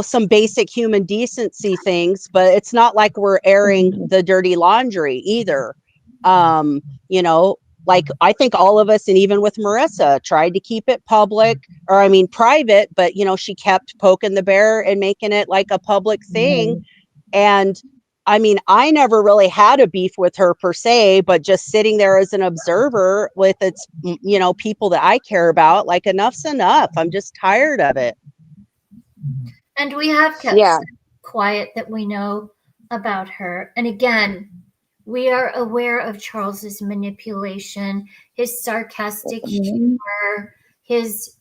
some basic human decency things, but it's not like we're airing the dirty laundry either. Um, like, I think all of us, and even with Marissa, tried to keep it public, or I mean private, but she kept poking the bear and making it like a public thing. And I mean, I never really had a beef with her per se, but just sitting there as an observer with its, people that I care about, like, enough's enough. I'm just tired of it. And we have kept Yeah. quiet that we know about her. And again, We are aware of Charles's manipulation, his sarcastic humor, his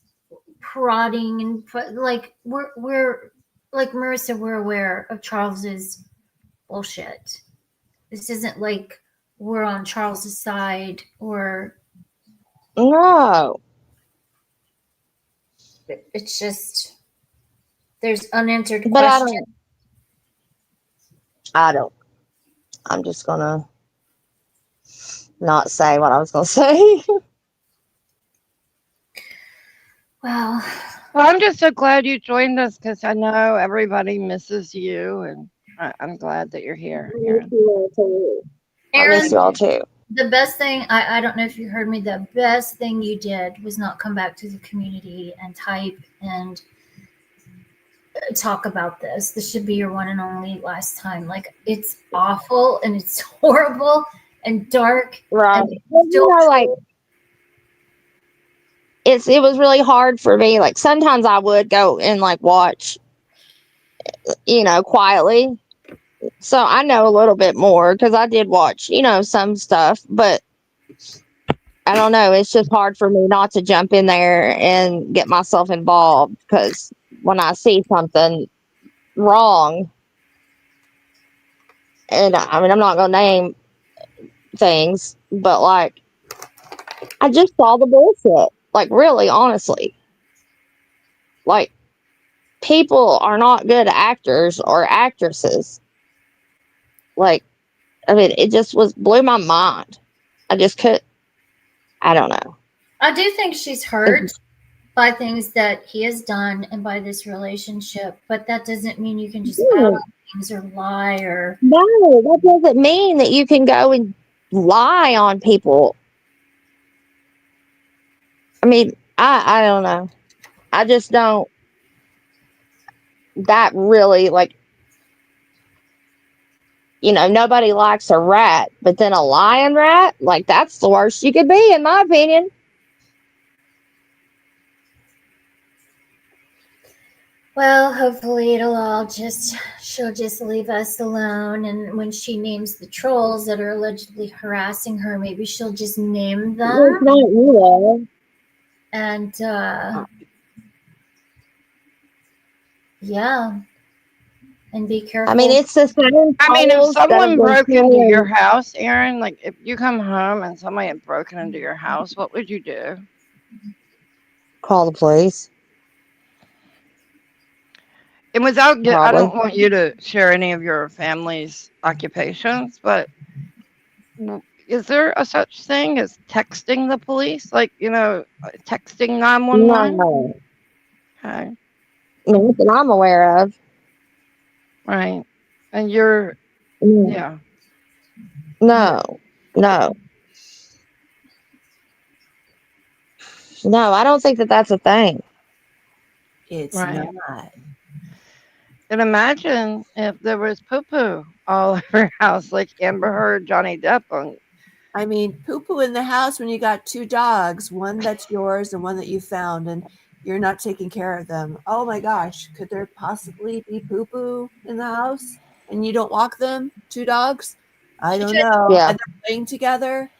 prodding, and like we're like Marissa, we're aware of Charles's bullshit. This isn't like we're on Charles's side or No. it's just there's unanswered But questions. I don't. I'm just gonna not say what I was gonna say. Well, Well, I'm just so glad you joined us because I know everybody misses you, and I'm glad that you're here, Erin. I miss you all too. The best thing, I don't know if you heard me, the best thing you did was not come back to the community and type and talk about this. This should be your one and only last time. Like, it's awful and it's horrible and dark. Right. And You know, like it was really hard for me. Like sometimes I would go and like watch, quietly. So I know a little bit more because I did watch, some stuff, but I don't know. It's just hard for me not to jump in there and get myself involved because when I see something wrong, and I mean, I'm not going to name things, but like, I just saw the bullshit. Like, really, honestly. Like, people are not good actors or actresses. Like, I mean, it just blew my mind. I just I don't know. I do think she's hurt by things that he has done and by this relationship, but that doesn't mean you can just out on things or lie or. No, that doesn't mean that you can go and lie on people. I mean, I don't know. I just don't. That really, like, nobody likes a rat, but then a lion rat, like, that's the worst you could be, in my opinion. Well, hopefully she'll just leave us alone. And when she names the trolls that are allegedly harassing her, maybe she'll just name them. It's not real. And yeah, and be careful. I mean, it's the same. I mean, if someone broke into your house, Erin, like if you come home and somebody had broken into your house, what would you do? Call the police. And without, I don't want you to share any of your family's occupations, but is there a such thing as texting the police? Like, texting 911? No. Okay. Not that I'm aware of. Right. And you're, yeah. No. No, I don't think that that's a thing. It's Right. not. And imagine if there was poo-poo all over your house, like Amber Heard, Johnny Depp on. I mean, poo-poo in the house when you got two dogs, one that's yours and one that you found, and you're not taking care of them. Oh my gosh, could there possibly be poo-poo in the house and you don't walk them? Two dogs? I don't know. Yeah. And they're playing together.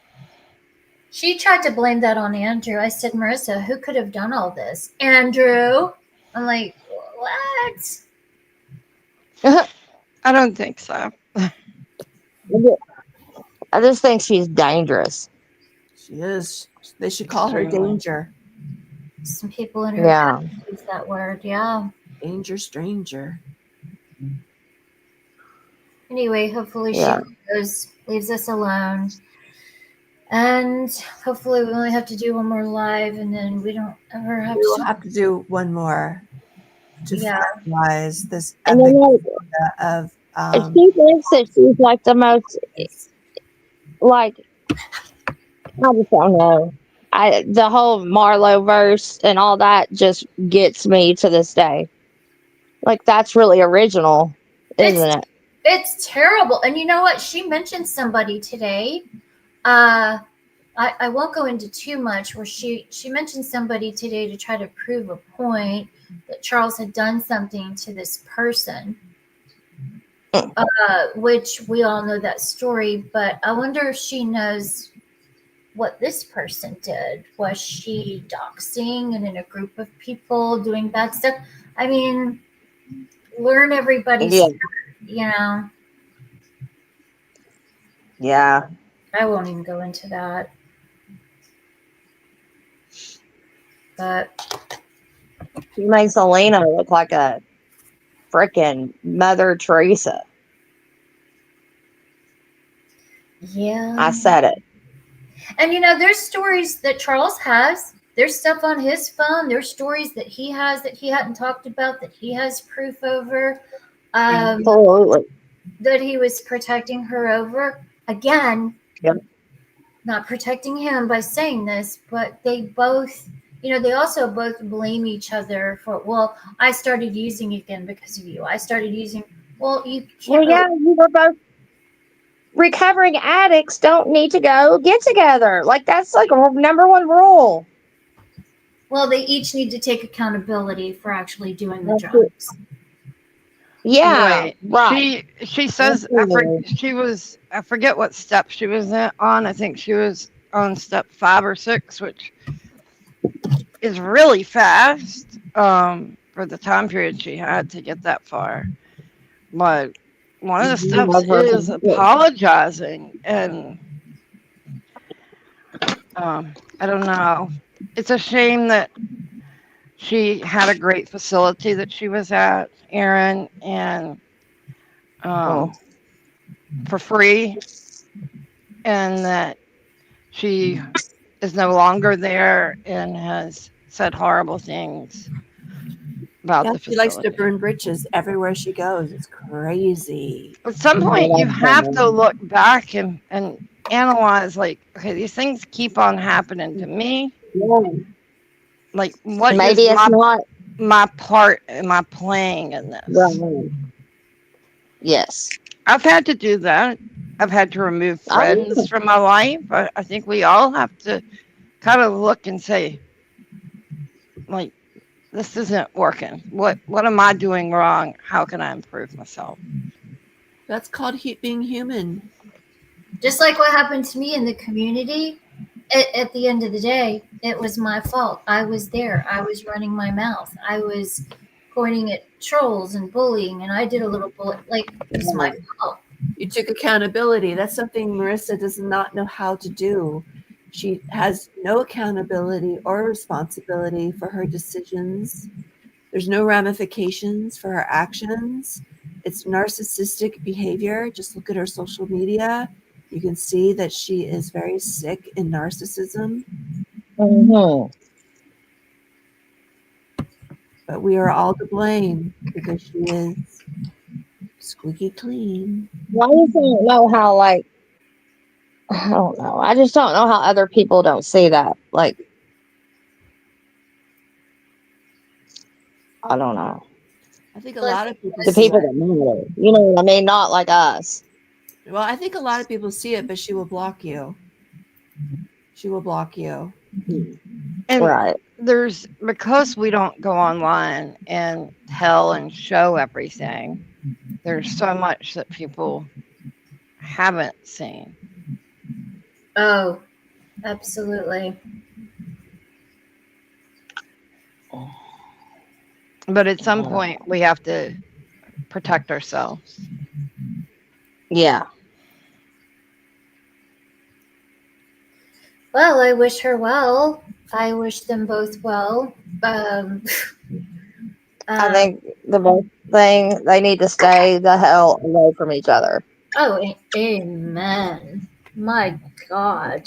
She tried to blame that on Andrew. I said, Marissa, who could have done all this? Andrew. I'm like, what? I don't think so. I just think she's dangerous. She is. They should call her Danger. Some people in her use that word, yeah. Danger stranger. Anyway, hopefully she leaves us alone. And hopefully we only have to do one more live and then we don't ever have We'll have to do one more to finalize this And epic then, of if she thinks that she's like the most, like, I just don't know. The whole marloweverse and all that just gets me to this day. Like, that's really original, isn't it? It's terrible. And you know what? She mentioned somebody today. I won't go into too much where she mentioned somebody today to try to prove a point that Charles had done something to this person. which we all know that story, but I wonder if she knows what this person did. Was she doxing and in a group of people doing bad stuff? I mean, learn everybody's Yeah. you know. Yeah. I won't even go into that. But She makes Elena look like a freaking Mother Teresa. yeah. I said it. And there's stories that Charles has. There's stuff on his phone. There's stories that he has that he hadn't talked about, that he has proof over, Absolutely. that he was protecting her over. Again, Yep. not protecting him by saying this, but they both, they also both blame each other for, well, I started using again because of you. I started using, well, you can't. Well, yeah, you were both recovering addicts. Don't need to go get together. Like that's like a number one rule. Well, they each need to take accountability for actually doing the That's it. drugs. Yeah, right. She says I forget what step she was on. I think she was on step 5 or 6, which is really fast for the time period she had to get that far. But one of the steps is apologizing, and I don't know. It's a shame that she had a great facility that she was at, Erin, and for free, and that she is no longer there and has said horrible things about the She facility. likes to burn bridges everywhere she goes. It's crazy. At some point, you have to look back and analyze, like, okay, these things keep on happening to me. Yeah. Like, what Maybe is it's not my part am I playing in this? right. Yes. I've had to do that. I've had to remove friends from my life. I think we all have to kind of look and say, like, this isn't working. What am I doing wrong? How can I improve myself? That's called being human. Just like what happened to me in the community, at the end of the day, it was my fault. I was there. I was running my mouth. I was pointing at trolls and bullying, and I did a little bully. Like, it was my fault. You took accountability. That's something Marissa does not know how to do. She has no accountability or responsibility for her decisions. There's no ramifications for her actions. It's narcissistic behavior. Just look at her social media. You can see that she is very sick in narcissism. Mm-hmm. But we are all to blame because she is squeaky clean. I just don't know how, like, I don't know. I just don't know how other people don't see that. Like, I don't know. I think a lot of people The see people it. that matter. You know what I mean? Not like us. Well, I think a lot of people see it, but she will block you. She will block you. And Right. because we don't go online and tell and show everything, there's so much that people haven't seen. Oh, absolutely. But at some point, we have to protect ourselves. Yeah. Well, I wish her well. I wish them both well. I think the best thing, they need to stay the hell away from each other. Oh, amen. My God.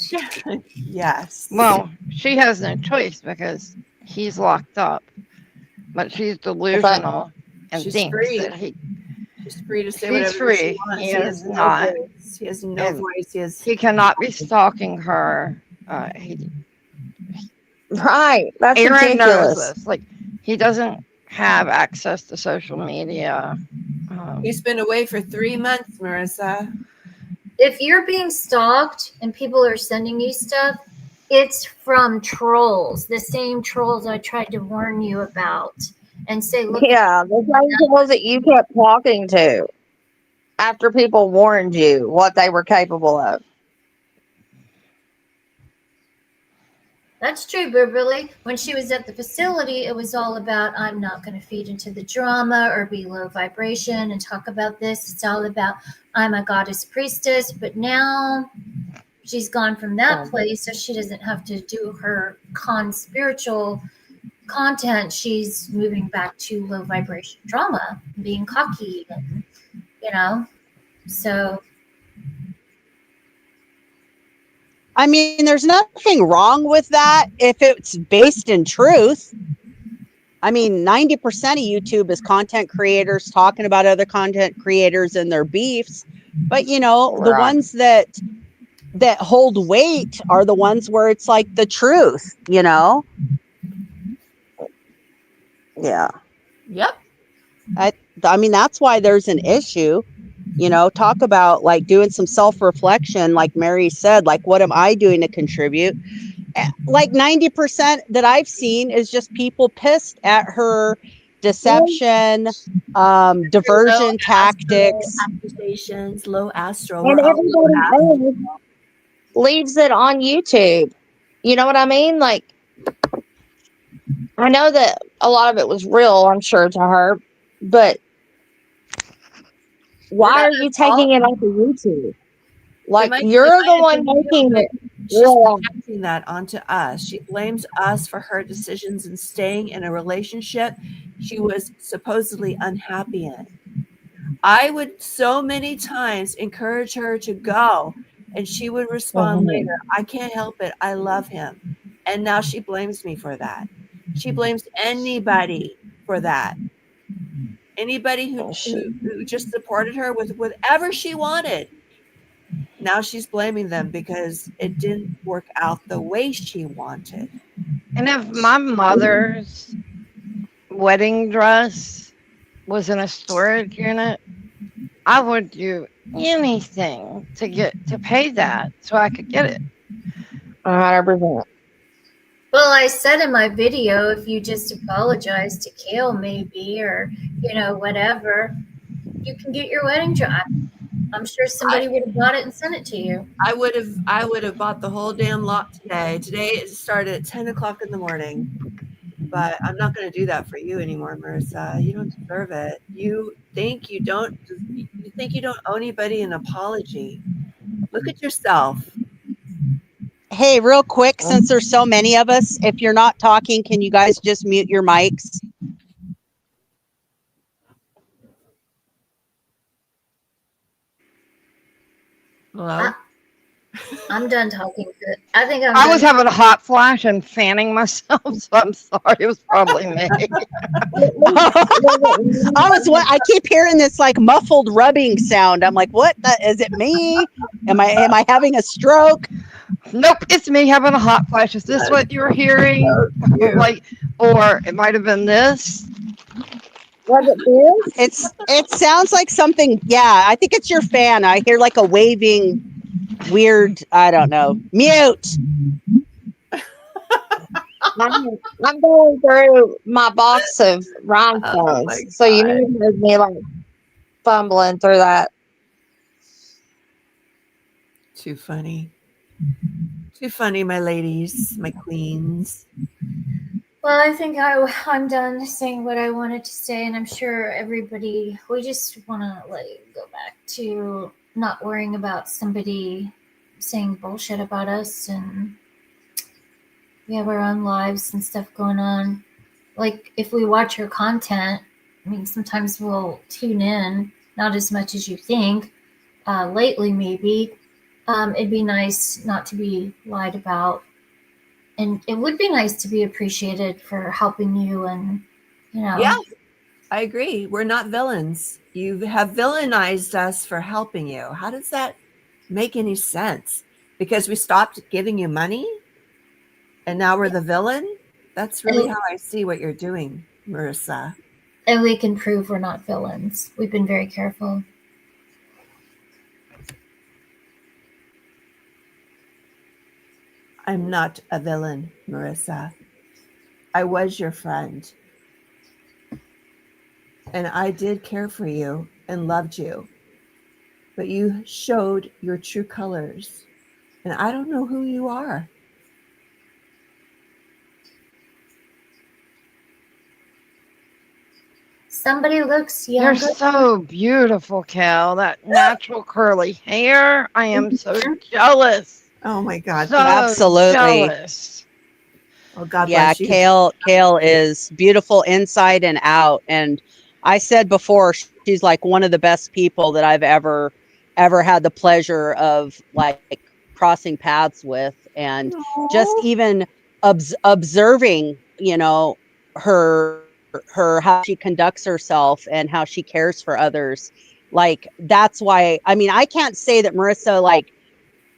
Yes. Well, she has no choice because he's locked up, but she's delusional and She's thinks free. that She's free to say He's whatever free. she wants. He has is no not. voice. He has no And voice. he cannot be stalking her. Right. That's Erin knows ridiculous. this. Like, he doesn't have access to social media. He's been away for 3 months, Marissa. If you're being stalked and people are sending you stuff, it's from trolls. The same trolls I tried to warn you about and say, look, Yeah, the same girls that you kept talking to. after people warned you what they were capable of. That's true, Beverly. When she was at the facility, it was all about I'm not going to feed into the drama or be low vibration and talk about this. It's all about I'm a goddess priestess. But now she's gone from that place, so she doesn't have to do her spiritual content. She's moving back to low vibration drama, being cocky, and so. I mean, there's nothing wrong with that if it's based in truth. I mean, 90% of YouTube is content creators talking about other content creators and their beefs. But, the ones that hold weight are the ones where it's like the truth, Yeah. Yep. I mean, that's why there's an issue. Talk about like doing some self-reflection, like Mary said, like, what am I doing to contribute? Like 90% that I've seen is just people pissed at her deception, diversion tactics. Accusations, low astral. And We're all low astral. everybody else leaves it on YouTube. You know what I mean? Like, I know that a lot of it was real, I'm sure, to her, but why are you taking it off of YouTube? Like, you're the one making it. She's projecting that onto us. She blames us for her decisions in staying in a relationship she was supposedly unhappy in. I would so many times encourage her to go, and she would respond later, I can't help it. I love him. And now she blames me for that. She blames anybody for that. Anybody who just supported her with whatever she wanted. Now she's blaming them because it didn't work out the way she wanted. And if my mother's wedding dress was in a storage unit, I would do anything to pay that so I could get it. 100%. Well, I said in my video, if you just apologize to Kale, maybe, or whatever, you can get your wedding dress. I'm sure somebody would have bought it and sent it to you. I would have bought the whole damn lot today. Today it started at 10 o'clock in the morning. But I'm not going to do that for you anymore, Marissa. You don't deserve it. You think you don't owe anybody an apology. Look at yourself. Hey, real quick, since there's so many of us, if you're not talking, can you guys just mute your mics? Hello? I'm done talking. I think I was having a hot flash and fanning myself, so I'm sorry. It was probably me. I keep hearing this like muffled rubbing sound. I'm like, what? Is it me? Am I having a stroke? Nope, it's me having a hot flash. Is this what you were hearing? Like, or it might have been this. Was it this? It sounds like something. Yeah, I think it's your fan. I hear like a waving, weird. I don't know. Mute. I'm going through my box of rhinestones, so you need to hear me like fumbling through that. Too funny. Too funny, my ladies, my queens. Well, I think I'm done saying what I wanted to say, and I'm sure everybody, we just want to go back to not worrying about somebody saying bullshit about us, and we have our own lives and stuff going on. Like, if we watch her content, I mean, sometimes we'll tune in, not as much as you think. Lately, maybe. It'd be nice not to be lied about. And it would be nice to be appreciated for helping you and, Yeah, I agree. We're not villains. You have villainized us for helping you. How does that make any sense? Because we stopped giving you money and now we're the villain? That's really how I see what you're doing, Marissa. And we can prove we're not villains. We've been very careful. I'm not a villain, Marissa. I was your friend. And I did care for you and loved you. but you showed your true colors. And I don't know who you are. Somebody looks You're younger. so beautiful, Cal. That natural curly hair. I am so jealous. Oh my God. So Absolutely. jealous. Oh, God Yeah, bless you. Kale is beautiful inside and out. And I said before, she's like one of the best people that I've ever had the pleasure of like crossing paths with. And just Aw. even observing, her how she conducts herself and how she cares for others. Like that's why, I mean, I can't say that Marissa like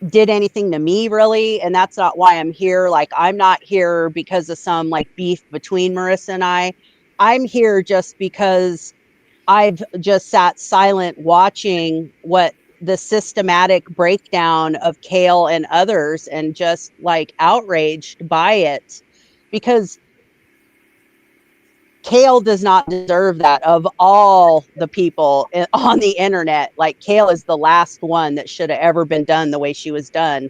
did anything to me really, and that's not why I'm here. Like I'm not here because of some like beef between Marissa and I'm here just because I've just sat silent watching what the systematic breakdown of Kale and others, and just like outraged by it, because Kale does not deserve that. Of all the people on the internet, like Kale is the last one that should have ever been done the way she was done.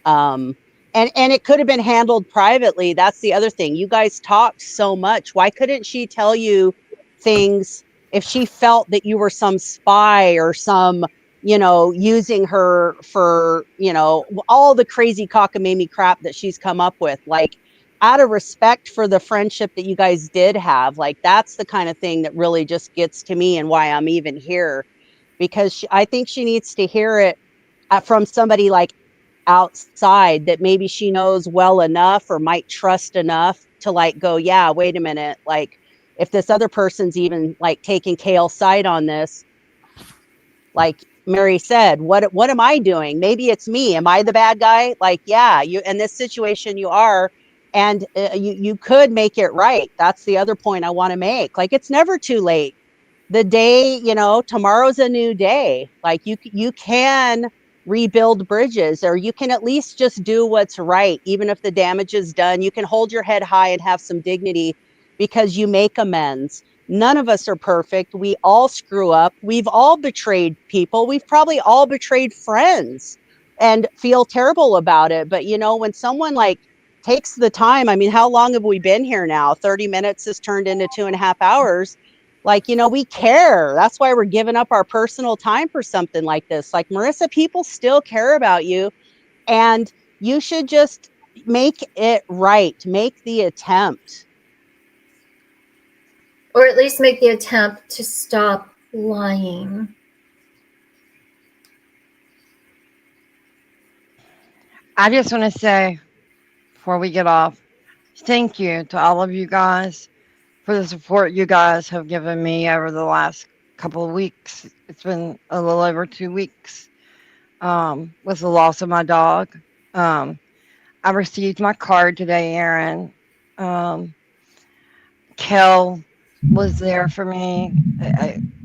um and it could have been handled privately. That's the other thing. You guys talked so much. Why couldn't she tell you things if she felt that you were some spy or some, using her for, all the crazy cockamamie crap that she's come up with? Like, out of respect for the friendship that you guys did have, like that's the kind of thing that really just gets to me and why I'm even here, because I think she needs to hear it from somebody like outside that maybe she knows well enough or might trust enough to like go, yeah, wait a minute, like if this other person's even like taking Kale's side on this, like Mary said, what am I doing? Maybe it's me. Am I the bad guy? Like, yeah, you in this situation you are, and you could make it right. That's the other point I want to make. Like, it's never too late. The day, tomorrow's a new day. Like you can rebuild bridges, or you can at least just do what's right. Even if the damage is done, you can hold your head high and have some dignity because you make amends. None of us are perfect. We all screw up. We've all betrayed people. We've probably all betrayed friends and feel terrible about it. But when someone like takes the time, I mean, how long have we been here now? 30 minutes has turned into 2.5 hours. Like, we care. That's why we're giving up our personal time for something like this. Like, Marissa, people still care about you, and you should just make it right. Make the attempt. Or at least make the attempt to stop lying. I just want to say, before we get off, thank you to all of you guys for the support you guys have given me over the last couple of weeks. It's been a little over 2 weeks with the loss of my dog. I received my card today, Erin. Kel was there for me.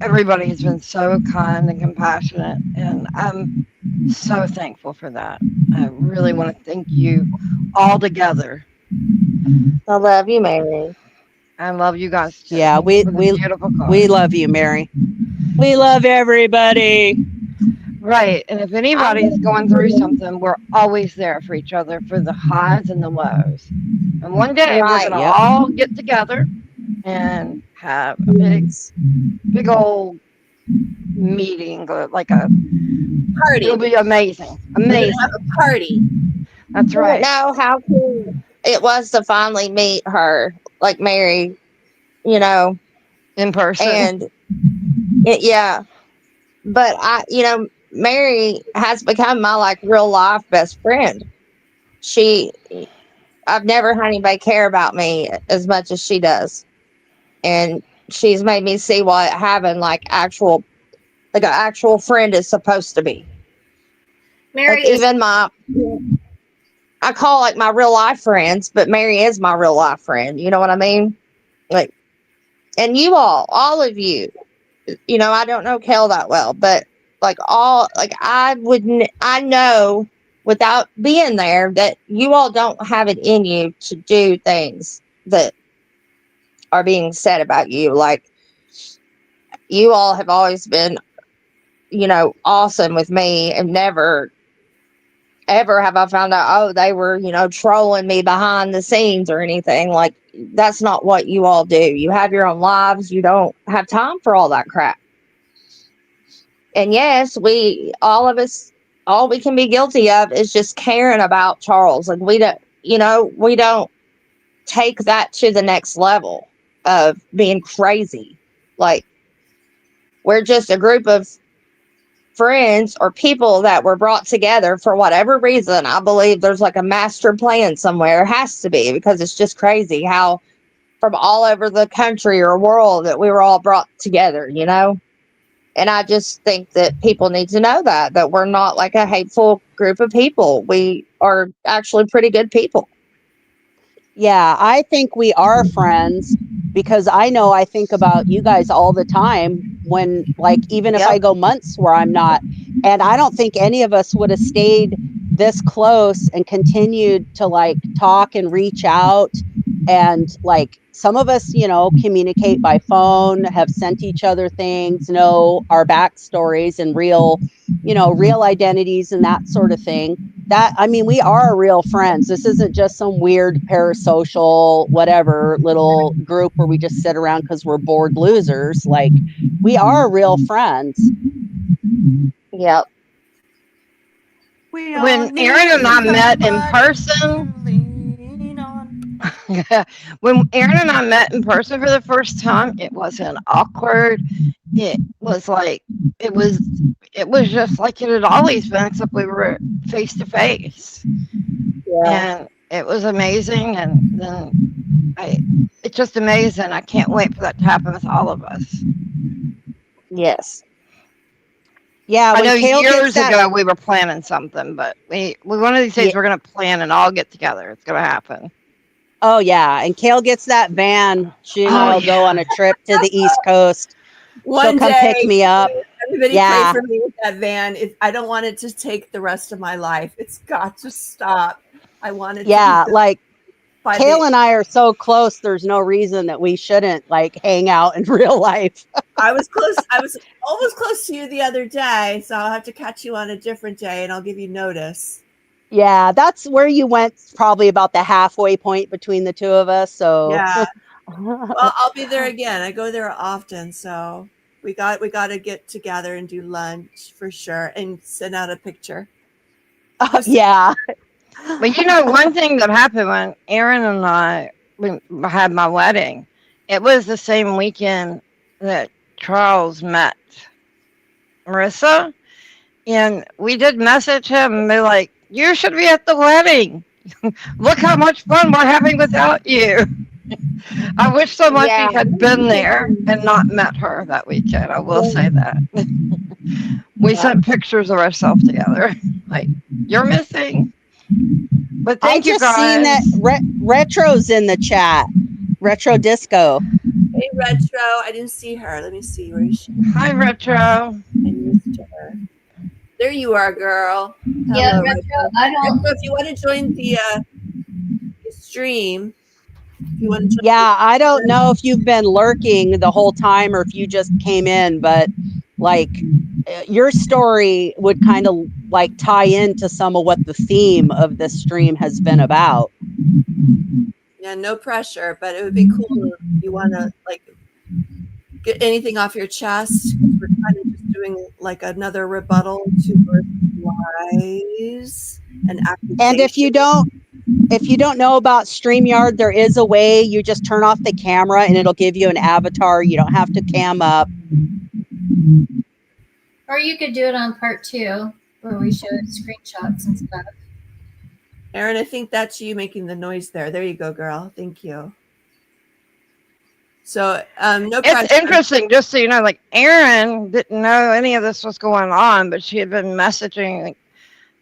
Everybody has been so kind and compassionate, and I'm so thankful for that. I really want to thank you all together. I love you, Mary. I love you guys too. Yeah, Thank you for the beautiful we card. love you, Mary. We love everybody. Right, and if anybody's going through something, we're always there for each other for the highs and the lows. And one day we're Right. gonna Yep. all get together and have a big old meeting, like a Party. it'll be amazing. We're gonna Amazing. have a party. That's I don't right. know how cool it was to finally meet her, like Mary, In person. and yeah. But Mary has become my like real life best friend. I've never had anybody care about me as much as she does, and she's made me see what having like an actual friend is supposed to be. Mary Like is even I call like my real life friends, but Mary is my real life friend. You know what I mean? Like, and you all of you, I don't know Kel that well, but like I know without being there that you all don't have it in you to do things that are being said about you. Like, you all have always been awesome with me, and never ever have I found out, oh, they were, trolling me behind the scenes or anything. Like, that's not what you all do. You have your own lives. You don't have time for all that crap. And yes, all of us, all we can be guilty of is just caring about Charles. Like, we don't take that to the next level of being crazy. Like, we're just a group of friends or people that were brought together for whatever reason. I believe there's like a master plan somewhere. It has to be, because it's just crazy how from all over the country or world that we were all brought together, And I just think that people need to know that we're not like a hateful group of people. We are actually pretty good people. Yeah, I think we are friends, because I think about you guys all the time when, like, even if I go months where I'm not. And I don't think any of us would have stayed this close and continued to like talk and reach out. And like some of us, communicate by phone, have sent each other things, know our backstories and real identities and that sort of thing. We are real friends. This isn't just some weird parasocial, whatever little group where we just sit around because we're bored losers. Like, we are real friends. Yep. When Erin and I met in person, when Erin and I met in person for the first time, it wasn't awkward. It was just like it had always been, except we were face to face. And it was amazing. And then it's just amazing. I can't wait for that to happen with all of us. Yes. Yeah, I know years ago we were planning something, but we one of these days we're going to plan and all get together. It's going to happen. Oh, yeah. And Kale gets that van. She and I will go on a trip to the East Coast. She'll come pick me up. Everybody pray for me with that van. I don't want it to take the rest of my life. It's got to stop. I want it to be like Kale and I are so close. There's no reason that we shouldn't like hang out in real life. I was almost close to you the other day, so I'll have to catch you on a different day and I'll give you notice. Yeah, that's where you went, probably about the halfway point between the two of us. So yeah. Well, I'll be there again. I go there often, so we got to get together and do lunch for sure and send out a picture. Yeah. But one thing that happened when Erin and I had my wedding, it was the same weekend that Charles met Marissa, and we did message him and be like, you should be at the wedding. Look how much fun we're having without you. I wish so much he had been there and not met her that weekend. I will say that. We sent pictures of ourselves together. Like, you're missing. But thank you guys. I just seen that Retro's in the chat. Retro Disco. Hey, Retro. I didn't see her. Let me see. Where is she? Hi, Retro. I missed her. There you are, girl. Yeah, Hello, Retro. I don't. Retro, if you want to join the stream, I don't know if you've been lurking the whole time or if you just came in, but like your story would kind of like tie into some of what the theme of this stream has been about. Yeah, no pressure, but it would be cool if you want to like get anything off your chest. We're kind of just doing like another rebuttal to lies and accusations. And if you don't know about StreamYard, there is a way. You just turn off the camera and it'll give you an avatar. You don't have to cam up. Or you could do it on part 2 where we show screenshots and stuff. Erin, I think that's you making the noise there. There you go, girl. Thank you. So, no pressure. It's interesting, just so you know, like Erin didn't know any of this was going on, but she had been messaging,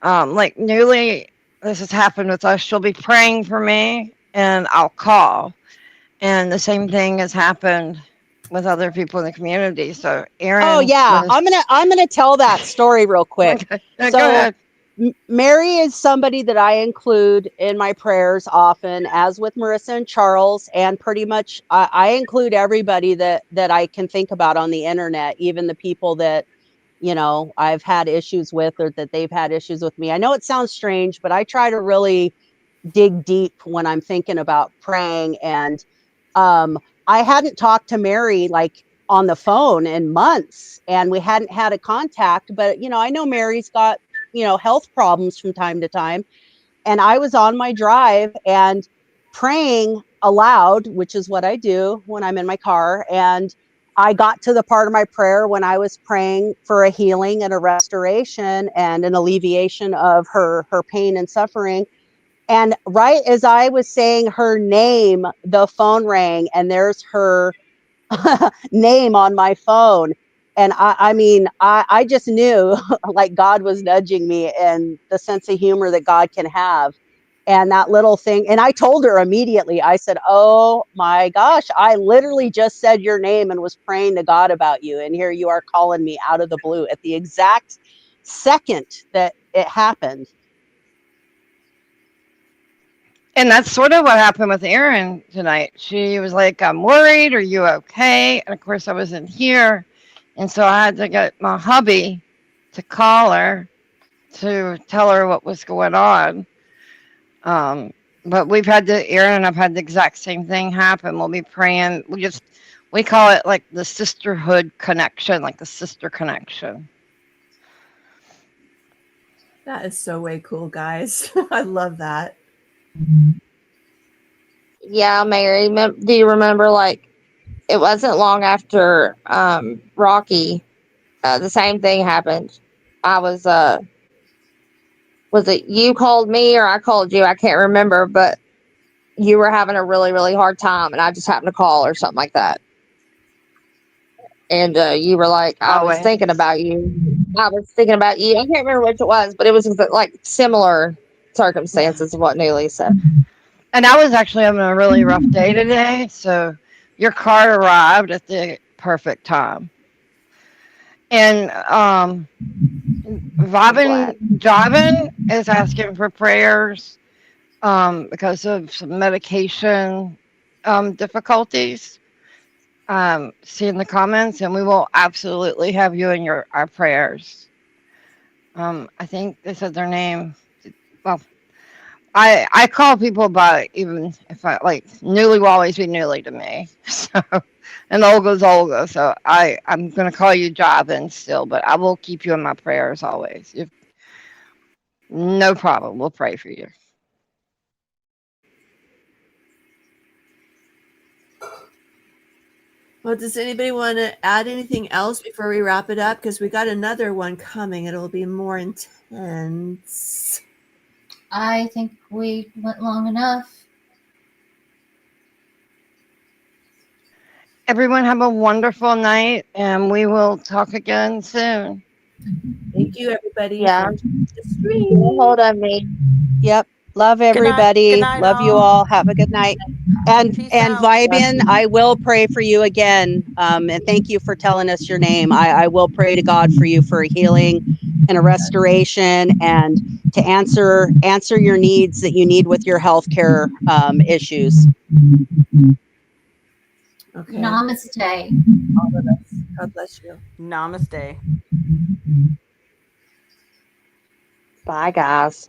like newly, this has happened with us. She'll be praying for me and I'll call. And the same thing has happened with other people in the community. So Erin. Oh yeah. I'm gonna tell that story real quick. Okay. So, go ahead. Mary is somebody that I include in my prayers often, as with Marissa and Charles, and pretty much I include everybody that I can think about on the internet, even the people that I've had issues with, or that they've had issues with me. I know it sounds strange, but I try to really dig deep when I'm thinking about praying. And I hadn't talked to Mary like on the phone in months, and we hadn't had a contact, but I know Mary's got health problems from time to time. And I was on my drive and praying aloud, which is what I do when I'm in my car. And I got to the part of my prayer when I was praying for a healing and a restoration and an alleviation of her pain and suffering. And right as I was saying her name, the phone rang, and there's her name on my phone. And I just knew like God was nudging me, and the sense of humor that God can have. And that little thing. And I told her immediately, I said, oh my gosh, I literally just said your name and was praying to God about you. And here you are calling me out of the blue at the exact second that it happened. And that's sort of what happened with Erin tonight. She was like, I'm worried. Are you okay? And of course, I wasn't here. And so I had to get my hubby to call her to tell her what was going on. But Erin and I've had the exact same thing happen. We'll be praying. We call it like the sisterhood connection, like the sister connection. That is so way cool, guys. I love that. Yeah, Mary, do you remember, like, it wasn't long after Rocky, the same thing happened. I was it you called me or I called you? I can't remember, but you were having a really, really hard time, and I just happened to call or something like that. And you were like, I was thinking about you. I was thinking about you. I can't remember which it was, but it was like similar circumstances of what Newly said. And I was actually having a really rough day today, so your car arrived at the perfect time. And Javin is asking for prayers because of some medication difficulties. See in the comments, and we will absolutely have you in our prayers. I think they said their name. Well, I call people by, even if I like, Newly will always be Newly to me. So, and Olga's Olga. So I'm going to call you Javin still, but I will keep you in my prayers always. No problem. We'll pray for you. Well, does anybody want to add anything else before we wrap it up? Because we got another one coming. It'll be more intense. I think we went long enough. Everyone have a wonderful night, and we will talk again soon. Thank you, everybody. Yeah. Stream. Hold on me. Yep. Love everybody. Good night, Love you all. Have a good night. And Peace and out. Vibian, I will pray for you again. And thank you for telling us your name. I will pray to God for you for a healing and a restoration, and to answer your needs that you need with your healthcare issues. Okay. Namaste. All of us. God bless you. Namaste. Bye, guys.